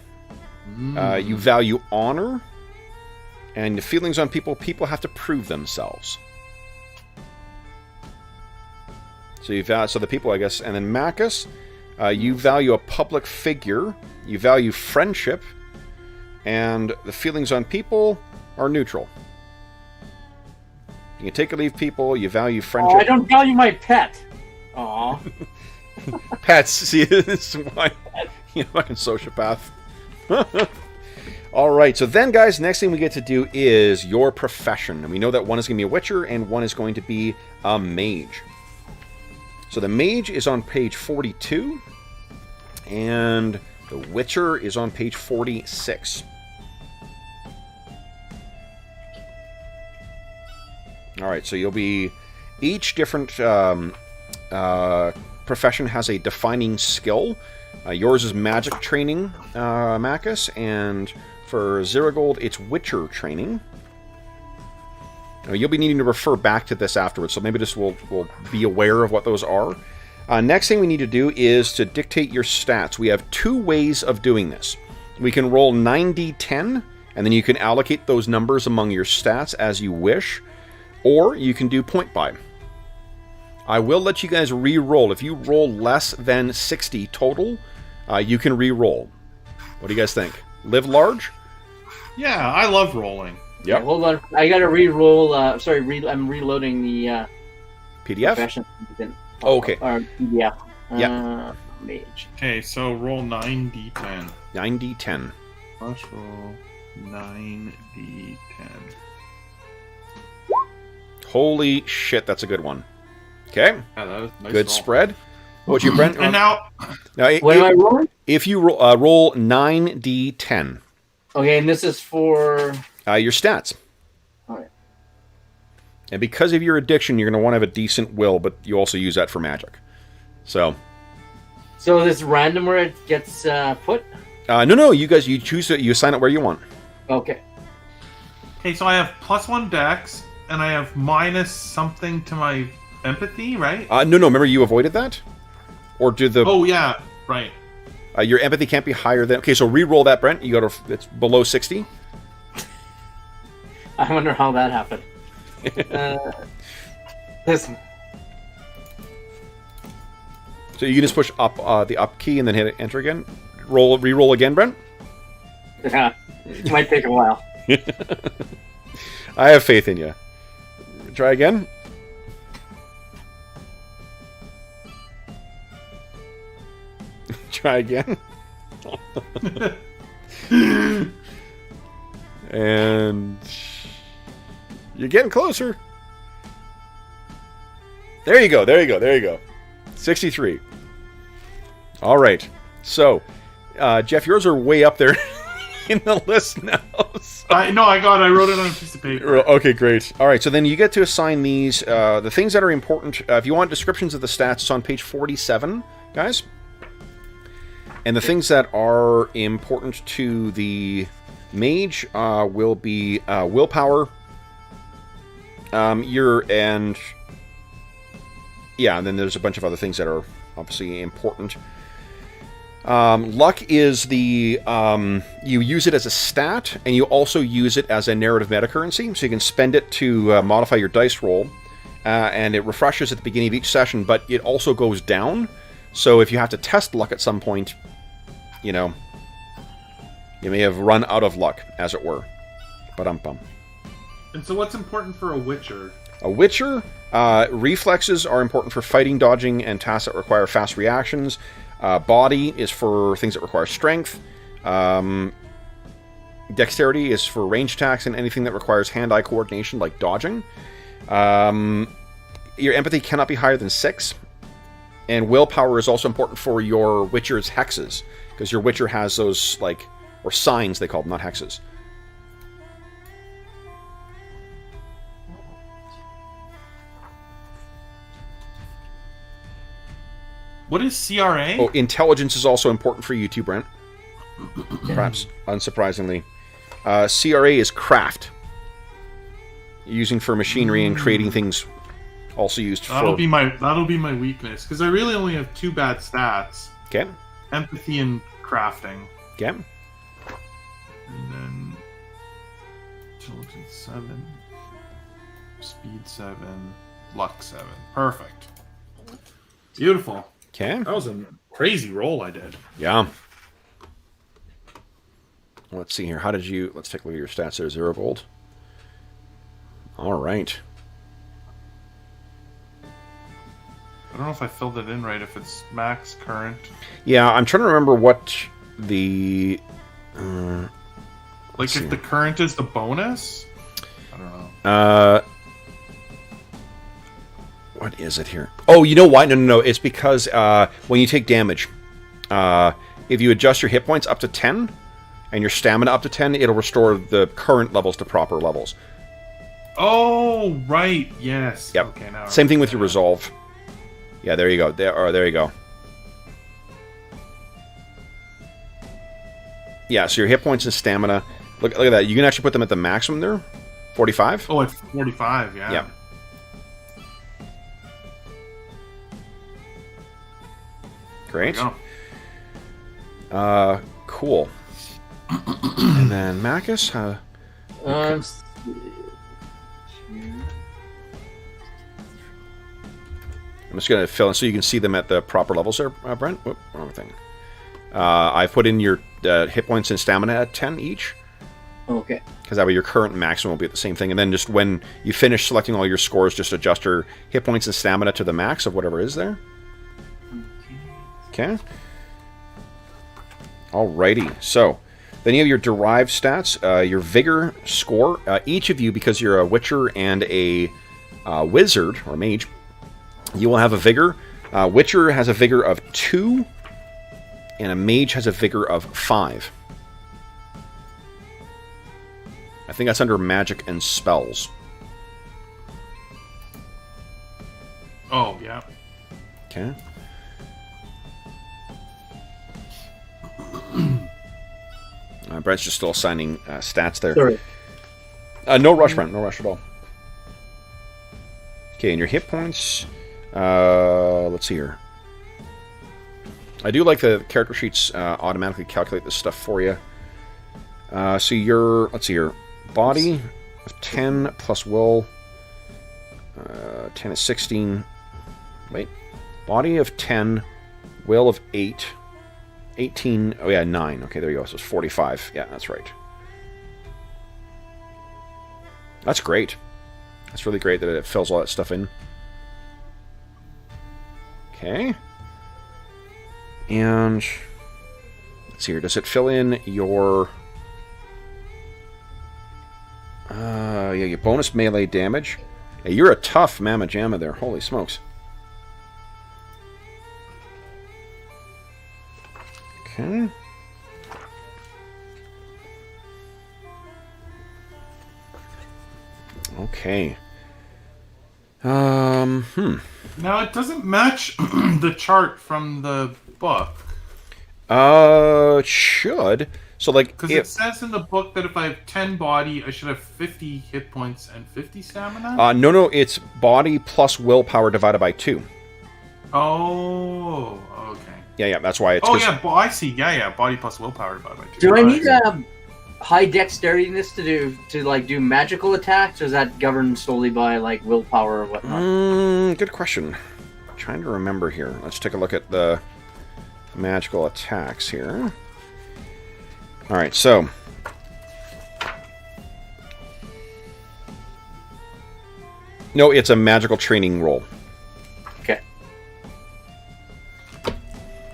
You value honor, and the feelings on people have to prove themselves. So the people, I guess, and then Maccus, you value a public figure, you value friendship, and the feelings on people are neutral. You can take or leave people, you value friendship. Oh, I don't value my pet. Aw. Pets, see, this is why you're a fucking sociopath. Alright, so then, guys, next thing we get to do is your profession. And we know that one is going to be a Witcher, and one is going to be a Mage. So the Mage is on page 42, and the Witcher is on page 46. Alright, so you'll be... Each different profession has a defining skill. Yours is magic training, Maccus, and for Ziragold, it's Witcher training. You'll be needing to refer back to this afterwards, so maybe just we'll be aware of what those are. Next thing we need to do is to dictate your stats. We have two ways of doing this. We can roll 9d10, and then you can allocate those numbers among your stats as you wish, or you can do point buy. I will let you guys re-roll. If you roll less than 60 total, you can re-roll. What do you guys think? Live large? Yeah, I love rolling. Yep. Okay, hold on. I gotta re-roll. I'm reloading the PDF? profession. Oh, okay. Or PDF. Yeah. Mage. Okay, so roll 9d10. 9d10. Let's roll 9d10. Holy shit, that's a good one. Okay. Yeah, that was a nice Good roll. spread. What'd you, Brent? And now, What am I rolling? If you roll 9d10, Okay, and this is for. your stats. Alright. And because of your addiction, you're going to want to have a decent will, but you also use that for magic. So this random where it gets put? no, you guys, you choose it, you assign it where you want. Okay. okay, so I have +1 dex, and I have minus something to my empathy, right? No, remember you avoided that? Or do the... Oh, yeah, right. your empathy can't be higher than... Okay, so re-roll that, Brent. You go to... It's below 60. I wonder how that happened. Listen. So you can just push up the up key and then hit enter again. Re-roll again, Brent. Yeah, it might take a while. I have faith in you. Try again. Try again. And you're getting closer. There you go. 63. All right. So, Jeff, yours are way up there in the list now. So. I wrote it on a piece of paper. Okay, great. All right, so then you get to assign these. The things that are important, if you want descriptions of the stats, it's on page 47, guys. And the things that are important to the mage will be willpower. And then there's a bunch of other things that are obviously important. Luck is the you use it as a stat, and you also use it as a narrative meta currency, so you can spend it to modify your dice roll, and it refreshes at the beginning of each session, but it also goes down. So if you have to test luck at some point, you know, you may have run out of luck, as it were. Ba-dum-bum. And so what's important for a Witcher? A Witcher, reflexes are important for fighting, dodging, and tasks that require fast reactions. Body is for things that require strength. Dexterity is for range attacks and anything that requires hand-eye coordination, like dodging. Your empathy cannot be higher than 6. And willpower is also important for your Witcher's hexes, because your Witcher has those, like, or signs they call them, not hexes. What is CRA? Oh, intelligence is also important for you too, Brent. Perhaps unsurprisingly. CRA is craft. Using for machinery and creating things. Also used for... That'll be my weakness, because I really only have 2 bad stats. Okay. Empathy and crafting. Okay. And then intelligence 7, speed 7, luck 7. Perfect. Beautiful. Okay. That was a crazy roll I did. Yeah. Let's see here. How did you... Let's take a look at your stats there, Ziragold. All right. I don't know if I filled it in right, if it's max, current. Yeah, I'm trying to remember what the... like, if the current is the bonus? I don't know. What is it here? Oh, you know why? No. It's because when you take damage, if you adjust your hit points up to 10 and your stamina up to 10, it'll restore the current levels to proper levels. Oh, right. Yes. Yep. Okay, now Same thing with your resolve. Yeah, there you go. There you go. Yeah, so your hit points and stamina. Look at that. You can actually put them at the maximum there. 45? Oh, it's 45, yeah. Yeah. Great. Cool. And then Maccus, I'm just going to fill in so you can see them at the proper levels there, Brent. Whoop, wrong thing. I put in your hit points and stamina at 10 each. Okay. Because that way your current maximum will be at the same thing. And then just when you finish selecting all your scores, just adjust your hit points and stamina to the max of whatever is there. Okay. Alrighty. So, then you have your derived stats, your vigor score. Each of you, because you're a witcher and a wizard, or mage, you will have a vigor. Witcher has a vigor of 2, and a mage has a vigor of 5. I think that's under magic and spells. Oh, yeah. Okay. Brent's just still assigning stats there. Sorry. No rush, Brent. No rush at all. Okay, and your hit points. Let's see here. I do like the character sheets automatically calculate this stuff for you. So your, let's see here, body of 10 plus will. 10 is 16. Wait. Body of 10, will of 8. 18, oh yeah, 9. Okay, there you go. So it's 45. Yeah, that's right. That's great. That's really great that it fills all that stuff in. Okay. And let's see here. Does it fill in your yeah, your bonus melee damage? Hey, you're a tough mamma jamma there. Holy smokes. Okay. Okay. Now, it doesn't match the chart from the book. It should. So, like, Because it says in the book that if I have 10 body, I should have 50 hit points and 50 stamina? No, it's body plus willpower divided by 2. Oh, okay. Yeah, that's why it's... Oh, yeah, I see. Yeah, body plus willpower divided by 2. Do I need high dexteriness to do magical attacks, or is that governed solely by like willpower or whatnot? Good question. I'm trying to remember here. Let's take a look at the magical attacks here. All right, so no, it's a magical training roll. Okay.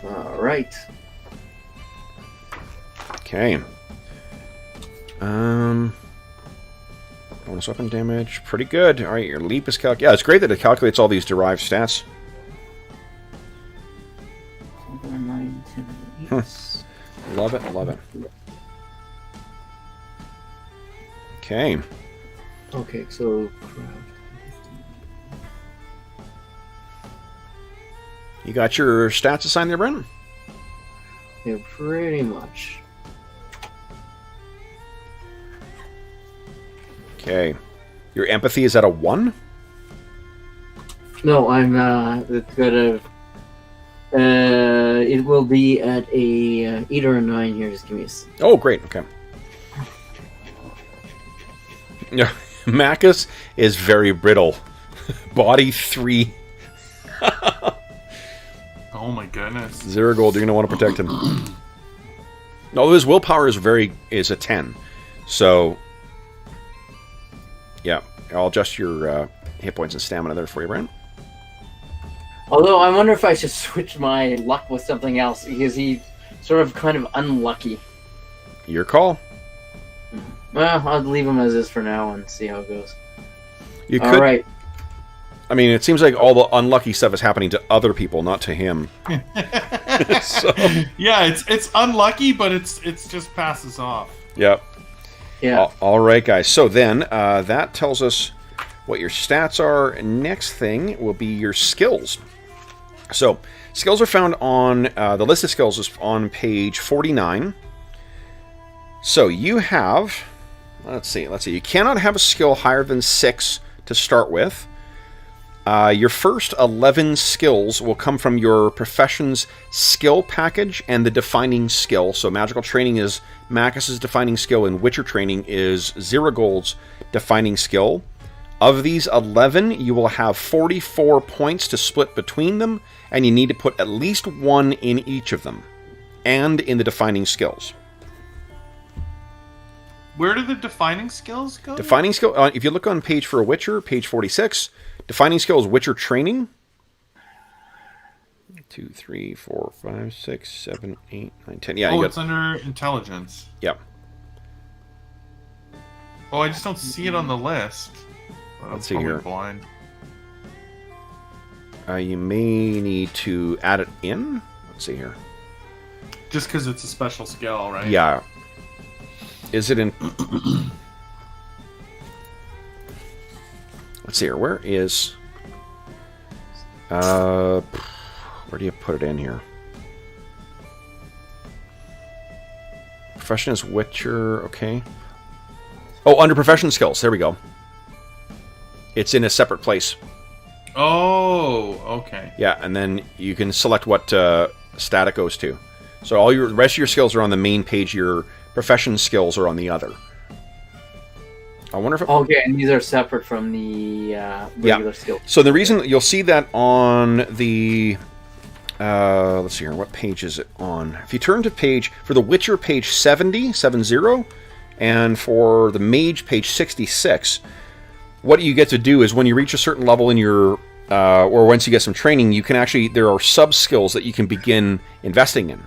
All right. Okay. Bonus weapon damage, pretty good. All right, your leap is yeah, it's great that it calculates all these derived stats. 9, 10, 8. Love it, love it. Okay. Okay, so You got your stats assigned there, Brennan? yeah, pretty much. Okay. Your empathy is at a 1? No, I'm it's gonna. It will be at a 8 or a 9 here. Just give me a second. Oh, great. Okay. Yeah, Maccus is very brittle. Body 3. Oh my goodness. Ziragold, you're going to want to protect him. No, his willpower is a 10. So, yeah. I'll adjust your hit points and stamina there for you, Brent. Although I wonder if I should switch my luck with something else, because he's sort of kind of unlucky. Your call. Well, I'll leave him as is for now and see how it goes. You could. All right. I mean, it seems like all the unlucky stuff is happening to other people, not to him. So. Yeah, it's unlucky, but it's just passes off. Yep. Yeah. All right, guys. So then that tells us what your stats are. Next thing will be your skills. So skills are found on the list of skills is on page 49. So you have, let's see. You cannot have a skill higher than 6 to start with. Your first 11 skills will come from your profession's skill package and the defining skill. So magical training is Maccus's defining skill, and Witcher training is Ziragold's defining skill. Of these 11, you will have 44 points to split between them, and you need to put at least 1 in each of them, and in the defining skills. Where do the defining skills go? Defining skill, if you look on page for a Witcher, page 46, defining skills, Witcher training. 2, 3, 4, 5, 6, 7, 8, 9, 10. Yeah, it's under intelligence. Yep. Oh, I just don't see it on the list. Let's see here. Blind. You may need to add it in. Let's see here. Just because it's a special skill, right? Yeah. Is it in... Let's see here. Where is... where do you put it in here? Profession is Witcher. Okay. Oh, under profession skills. There we go. It's in a separate place. Oh, okay. Yeah, and then you can select what stat it goes to. So all the rest of your skills are on the main page. Your profession skills are on the other. I wonder if... Okay, and these are separate from the regular skills. So the reason you'll see that on the... let's see here. What page is it on? If you turn to page... For the Witcher, page 70, and for the Mage, page 66... What you get to do is when you reach a certain level in your, or once you get some training, you can actually, there are sub-skills that you can begin investing in.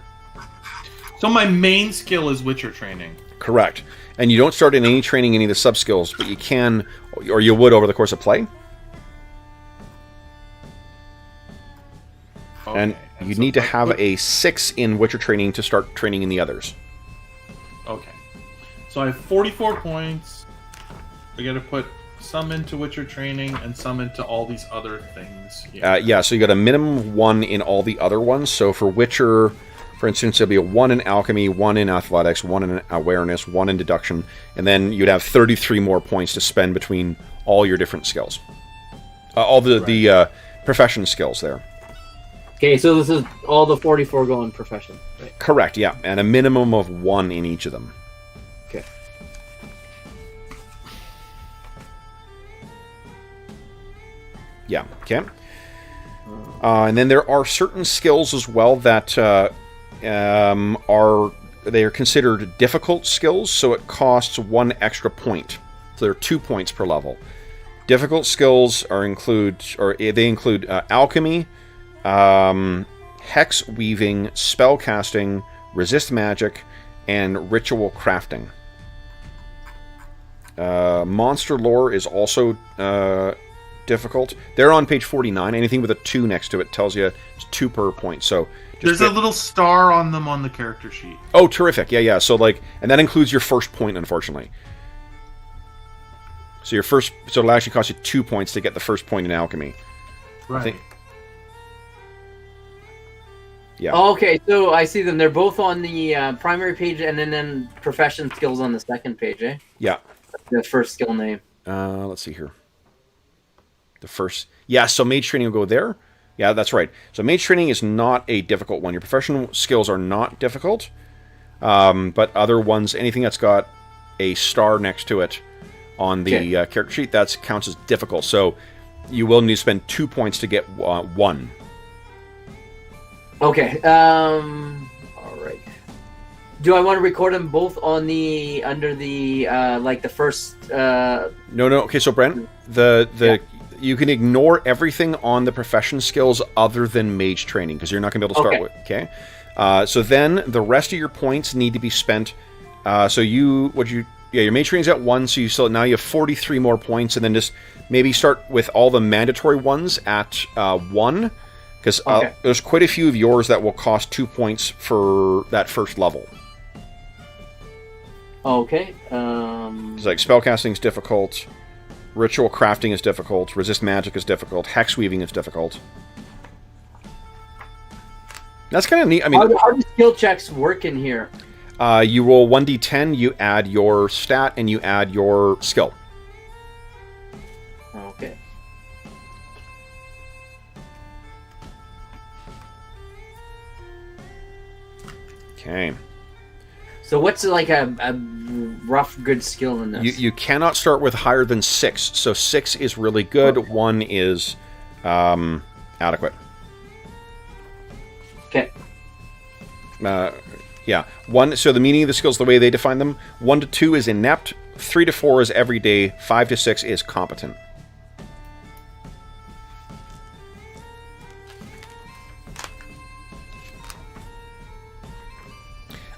So my main skill is Witcher training. Correct. And you don't start in any training, any of the sub-skills, but you can, or you would over the course of play. Okay. And you need to have a 6 in Witcher training to start training in the others. Okay. So I have 44 points. I gotta put some into Witcher training and some into all these other things. Yeah, so you got a minimum of 1 in all the other ones. So for Witcher, for instance, there'll be a 1 in alchemy, 1 in athletics, 1 in awareness, 1 in deduction, and then you'd have 33 more points to spend between all your different skills. All the profession skills there. Okay, so this is all the 44 go in profession, right? Correct, yeah, and a minimum of 1 in each of them. Okay. Yeah, okay. And then there are certain skills as well that they are considered difficult skills, so it costs 1 extra point. So there are 2 points per level. Difficult skills include alchemy, hex weaving, spell casting, resist magic, and ritual crafting. Monster lore is also difficult. They're on page 49. Anything with a 2 next to it tells you it's 2 per point. So there's a little star on them on the character sheet. Oh, terrific! Yeah. So and that includes your first point, unfortunately. So it'll actually cost you 2 points to get the first point in alchemy. Right. Yeah. Oh, okay, so I see them. They're both on the primary page, and then profession skills on the second page, eh? Yeah. The first skill name. Let's see here. The first... Yeah, so mage training will go there. Yeah, that's right. So mage training is not a difficult one. Your professional skills are not difficult. But other ones, anything that's got a star next to it on the character sheet, that counts as difficult. So you will need to spend 2 points to get 1. Okay. All right. Do I want to record them both on under the the first? No. Okay, so Brent, you can ignore everything on the profession skills other than mage training because you're not going to be able to start with. Okay. So then the rest of your points need to be spent. Your mage training's at 1, so now you have 43 more points, and then just maybe start with all the mandatory ones at 1. Because there's quite a few of yours that will cost 2 points for that first level. Okay. It's like spellcasting is difficult, ritual crafting is difficult, resist magic is difficult, hex weaving is difficult. That's kind of neat. I mean, how do skill checks work in here? You roll 1d10, you add your stat, and you add your skill. Okay. Okay. So what's like a rough good skill in this? You cannot start with higher than 6. So 6 is really good. Okay. 1 is adequate. Okay. Yeah. 1. So the meaning of the skills, the way they define them: 1 to 2 is inept. 3 to 4 is everyday. 5 to 6 is competent.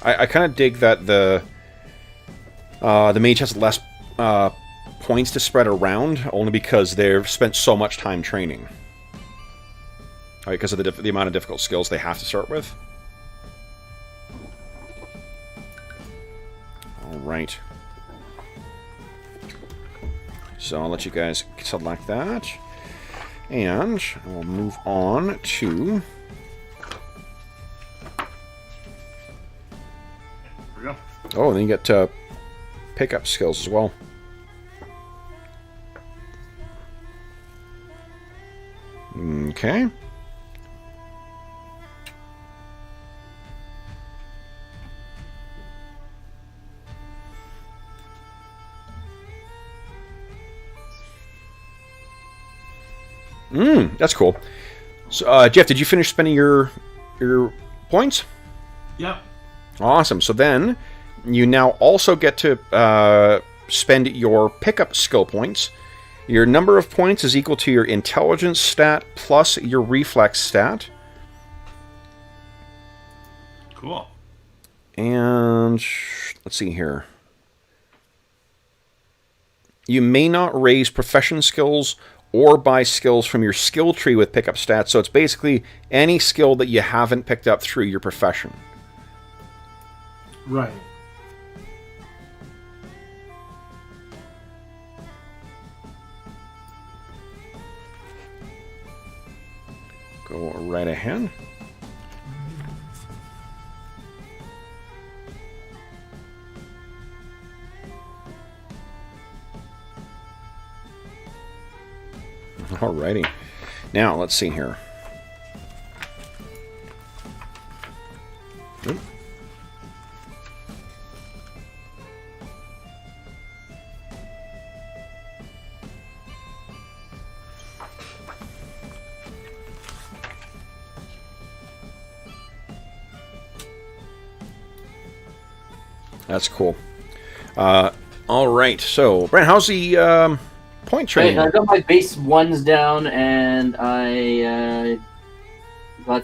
I kind of dig that the mage has less points to spread around, only because they've spent so much time training. Right, because of the amount of difficult skills they have to start with. All right. So I'll let you guys select that, and we'll move on to. Oh, and then you get pickup skills as well. Okay. That's cool. So, Jeff, did you finish spending your points? Yep. Awesome. So then, you now also get to spend your pickup skill points. Your number of points is equal to your intelligence stat plus your reflex stat. Cool. And let's see here. You may not raise profession skills or buy skills from your skill tree with pickup stats. So it's basically any skill that you haven't picked up through your profession. Right. Go right ahead. Alrighty. Now, let's see here. Oop. That's cool. All right. So, Brent, how's the point training? I got my base 1s down, and I got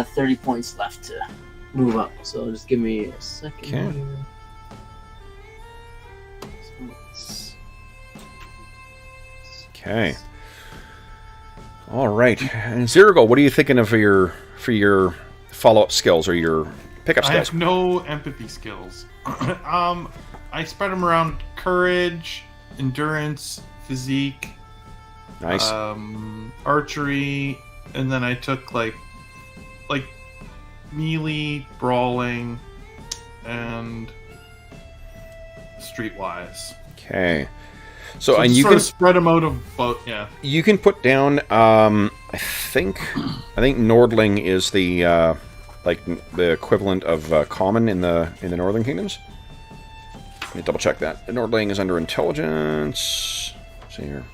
30 points left to move up. So just give me a second. Okay. All right. And Ziragold, what are you thinking of for your follow-up skills or your pickup I skills? have no empathy skills. I spread them around courage, endurance, physique, Nice. archery, and then I took like melee, brawling, and streetwise. Okay. So and just you sort can of spread them out of both. Yeah. you can put down. I think Nordling is the like the equivalent of common in the Northern Kingdoms. Let me double check that. Nordling is under intelligence. Let's see here.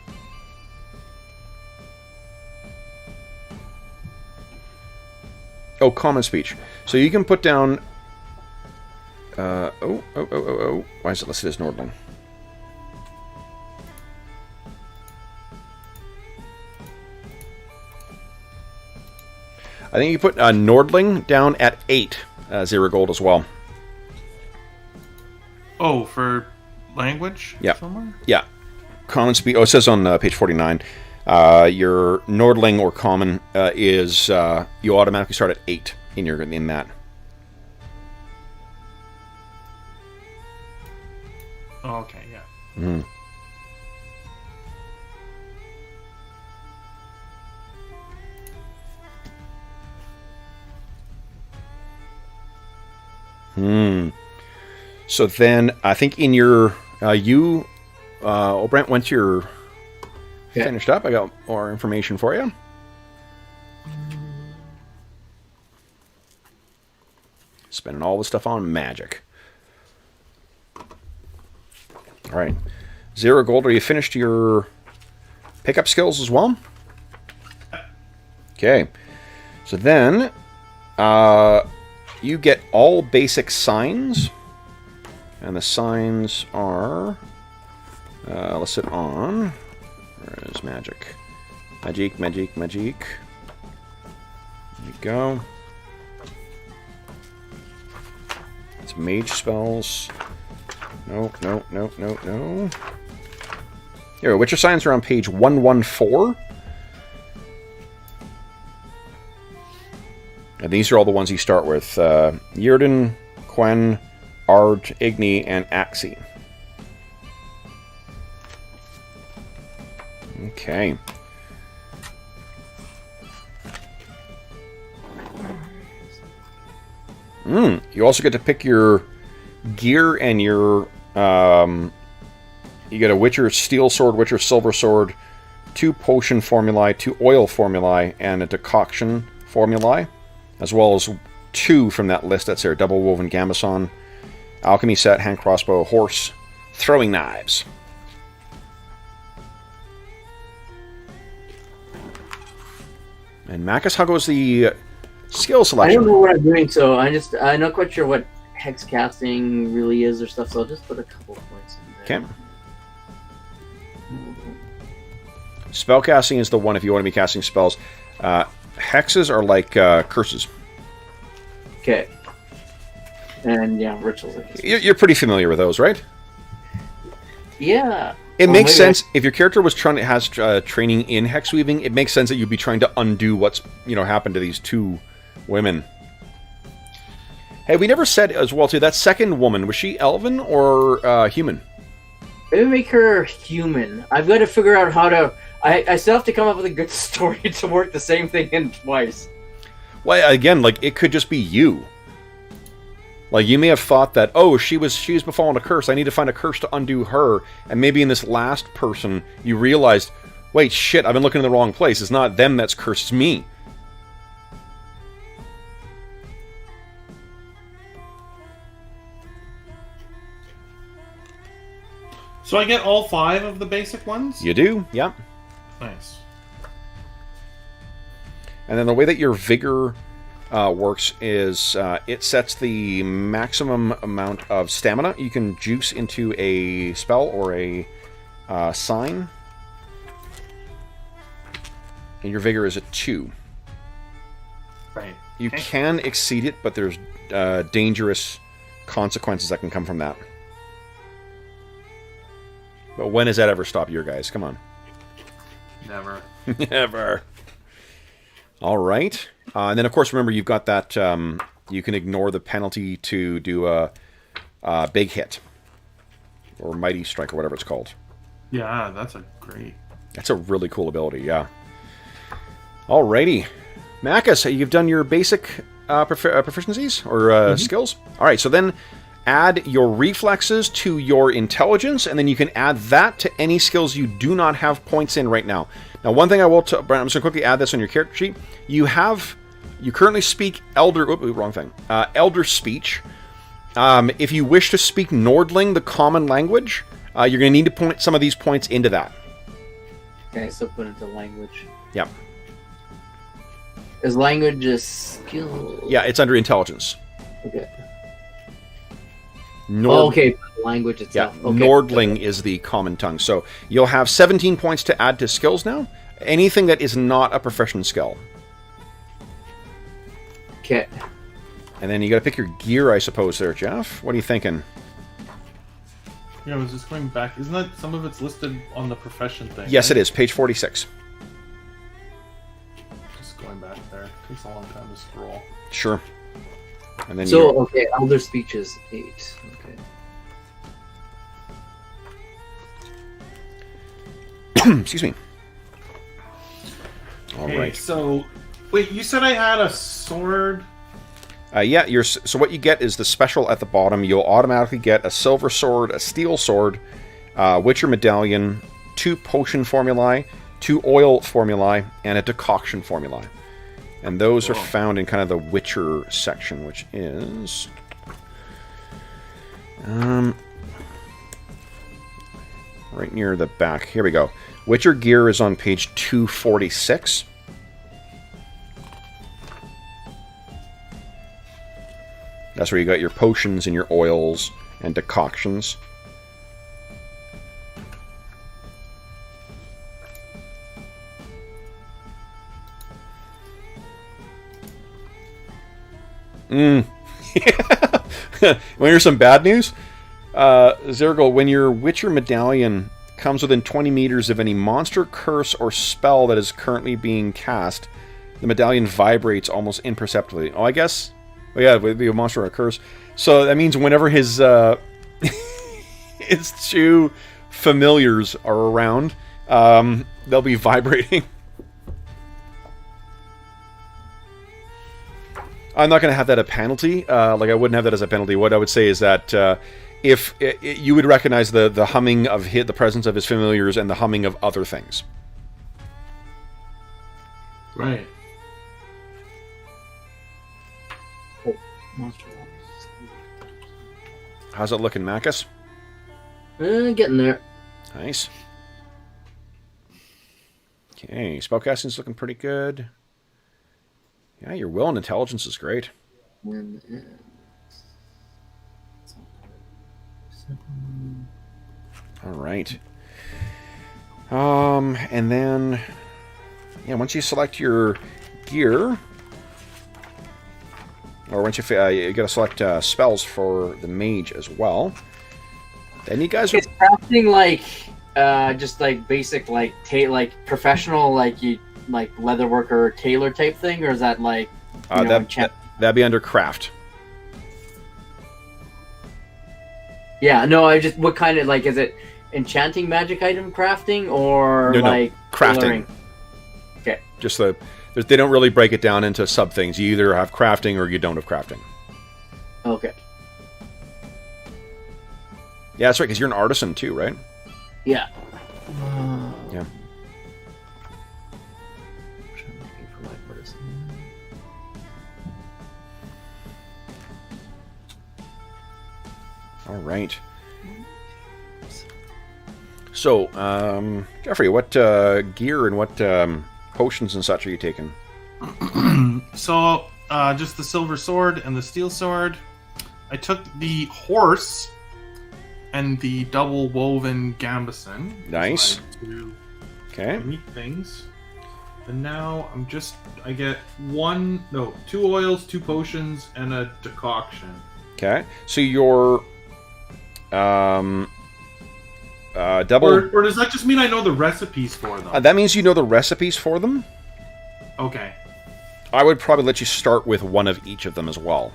Oh, common speech. So you can put down. Oh. Why is it listed as Nordling? I think you put Nordling down at 8, Ziragold as well. Oh, for language? Yeah. Somewhere? Yeah. Common speech. Oh, it says on page 49. Your Nordling or common is you automatically start at 8 in that. Oh, okay, yeah. So then, I think in your Brent, once you're finished up, I got more information for you. Spending all the stuff on magic. All right. Ziragold, are you finished your pickup skills as well? Okay. So then, you get all basic signs. And the signs are listed on... Where is magic? Magic. There you go. It's mage spells. No. Here, Witcher signs are on page 114. And these are all the ones you start with. Yrden, Quen, Ard, Igni, and Axi. Okay. You also get to pick your gear and your... you get a Witcher Steel Sword, Witcher Silver Sword, 2 Potion Formulae, 2 Oil Formulae, and a Decoction Formulae, as well as 2 from that list that's there. Double Woven Gambeson, Alchemy Set, Hand Crossbow, Horse, Throwing Knives. And Maccus, how goes the skill selection? I don't know what I'm doing, so I'm not quite sure what hex casting really is or stuff, so I'll just put a couple of points in there. Okay. Spellcasting is the one if you want to be casting spells. Hexes are like curses. Okay. And yeah, rituals. You're pretty familiar with those, right? Yeah. It makes sense if your character has training in hex weaving. It makes sense that you'd be trying to undo what's happened to these 2 women. Hey, we never said as well too. That second woman, was she Elven or human? Maybe make her human. I've got to figure out how to. I still have to come up with a good story to work the same thing in twice. Well, again, like it could just be you. Like you may have thought that, oh, she's befallen a curse. I need to find a curse to undo her. And maybe in this last person, you realized, wait, shit, I've been looking in the wrong place. It's not them that's cursed, it's me. So I get all 5 of the basic ones? You do, yeah. Nice. And then the way that your vigor works is it sets the maximum amount of stamina you can juice into a spell or a sign. And your vigor is at 2. Right. You can exceed it, but there's dangerous consequences that can come from that. But when has that ever stopped your guys? Come on. Never. Never. All right. And then, of course, remember, you've got that... you can ignore the penalty to do a big hit. Or mighty strike, or whatever it's called. Yeah, that's great... That's a really cool ability, yeah. Alrighty. Maccus, you've done your basic proficiencies? Or skills? Alright, so then... add your reflexes to your intelligence, and then you can add that to any skills you do not have points in right now. Now, one thing I will... Brent, I'm just going to quickly add this on your character sheet. You currently speak Elder... Oops, wrong thing. Elder Speech. If you wish to speak Nordling, the common language, you're going to need to point some of these points into that. Okay, so put it to language. Yep. Is language a skill? Yeah, it's under intelligence. Okay. Okay, language itself. Yeah, okay. Nordling is the common tongue. So you'll have 17 points to add to skills now. Anything that is not a proficient skill. Okay. And then you got to pick your gear, I suppose, there, Jeff. What are you thinking? Yeah, I was just going back. Isn't that some of it's listed on the profession thing? Yes, right? it is. Page 46. Just going back there. It takes a long time to scroll. Sure. And then so, okay, Elder Speech is 8. Okay. Excuse me. All okay, right. So, wait, you said I had a sword? Yeah, so what you get is the special at the bottom. You'll automatically get a silver sword, a steel sword, Witcher medallion, 2 potion formulae, 2 oil formulae, and a decoction formulae. And those are found in kind of the Witcher section, which is... right near the back. Here we go. Witcher gear is on page 246. That's where you got your potions and your oils and decoctions. Want to hear some bad news? Ziragold, when your Witcher medallion comes within 20 meters of any monster, curse, or spell that is currently being cast, the medallion vibrates almost imperceptibly. Oh, I guess... Well, yeah, it would be a monster or a curse. So that means whenever his his two familiars are around, they'll be vibrating. I'm not going to have that a penalty. Like, I wouldn't have that as a penalty. What I would say is that if you would recognize the humming of the presence of his familiars and the humming of other things. Right. How's it looking, Maccus? Getting there. Nice. Okay, spellcasting's looking pretty good. Yeah, your will and intelligence is great. All right. And then, yeah, once you select your gear, or once you got to select spells for the mage as well. Then you guys are Is crafting like just like basic like professional like leatherworker or tailor type thing, or is that like that'd be under craft? Yeah, no, I just what kind of like is it enchanting magic item crafting or No, crafting. tailoring? Okay. Just they don't really break it down into sub things. You either have crafting or you don't have crafting. Okay. Yeah, that's right, because you're an artisan too, right? Yeah. Yeah. All right. So, Jeffrey, what gear and what potions and such are you taking? So, just the silver sword and the steel sword. I took the horse and the double woven gambeson. Nice. Okay. Neat things. And now I get 2 oils, 2 potions, and a decoction. Okay. So your double. Or does that just mean I know the recipes for them? That means you know the recipes for them. Okay. I would probably let you start with one of each of them as well.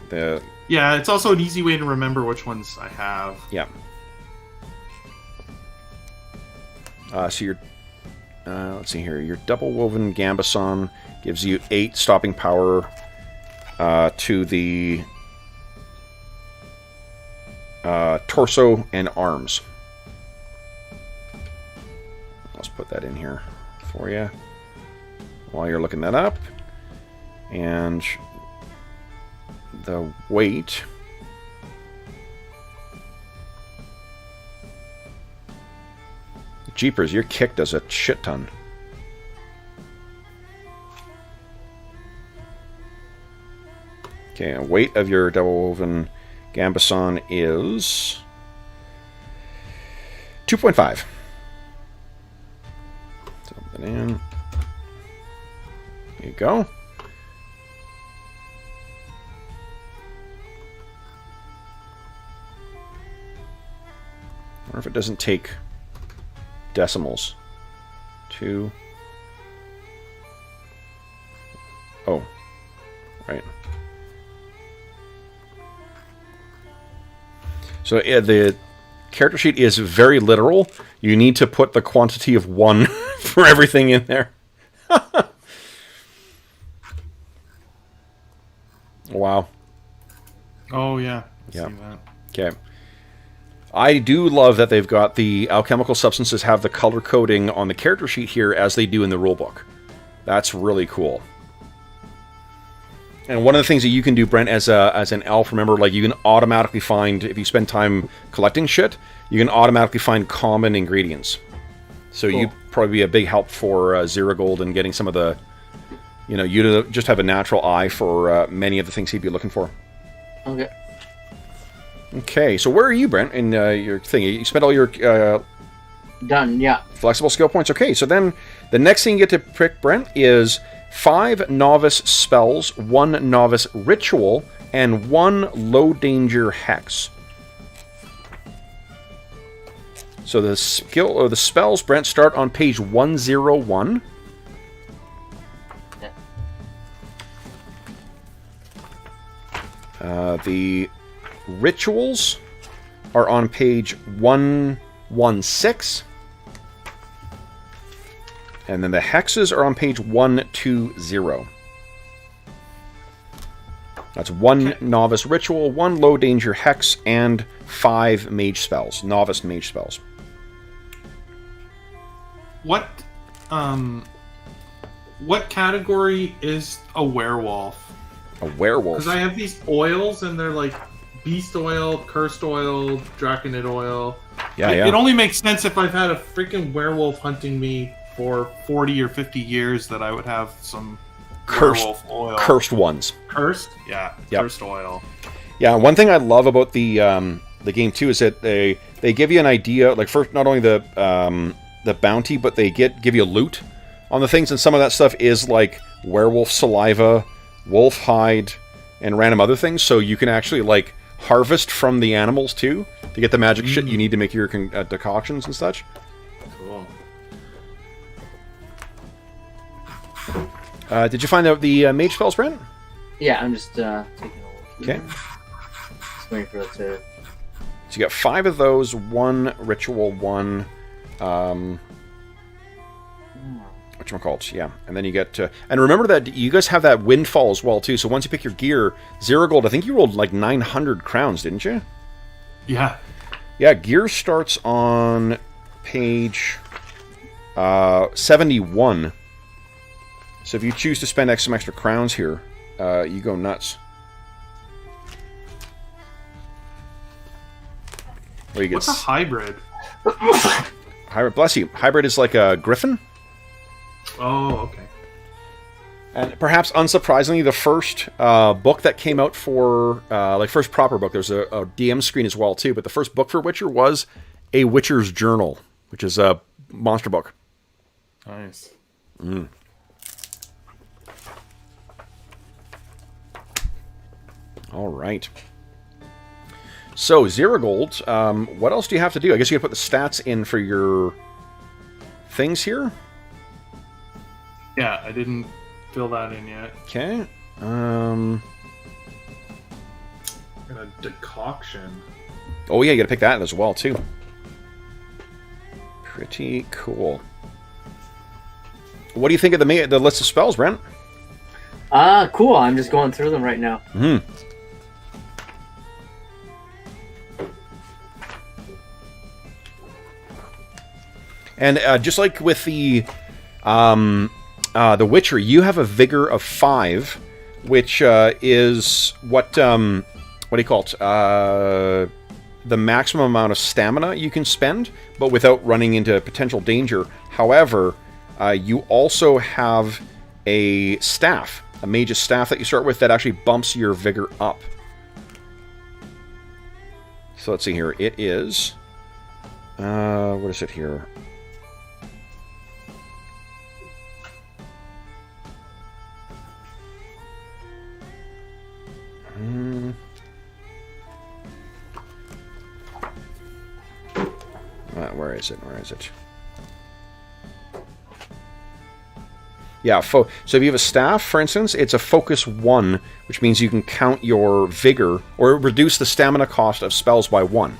Yeah, it's also an easy way to remember which ones I have. Yeah. So your let's see here. Your double woven gambeson gives you 8 stopping power to the torso and arms. Let's put that in here for you while you're looking that up. And the weight. Jeepers, your kick does a shit ton. Okay, and weight of your double woven gambeson is 2.5. Something in. There you go. I wonder if it doesn't take decimals. 2. Oh, right. So yeah, the character sheet is very literal. You need to put the quantity of 1 for everything in there. Wow. Oh, yeah. Yeah. See that. Okay. I do love that they've got the alchemical substances have the color coding on the character sheet here as they do in the rulebook. That's really cool. And one of the things that you can do, Brent, as an elf, remember, like, you can automatically find, if you spend time collecting shit, you can automatically find common ingredients. So you'd probably be a big help for Ziragold and getting some of the, you know, you just have a natural eye for many of the things he'd be looking for. Okay. Okay, so where are you, Brent, in your thing? You spent all your... Done, yeah. Flexible skill points. Okay, so then the next thing you get to pick, Brent, is 5 novice spells, 1 novice ritual, and 1 low danger hex. So the skill or the spells, Brent, start on page 101. The rituals are on page 116. And then the hexes are on page 120. That's 1 novice ritual, 1 low danger hex, and 5 mage spells, novice mage spells. What category is a werewolf? A werewolf. Because I have these oils, and they're like beast oil, cursed oil, draconid oil. Yeah, It only makes sense if I've had a freaking werewolf hunting me for 40 or 50 years that I would have some werewolf oil. Cursed ones. Cursed? Yeah. Yep. Cursed oil. Yeah, one thing I love about the game too is that they give you an idea, like, first, not only the bounty, but they give you loot on the things, and some of that stuff is like werewolf saliva, wolf hide, and random other things, so you can actually, like, harvest from the animals too to get the magic shit you need to make your decoctions and such. Cool. Did you find out the mage spells, Brent? Yeah, I'm just taking a look. Okay. Just waiting for it to... So you got 5 of those, 1 ritual, 1 whatchamacallit, yeah. And then you get and remember that you guys have that windfall as well too, so once you pick your gear, Ziragold, I think you rolled like 900 crowns, didn't you? Yeah. Yeah, gear starts on page 71. So if you choose to spend some extra crowns here, you go nuts. Where you get What's a hybrid? Hybrid, bless you. Hybrid is like a griffin. Oh, okay. And perhaps unsurprisingly, the first book that came out for, like, first proper book, there's a DM screen as well too, but the first book for Witcher was A Witcher's Journal, which is a monster book. Nice. All right. So, Ziragold, what else do you have to do? I guess you gotta put the stats in for your things here. Yeah, I didn't fill that in yet. Okay. And a decoction. Oh yeah, you gotta pick that as well too. Pretty cool. What do you think of the list of spells, Brent? Cool. I'm just going through them right now. And just like with the Witcher, you have a vigor of 5, which is what do you call it? The maximum amount of stamina you can spend, but without running into potential danger. However, you also have a staff, a mage's staff that you start with that actually bumps your vigor up. So let's see here. It is... what is it here? Where is it? Where is it? Yeah, so if you have a staff, for instance, it's a focus 1, which means you can count your vigor, or reduce the stamina cost of spells by 1.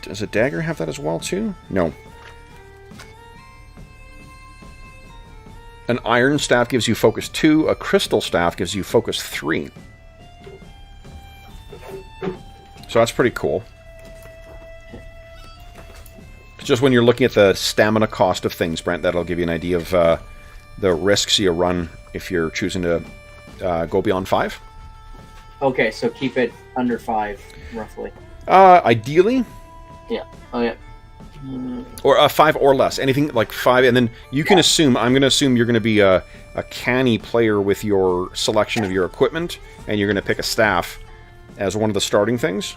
Does a dagger have that as well, too? No. An iron staff gives you focus 2, a crystal staff gives you focus 3. So that's pretty cool. It's just when you're looking at the stamina cost of things, Brent, that'll give you an idea of the risks you run if you're choosing to go beyond 5. Okay, so keep it under 5, roughly. Ideally. Yeah. Oh, yeah. Or 5 or less. Anything like 5, and then you can assume. I'm going to assume you're going to be a canny player with your selection of your equipment, and you're going to pick a staff as one of the starting things.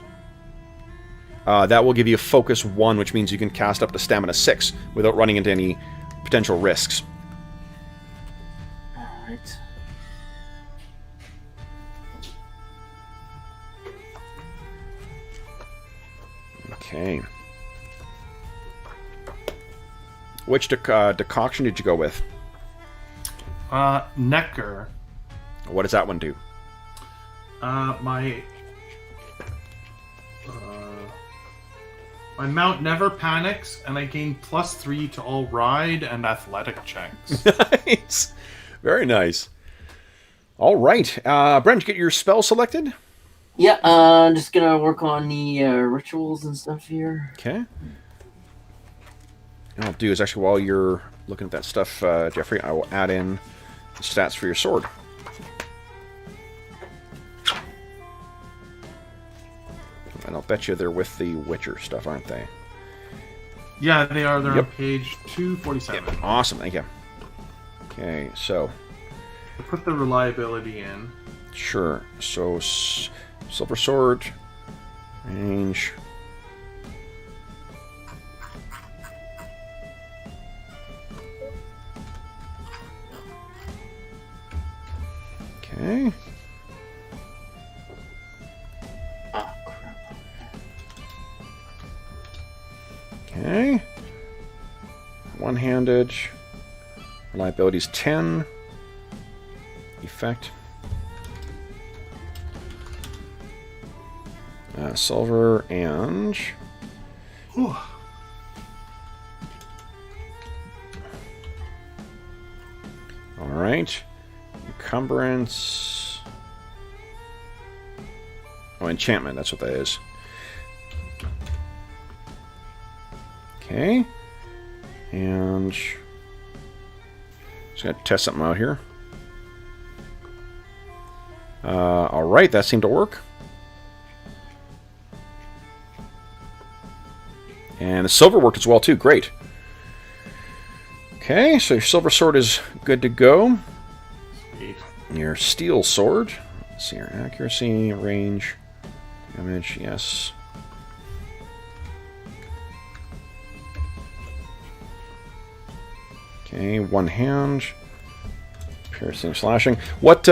That will give you a focus 1, which means you can cast up to stamina 6 without running into any potential risks. All right. Okay. Which decoction did you go with? Necker. What does that one do? My mount never panics, and I gain +3 to all ride and athletic checks. Nice. Very nice. All right. Brent, get your spell selected. Yeah, I'm just gonna work on the rituals and stuff here. Okay. And I'll do is actually, while you're looking at that stuff, Jeffrey, I will add in the stats for your sword. And I'll bet you they're with the Witcher stuff, aren't they? Yeah, they are. They're Yep. on page 247. Yep. Awesome, thank you. Okay, so... I put the reliability in. Sure. So, silver sword, range... Okay. Oh, crap. Okay. One-handed. Reliability's 10. Effect. Silver and... Whew. Alright. Encumbrance. Oh, enchantment, that's what that is. Okay. And just gonna test something out here. Alright, that seemed to work. And the silver worked as well too, great. Okay, so your silver sword is good to go. Sweet. Your steel sword. Let's see your accuracy, range, damage, yes. Okay, one hand. Piercing, slashing. What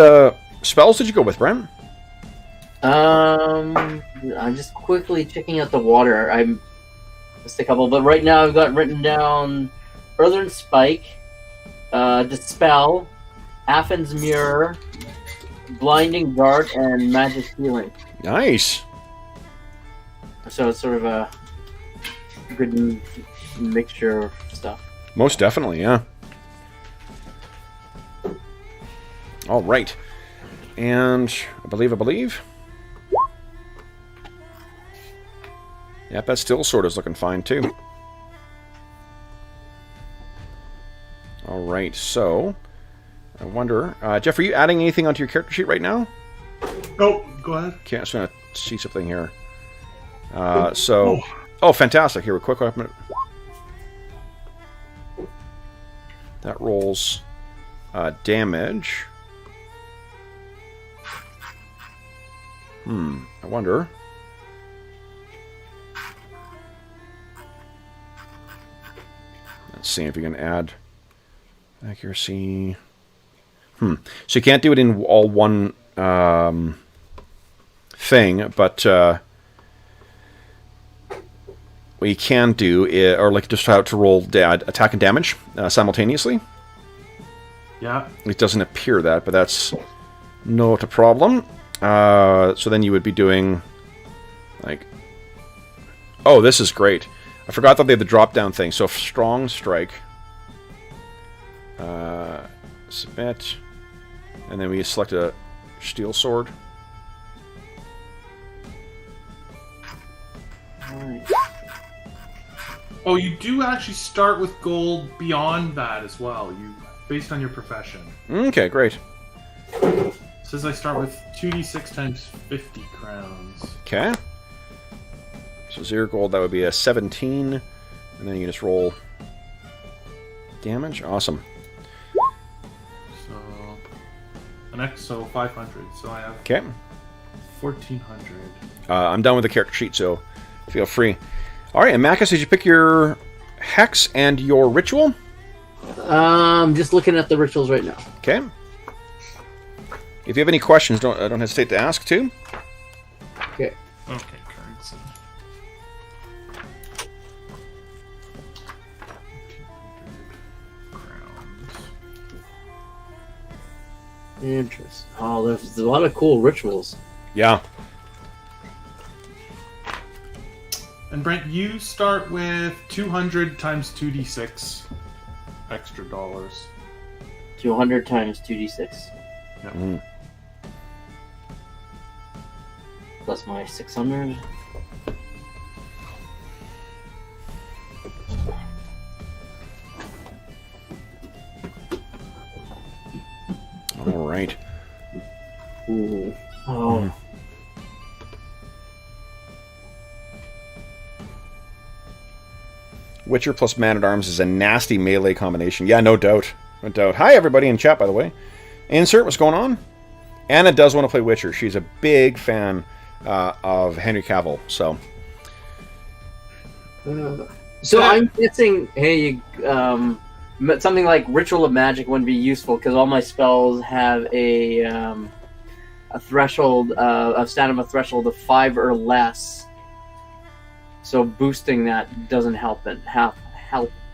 spells did you go with, Brent? I'm just quickly checking out the water. I missed a couple, but right now I've got written down Earthern Spike, Dispel, Affin's Mirror, Blinding Dart, and Magic Healing. Nice. So it's sort of a good mixture of stuff. Most definitely, yeah. All right. And I believe. Yep, that steel sword is looking fine too. All right, so I wonder, Jeff, are you adding anything onto your character sheet right now? Oh, go ahead. Okay, I'm just gonna see something here. Oh, fantastic! Here, quick weapon. That rolls damage. I wonder. Let's see if you can add accuracy. So you can't do it in all one thing, but what you can do is, or like just how to roll attack and damage simultaneously. Yeah. It doesn't appear that, but that's not a problem. So then you would be doing like, oh, this is great. I forgot that they have the drop down thing. So strong strike, submit, and then we select a steel sword. Alright. Oh, you do actually start with gold beyond that as well. based on your profession. Okay, great. It says I start with 2d6 times 50 crowns. Okay. So Ziragold, that would be a 17. And then you just roll damage. Awesome. So, so 500. So I have Okay. 1400. I'm done with the character sheet, so feel free. All right, and Maccus, did you pick your hex and your ritual? Just looking at the rituals right now. Okay. If you have any questions, don't hesitate to ask too. Okay. Okay, currency. 1500 crowns. Interesting. Oh, there's a lot of cool rituals. Yeah. And Brent, you start with 200 times 2d6 extra dollars. 200 times 2d6. Yep. Mm. Plus my 600. All right. Ooh. Oh. Witcher plus Man-at-Arms is a nasty melee combination. Yeah, no doubt. No doubt. Hi, everybody in chat, by the way. Insert, what's going on? Anna does want to play Witcher. She's a big fan of Henry Cavill, so... So I'm guessing, hey, something like Ritual of Magic wouldn't be useful because all my spells have a threshold, a stamina threshold of 5 or less. So boosting that doesn't help it.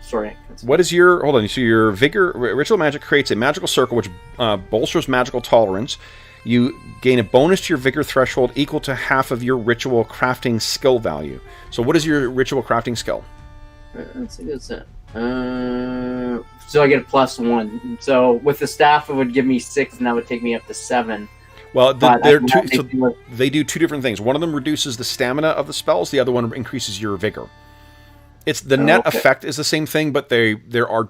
Sorry. What is your... Hold on. So your Vigor... Ritual Magic creates a magical circle which bolsters magical tolerance. You gain a bonus to your Vigor threshold equal to half of your ritual crafting skill value. So what is your ritual crafting skill? That's a good set. So I get a +1. So with the staff, it would give me 6, and that would take me up to 7. Well, they do two different things. One of them reduces the stamina of the spells. The other one increases your vigor. It's the net effect is the same thing, but there are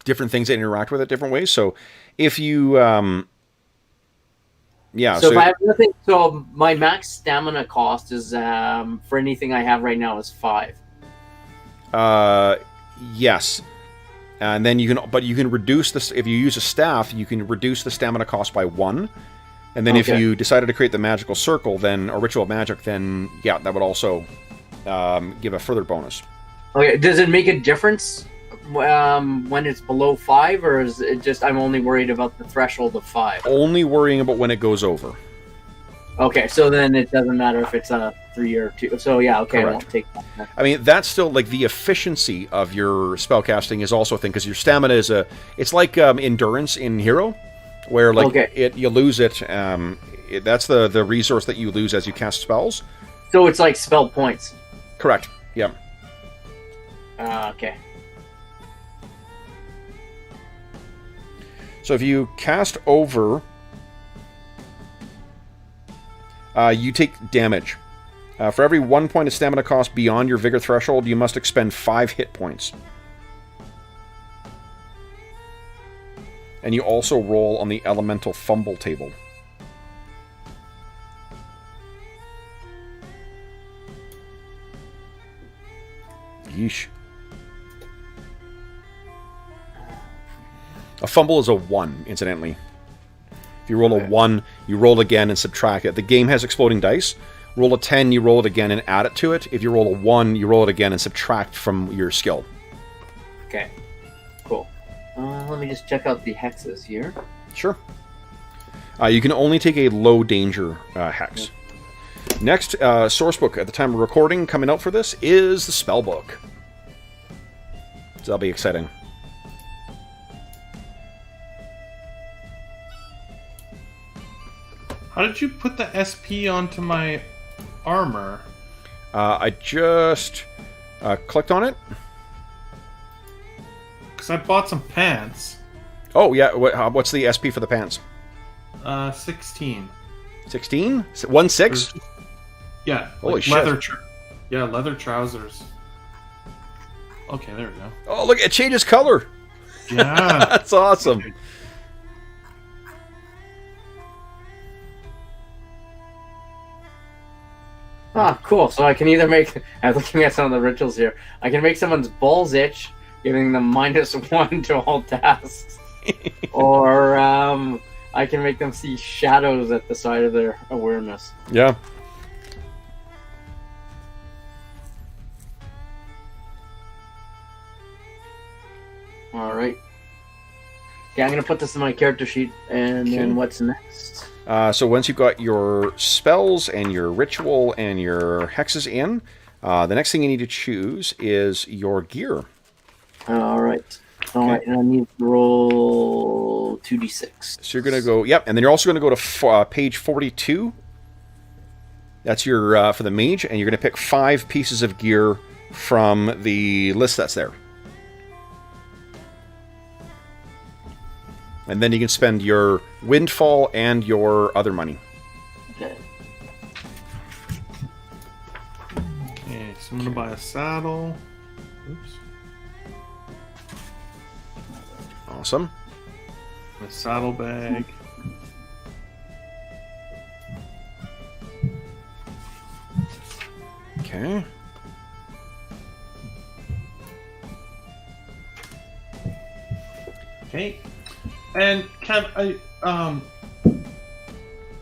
different things that interact with it different ways. So if you, yeah. So if I have nothing, so my max stamina cost is for anything I have right now is 5. Yes. And then you can reduce this if you use a staff. You can reduce the stamina cost by 1. And then if you decided to create the magical circle, then or ritual magic, then yeah, that would also give a further bonus. Okay, does it make a difference when it's below 5, or is it just I'm only worried about the threshold of 5? Only worrying about when it goes over. Okay, so then it doesn't matter if it's a 3 or 2. So yeah, okay, Correct. I won't take that. I mean, that's still like the efficiency of your spellcasting is also a thing because your stamina is it's like endurance in Hero. Where like you lose it, that's the resource that you lose as you cast spells. So it's like spell points. Correct. Yeah. Okay. So if you cast over, you take damage. For every 1 point of stamina cost beyond your vigor threshold, you must expend 5 hit points. And you also roll on the elemental fumble table. Yeesh. A fumble is a 1, incidentally. If you roll a 1, you roll again and subtract it. The game has exploding dice. Roll a 10, you roll it again and add it to it. If you roll a 1, you roll it again and subtract from your skill. Okay. Cool. Let me just check out the hexes here. Sure. You can only take a low danger hex. Next source book at the time of recording coming out for this is the spell book. So that'll be exciting. How did you put the SP onto my armor? I just clicked on it. Because I bought some pants. Oh, yeah. What's the SP for the pants? 16. 16? 1/6? Yeah. Holy shit. Leather trousers. Okay, there we go. Oh, look, it changes color. Yeah. That's awesome. Ah, cool. So I can either make. I'm looking at some of the rituals here. I can make someone's balls itch, giving them -1 to all tasks, or I can make them see shadows at the side of their awareness. Yeah. All right. Okay, I'm gonna put this in my character sheet, and then what's next? So once you've got your spells and your ritual and your hexes in, the next thing you need to choose is your gear. All right. All right, and I need to roll 2d6. So you're going to go, yep, and then you're also going to go to page 42. That's your for the mage, and you're going to pick 5 pieces of gear from the list that's there. And then you can spend your windfall and your other money. Okay. Okay, so I'm gonna buy a saddle. Oops. Awesome. A saddlebag. Okay. Okay. And Kev, I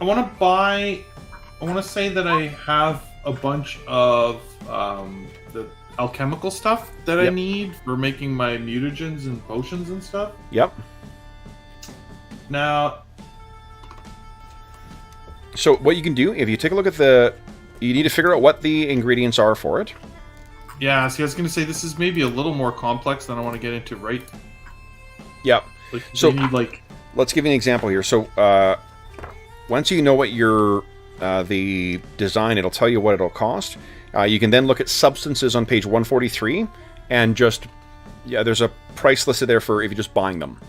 want to say that I have a bunch of the alchemical stuff that I need for making my mutagens and potions and stuff. Yep. Now, so what you can do, if you take a look at you need to figure out what the ingredients are for it. yeah, see, I was going to say this is maybe a little more complex than I want to get into, right? Yep. Like, So- you need like Let's give you an example here. So once you know what your the design, it'll tell you what it'll cost. You can then look at substances on page 143 and just, there's a price listed there for if you're just buying them.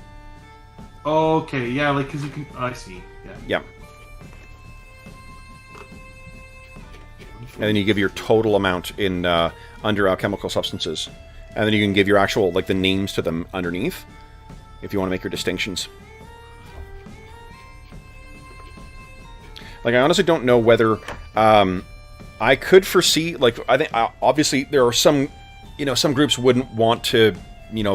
okay, yeah, like because you can. I see. Yeah. Yeah. And then you give your total amount in under alchemical substances. And then you can give your actual, like, the names to them underneath if you want to make your distinctions. Like, I honestly don't know whether I could foresee, like, I think obviously there are some, some groups wouldn't want to,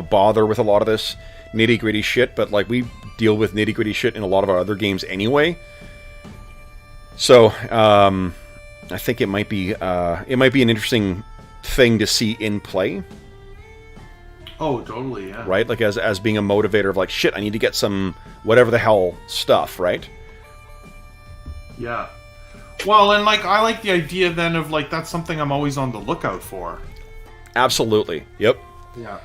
bother with a lot of this nitty-gritty shit, but, like, we deal with nitty-gritty shit in a lot of our other games anyway. So, I think it might be an interesting thing to see in play. Oh, totally, yeah. Right? Like, as being a motivator of, like, shit, I need to get some whatever the hell stuff, right? Yeah. Well, and like I like the idea then of like that's something I'm always on the lookout for. Absolutely. Yep. Yeah.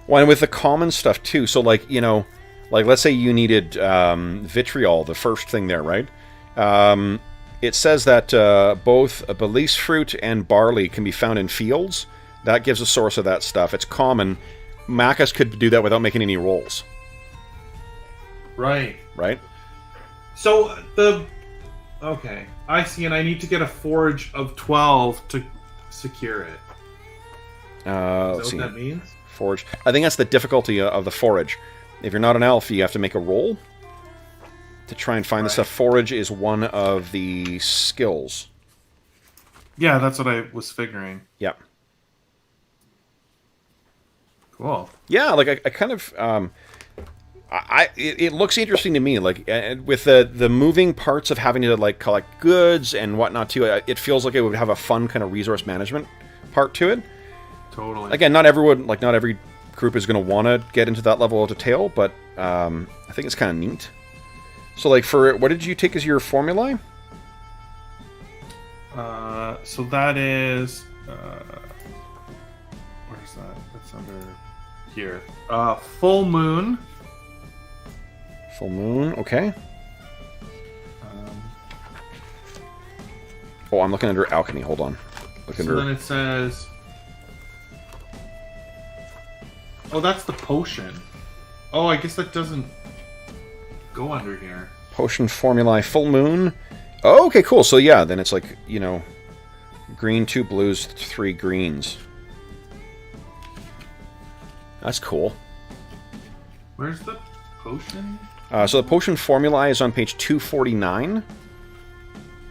Well, and with the common stuff too. So, like, like let's say you needed vitriol, the first thing there, right? It says that both a belice fruit and barley can be found in fields. That gives a source of that stuff. It's common. Maccus could do that without making any rolls. Right. Right? So okay, I see, and I need to get a forage of 12 to secure it. Is Let's that see. what that means? Forage. I think that's the difficulty of the forage. If you're not an elf, you have to make a roll to try and find the stuff. Forage is one of the skills. Yeah, that's what I was figuring. Yep. Cool. Yeah, like I kind of, it looks interesting to me. Like with the moving parts of having to like collect goods and whatnot too. It feels like it would have a fun kind of resource management part to it. Totally. Again, not every group is going to want to get into that level of detail, but I think it's kind of neat. So, like, for what did you take as your formulae? So that is where's that? That's under here. Full moon. Full moon, okay. Oh, I'm looking under alchemy. Hold on. So then it says. Oh, that's the potion. Oh, I guess that doesn't go under here. Potion formulae, full moon. Oh, okay, cool. So yeah, then it's like, green, 2 blues, 3 greens. That's cool. Where's the potion? So the potion formula is on page 249.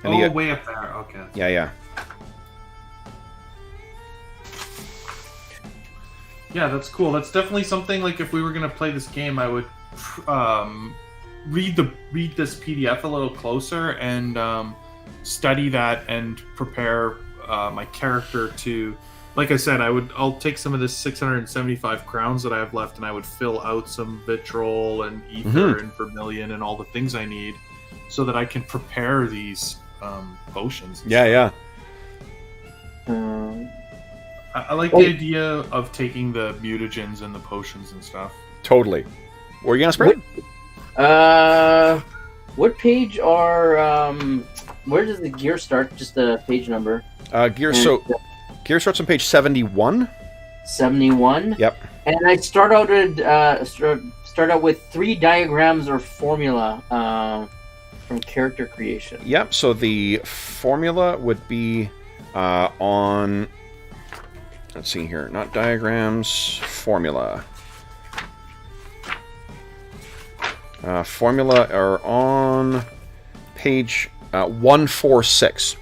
And way up there. Okay. Yeah. Yeah, that's cool. That's definitely something, like, if we were gonna play this game, I would read this PDF a little closer and study that and prepare my character to. Like I said, I'll take some of this 675 crowns that I have left, and I would fill out some vitriol and ether and vermilion and all the things I need, so that I can prepare these potions. Yeah. I like the idea of taking the mutagens and the potions and stuff. Totally. Were you gonna spread? What page are where does the gear start? Just the page number. Gear starts on page 71. 71. Yep. And I start out with 3 diagrams or formula from character creation. Yep. So the formula would be on. Let's see here. Not diagrams. Formula. Formula are on page 146.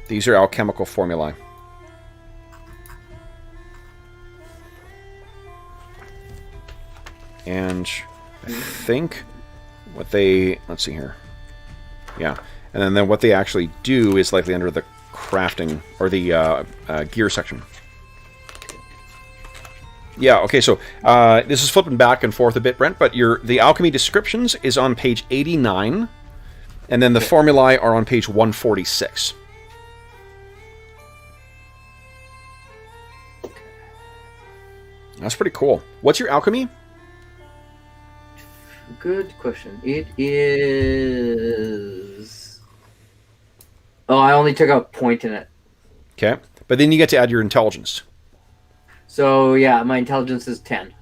These are alchemical formulae. And I think what they... Let's see here. Yeah. And then what they actually do is likely under the crafting, or the gear section. Yeah, okay, so this is flipping back and forth a bit, Brent, but the alchemy descriptions is on page 89, and then the formulae are on page 146. That's pretty cool. What's your alchemy? Good question. It is... Oh, I only took a point in it. Okay. But then you get to add your intelligence. So, yeah, my intelligence is 10.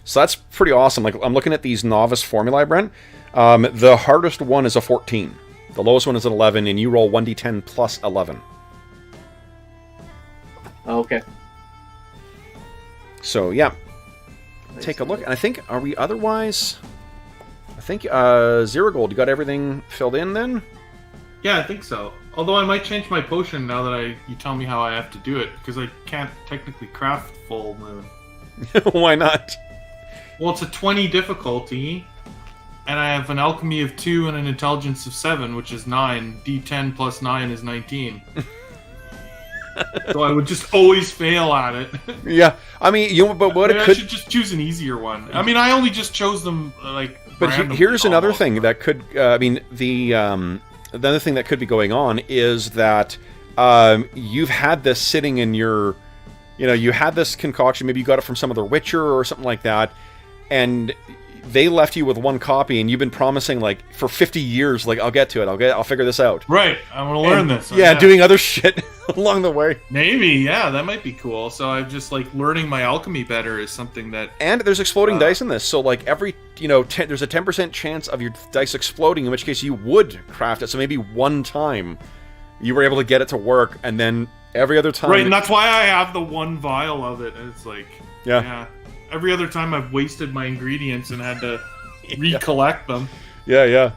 So that's pretty awesome. Like, I'm looking at these novice formulae, Brent. The hardest one is a 14. The lowest one is an 11, and you roll 1d10 plus 11. Okay. So, yeah. Take a look. And I think, are we otherwise... I think, Ziragold, you got everything filled in then? Yeah, I think so. Although I might change my potion now that you tell me how I have to do it, because I can't technically craft full moon. Why not? Well, it's a 20 difficulty, and I have an alchemy of 2 and an intelligence of 7, which is 9. D10 plus 9 is 19. So I would just always fail at it. Yeah, I mean, but what Maybe it could... I should just choose an easier one. I mean, I only just chose them, like, But here's another thing that could... I mean, the other thing that could be going on is that you've had this sitting in your... You know, you had this concoction, maybe you got it from some other Witcher or something like that, and they left you with one copy, and you've been promising, like, for 50 years, like, I'll get to it, I'll figure this out. Right, I'm gonna learn this. So yeah, doing other shit along the way. Maybe, yeah, that might be cool. So I'm just, like, learning my alchemy better is something that... And there's exploding dice in this, so, like, every, there's a 10% chance of your dice exploding, in which case you would craft it, so maybe one time you were able to get it to work, and then every other time... Right, and that's why I have the one vial of it, and it's like... Yeah. Every other time I've wasted my ingredients and had to recollect them. Yeah.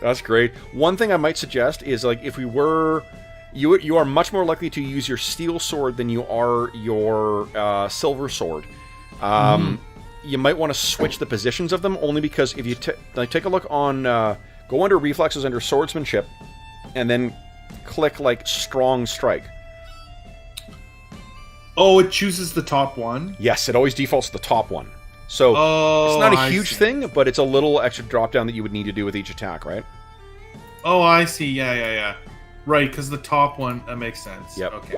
That's great. One thing I might suggest is, like, if we were... You are much more likely to use your steel sword than you are your silver sword. You might want to switch the positions of them, only because if you take a look on... go under reflexes under swordsmanship, and then click, like, strong strike. Oh, it chooses the top one? Yes, it always defaults to the top one. So, it's not a huge thing, but it's a little extra drop down that you would need to do with each attack, right? Oh, I see. Yeah. Right, because the top one, that makes sense. Yep. Okay.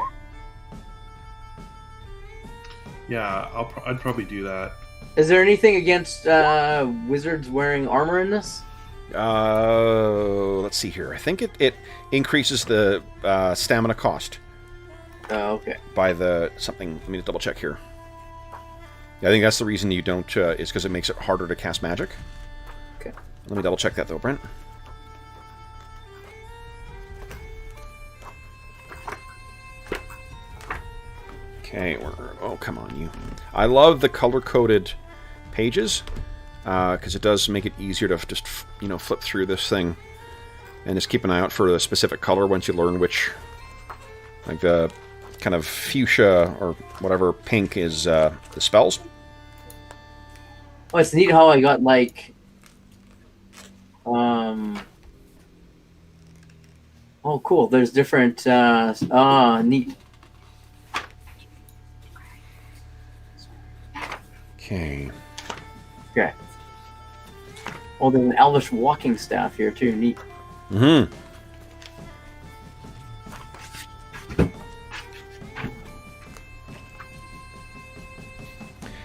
Yeah, I'd probably do that. Is there anything against wizards wearing armor in this? Let's see here. I think it increases the stamina cost. Oh, okay. By the something. Let me double check here. Yeah, I think that's the reason you don't. Is because it makes it harder to cast magic. Okay. Let me double check that though, Brent. Okay. Oh, come on, you. I love the color coded pages, because it does make it easier to just, flip through this thing. And just keep an eye out for the specific color once you learn which, like the kind of fuchsia or whatever pink is the spells. Oh, it's neat how I got like, oh, cool. There's different. Neat. Okay. Okay. Oh, there's an elvish walking staff here too. Neat. Mm-hmm.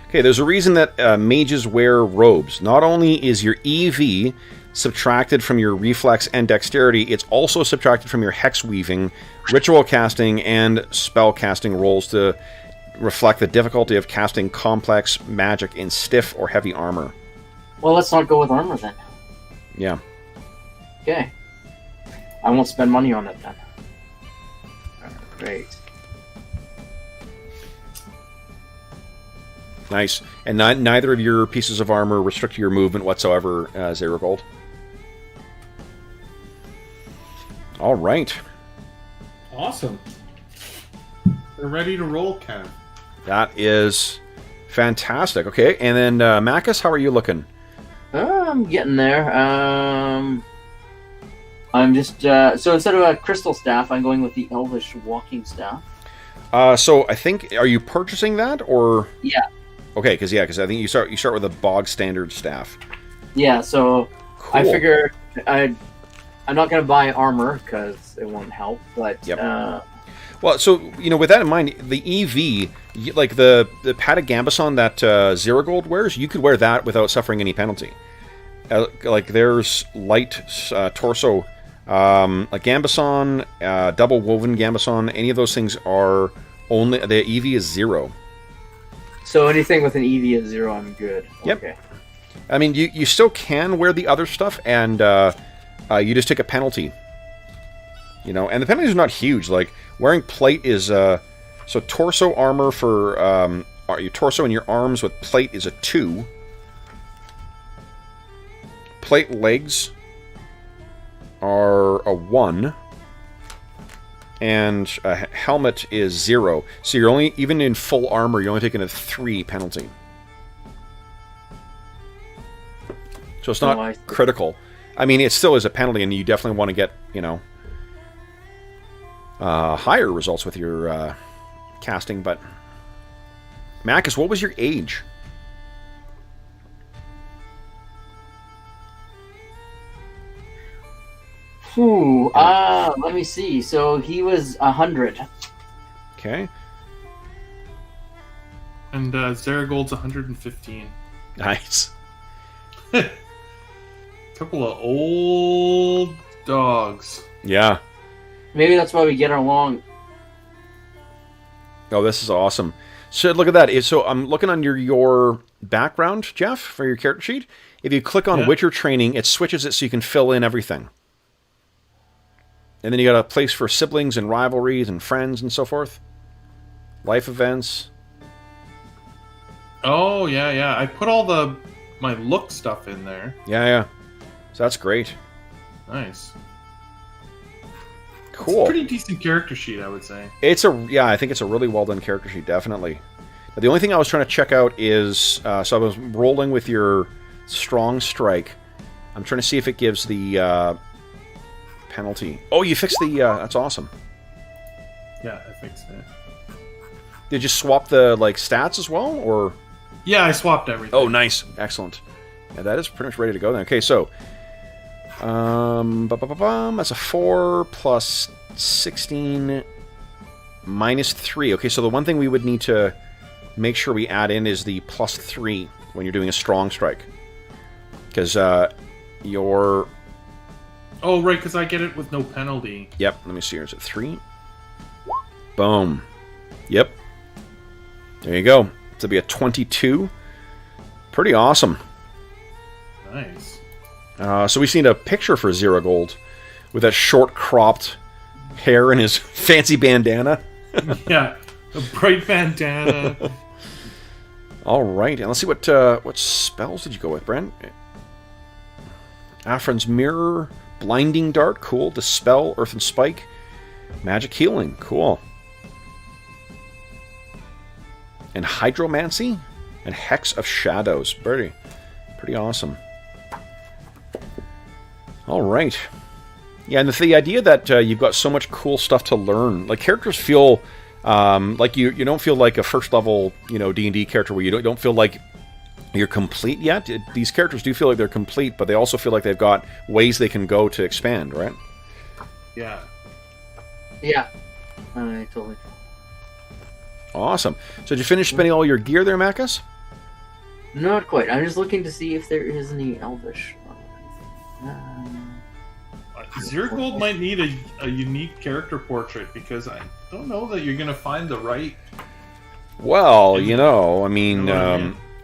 Okay, there's a reason that mages wear robes. Not only is your EV subtracted from your reflex and dexterity, it's also subtracted from your hex weaving, ritual casting, and spell casting rolls to reflect the difficulty of casting complex magic in stiff or heavy armor. Well, let's not go with armor then. Yeah. Okay. I won't spend money on it then. Great. Nice. And neither of your pieces of armor restrict your movement whatsoever, Ziragold. All right. Awesome. We're ready to roll, Kev. That is fantastic. Okay, and then Maccus, how are you looking? I'm getting there. I'm just so instead of a crystal staff, I'm going with the elvish walking staff. So I think, are you purchasing that or? Yeah. Okay, because I think you start with a bog standard staff. Yeah. So Cool. I figure I'm not going to buy armor because it won't help. But Yep. Well, so with that in mind, the EV, like the padded gambesson that Ziragold wears, you could wear that without suffering any penalty. Like there's light torso, like gambesson, double woven gambesson. Any of those things are only the EV is 0. so anything with an EV of 0, I'm good. Yep. Okay. I mean, you still can wear the other stuff, and you just take a penalty. And the penalties are not huge. Like wearing plate is so torso armor for your torso and your arms with plate is a 2. Plate legs are a 1, and a helmet is 0. So you're only, even in full armor, you're only taking a 3 penalty. So it's not critical. I mean, it still is a penalty, and you definitely want to get, higher results with your casting. But Maccus, what was your age? Let me see. So he was 100. Okay. And Ziragold's 115. Nice. Couple of old dogs. Yeah. Maybe that's why we get along. Oh, this is awesome. So look at that. So I'm looking on your background, Jeff, for your character sheet. If you click on Witcher training, it switches it so you can fill in everything. And then you got a place for siblings and rivalries and friends and so forth. Life events. Oh, yeah. I put all my look stuff in there. Yeah. So that's great. Nice. Cool. It's a pretty decent character sheet, I would say. I think it's a really well done character sheet, definitely. But the only thing I was trying to check out is, so I was rolling with your strong strike. I'm trying to see if it gives the penalty. Oh, you fixed the, that's awesome. Yeah, I fixed it. Did you swap the, stats as well, or? Yeah, I swapped everything. Oh, nice. Excellent. Yeah, that is pretty much ready to go then. Okay, so, that's a 4 plus 16 minus 3. Okay, so the one thing we would need to make sure we add in is the plus 3 when you're doing a strong strike. Because your... Oh, right, because I get it with no penalty. Yep, let me see here. Is it 3? Boom. Yep. There you go. It'll be a 22. Pretty awesome. Nice. So we seen a picture for Ziragold with that short cropped hair and his fancy bandana. Yeah, a bright bandana. All right, and let's see what spells did you go with, Brent? Afrin's Mirror, Blinding Dart, cool. Dispel, Earthen Spike, Magic Healing, cool. And Hydromancy, and Hex of Shadows, pretty awesome. All right. Yeah, and the idea that you've got so much cool stuff to learn, like characters feel like you don't feel like a first level D&D character where you don't feel like you're complete yet. These characters do feel like they're complete, but they also feel like they've got ways they can go to expand, right? Yeah. Yeah. I totally. Awesome. So did you finish spending all your gear there, Maccus? Not quite. I'm just looking to see if there is any Elvish. Ziragold might need a unique character portrait, because I don't know that you're going to find the right... Well, I mean,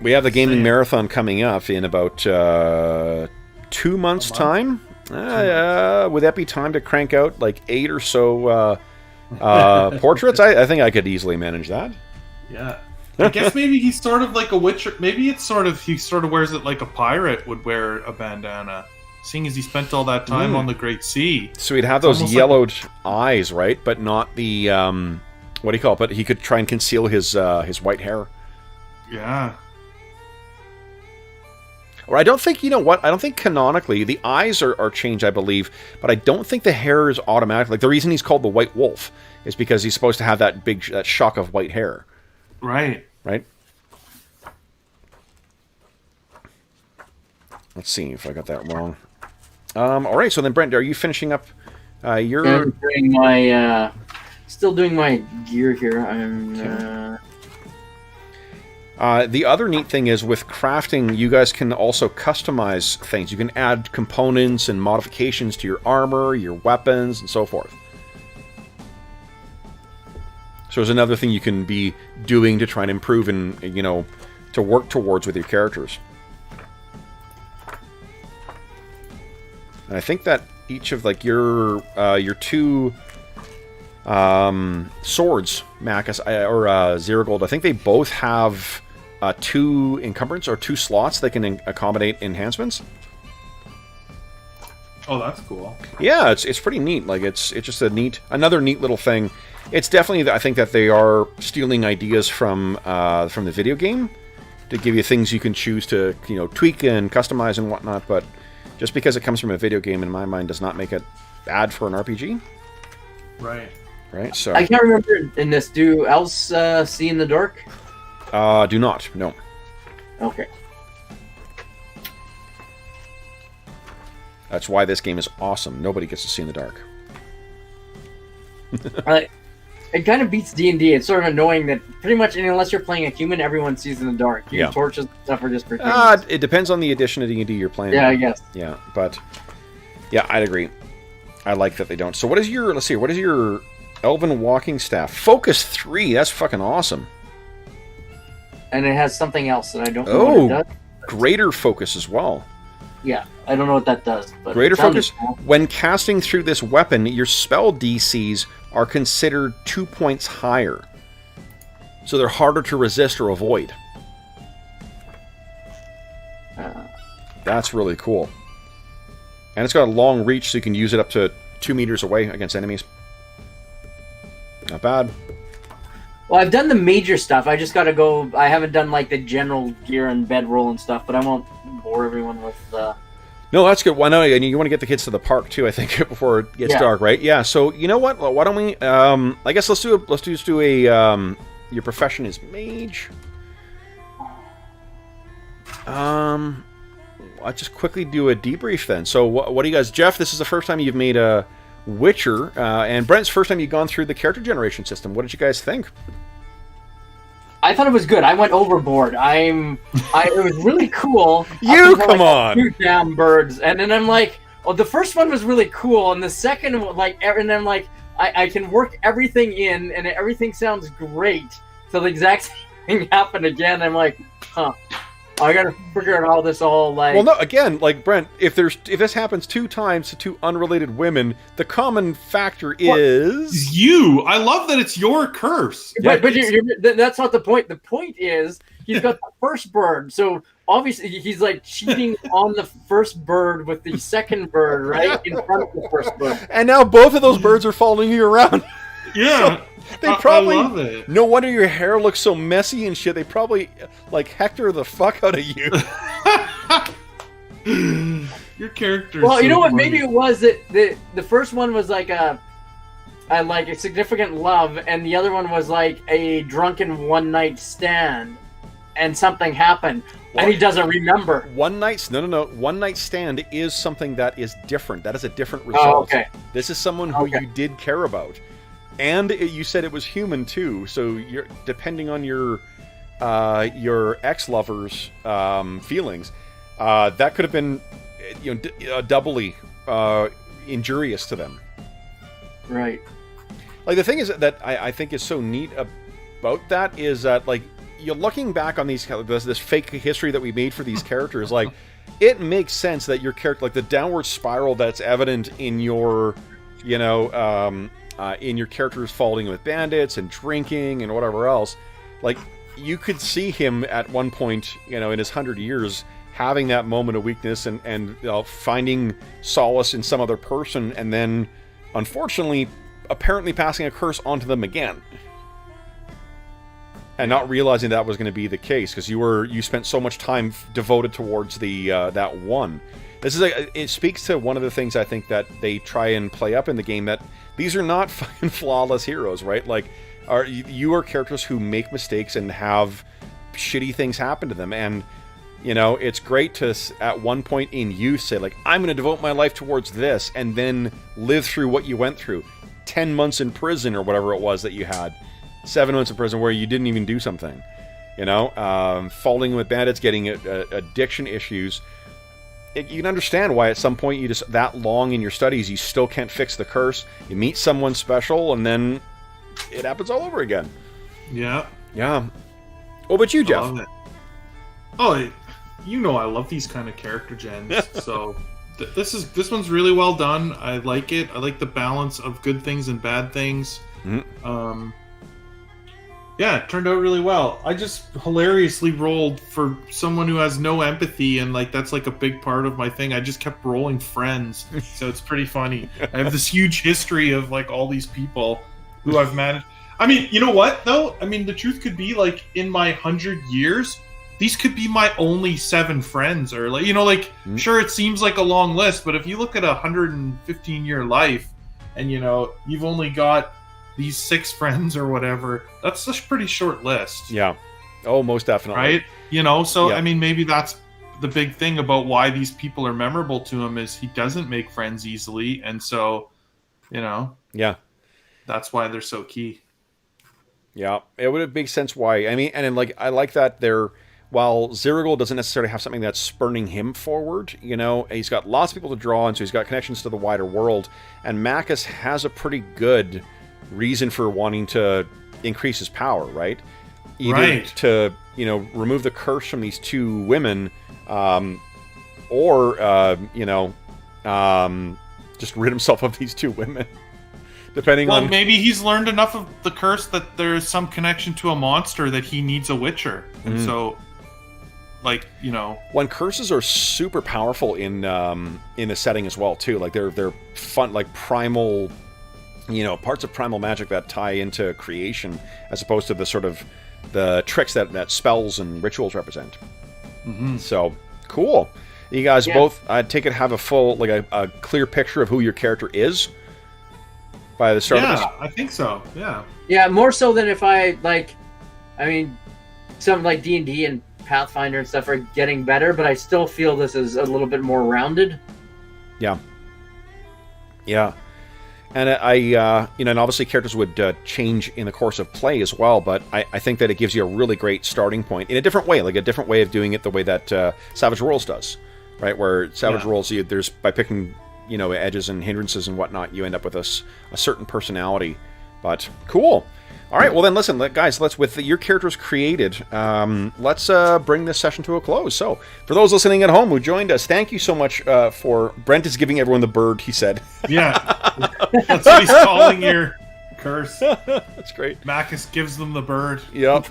we have the gaming marathon coming up in about 2 months' time. Would that be time to crank out like 8 or so portraits? I think I could easily manage that. Yeah. I guess maybe he's sort of like a Witcher. Maybe he sort of wears it like a pirate would wear a bandana, seeing as he spent all that time on the Great Sea. So he'd have those yellowed eyes, right? But not the what do you call it? But he could try and conceal his white hair. Yeah. Or I don't think, I don't think canonically the eyes are changed, I believe, but I don't think the hair is automatic. Like the reason he's called the White Wolf is because he's supposed to have that shock of white hair. Right. Right? Let's see if I got that wrong. All right, so then Brent, are you finishing up your... I'm doing my, still doing my gear here. I'm... The other neat thing is with crafting, you guys can also customize things. You can add components and modifications to your armor, your weapons, and so forth. So there's another thing you can be doing to try and improve and, to work towards with your characters. And I think that each of your 2 swords, Maccus or Ziragold, I think they both have 2 encumbrance or 2 slots that can accommodate enhancements. Oh, that's cool. Yeah, it's pretty neat. Like it's just another neat little thing. It's definitely, I think that they are stealing ideas from the video game to give you things you can choose to tweak and customize and whatnot. But just because it comes from a video game, in my mind, does not make it bad for an RPG. Right. Right. So I can't remember in this. Do elves see in the dark? Do not. No. Okay. That's why this game is awesome. Nobody gets to see in the dark. It kind of beats D&D. It's sort of annoying that pretty much unless you're playing a human, everyone sees in the dark. Your torches and stuff are just for humans. It depends on the edition of D&D you're playing. Yeah, I guess. Yeah, but yeah, I'd agree. I like that they don't. So what is your, let's see, what is your Elven walking staff? Focus 3. That's fucking awesome. And it has something else that I don't know what it does. Greater focus as well. Yeah, I don't know what that does. But greater focus. When casting through this weapon, your spell DCs are considered 2 points higher. So they're harder to resist or avoid. That's really cool. And it's got a long reach, so you can use it up to 2 meters away against enemies. Not bad. Well, I've done the major stuff. I just got to go... I haven't done, like, the general gear and bedroll and stuff, but I won't bore everyone with... No, that's good. Why not? And you want to get the kids to the park, too, I think, before it gets dark, right? Yeah, so, you know what? Why don't we... I guess let's just do a... your profession is mage. I'll just quickly do a debrief then. So, what do you guys... Jeff, this is the first time you've made a Witcher, and Brent's first time you've gone through the character generation system. What did you guys think? I thought it was good. I went overboard. It was really cool. Come on! 2 damn birds, and then I'm like, well, the first one was really cool, and the second, and I'm like, I can work everything in, and everything sounds great. So the exact same thing happened again. I'm like, huh. I gotta figure out how this all like. Well, no. Again, like Brent, if this happens 2 times to 2 unrelated women, the common factor is you. I love that it's your curse. But that's not the point. The point is he's got the first bird, so obviously he's like cheating on the first bird with the second bird, right in front of the first bird. And now both of those birds are following you around. Yeah. So they probably. I love it. No wonder your hair looks so messy and shit. They probably like Hector the fuck out of you. Your character. Well, you know what? funny. Maybe it was that the first one was like a significant love, and the other one was like a drunken one night stand, and something happened, and he doesn't remember. One night stand is something that is different. That is a different result. Oh, okay. This is someone who you did care about, and you said it was human too. So you're depending on your ex-lover's feelings. That could have been, doubly injurious to them. Right. Like the thing is that I think is so neat about that is that like you're looking back on this fake history that we made for these characters, like it makes sense that your character, like the downward spiral that's evident in your, in your characters falling with bandits and drinking and whatever else, like you could see him at one point, in his 100 years having that moment of weakness and finding solace in some other person, and then unfortunately apparently passing a curse onto them again. And not realizing that was going to be the case because you spent so much time devoted towards the that one. It speaks to one of the things I think that they try and play up in the game, that these are not fucking flawless heroes, right? Like, you are characters who make mistakes and have shitty things happen to them, and it's great to at one point in youth say like, I'm going to devote my life towards this, and then live through what you went through. 10 months in prison or whatever it was that you had. 7 months in prison where you didn't even do something, falling with bandits, getting addiction issues. You can understand why at some point you just, that long in your studies, you still can't fix the curse. You meet someone special and then it happens all over again. Yeah. Yeah. What about you, Jeff? I love it. Oh, I love these kind of character gens. So this one's really well done. I like it. I like the balance of good things and bad things. Mm-hmm. Yeah, it turned out really well. I just hilariously rolled for someone who has no empathy, and like that's like a big part of my thing. I just kept rolling friends, so it's pretty funny. I have this huge history of like all these people who I've managed. I mean, you know what though? I mean, the truth could be like in my 100 years, these could be my only 7 friends, or like sure, it seems like a long list, but if you look at a 115-year life, and you've only got these 6 friends or whatever, that's a pretty short list. Yeah. Oh, most definitely. Right? So, yeah. I mean, maybe that's the big thing about why these people are memorable to him, is he doesn't make friends easily. And so, yeah, that's why they're so key. Yeah. It would make sense why. I mean, and like, I like that while Ziragold doesn't necessarily have something that's spurning him forward, he's got lots of people to draw on, so he's got connections to the wider world. And Maccus has a pretty good reason for wanting to increase his power, right? Either to remove the curse from these 2 women, or just rid himself of these 2 women, depending on. Maybe he's learned enough of the curse that there's some connection to a monster that he needs a witcher, and so, when curses are super powerful in the setting as well too, like they're fun, like primal. Parts of primal magic that tie into creation, as opposed to the sort of the tricks that spells and rituals represent. Mm-hmm. So cool. You guys both, I take it, have a full, like a clear picture of who your character is by the start of this? Yeah, I think so. Yeah. Yeah, more so than if some like D&D and Pathfinder and stuff are getting better, but I still feel this is a little bit more rounded. Yeah. Yeah. And and obviously characters would change in the course of play as well, but I think that it gives you a really great starting point in a different way, like a different way of doing it, the way that Savage Worlds does, right? Where Savage Worlds, there's, by picking, edges and hindrances and whatnot, you end up with a certain personality. But cool. All right, well then, listen, guys. Let's with your characters created. Let's bring this session to a close. So, for those listening at home who joined us, thank you so much for Brent is giving everyone the bird. He said, Yeah, that's what he's calling your curse. That's great. Maccus gives them the bird. Yep.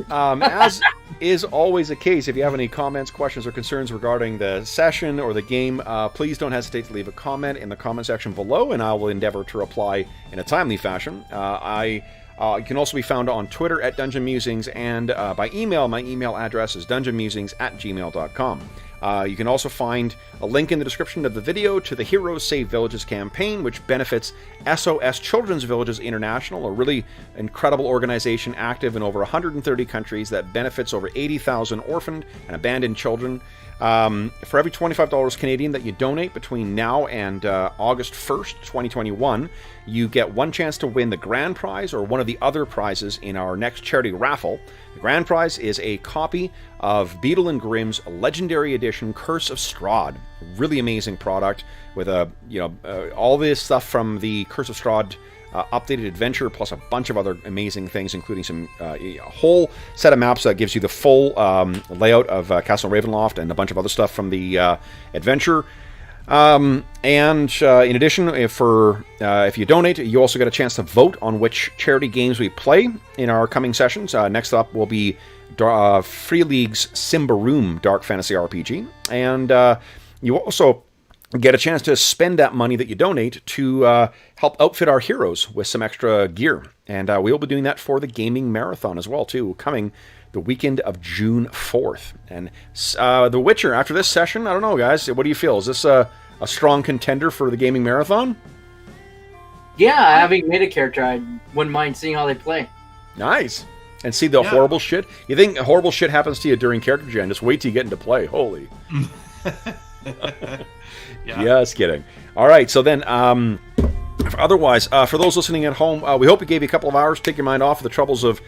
As is always the case, if you have any comments, questions, or concerns regarding the session or the game, please don't hesitate to leave a comment in the comment section below, and I will endeavor to reply in a timely fashion. You can also be found on Twitter at Dungeon Musings, and by email. My email address is dungeonmusings@gmail.com. You can also find a link in the description of the video to the Heroes Save Villages campaign, which benefits SOS Children's Villages International, a really incredible organization active in over 130 countries that benefits over 80,000 orphaned and abandoned children. For every $25 Canadian that you donate between now and August 1st, 2021, you get one chance to win the grand prize or one of the other prizes in our next charity raffle. The grand prize is a copy of Beadle and Grimm's Legendary Edition Curse of Strahd. Really amazing product with all this stuff from the Curse of Strahd updated adventure, plus a bunch of other amazing things, including a whole set of maps that gives you the full layout of Castle Ravenloft and a bunch of other stuff from the adventure. In addition, if you donate, you also get a chance to vote on which charity games we play in our coming sessions. Next up will be Free League's Symbaroum Dark Fantasy RPG, and you also get a chance to spend that money that you donate to help outfit our heroes with some extra gear. And we'll be doing that for the Gaming Marathon as well, too, coming the weekend of June 4th. And The Witcher, after this session, I don't know, guys, what do you feel? Is this a strong contender for the Gaming Marathon? Yeah, having made a character, I wouldn't mind seeing how they play. Nice. And see the horrible shit? You think horrible shit happens to you during character gen, just wait till you get into play. Holy. Yeah. Just kidding. All right, so then, otherwise, for those listening at home, we hope we gave you a couple of hours to take your mind off of the troubles of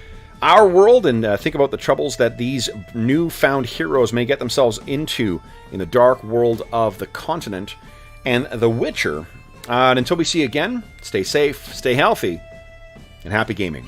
our world and think about the troubles that these newfound heroes may get themselves into in the dark world of the continent and The Witcher. And until we see you again, stay safe, stay healthy, and happy gaming.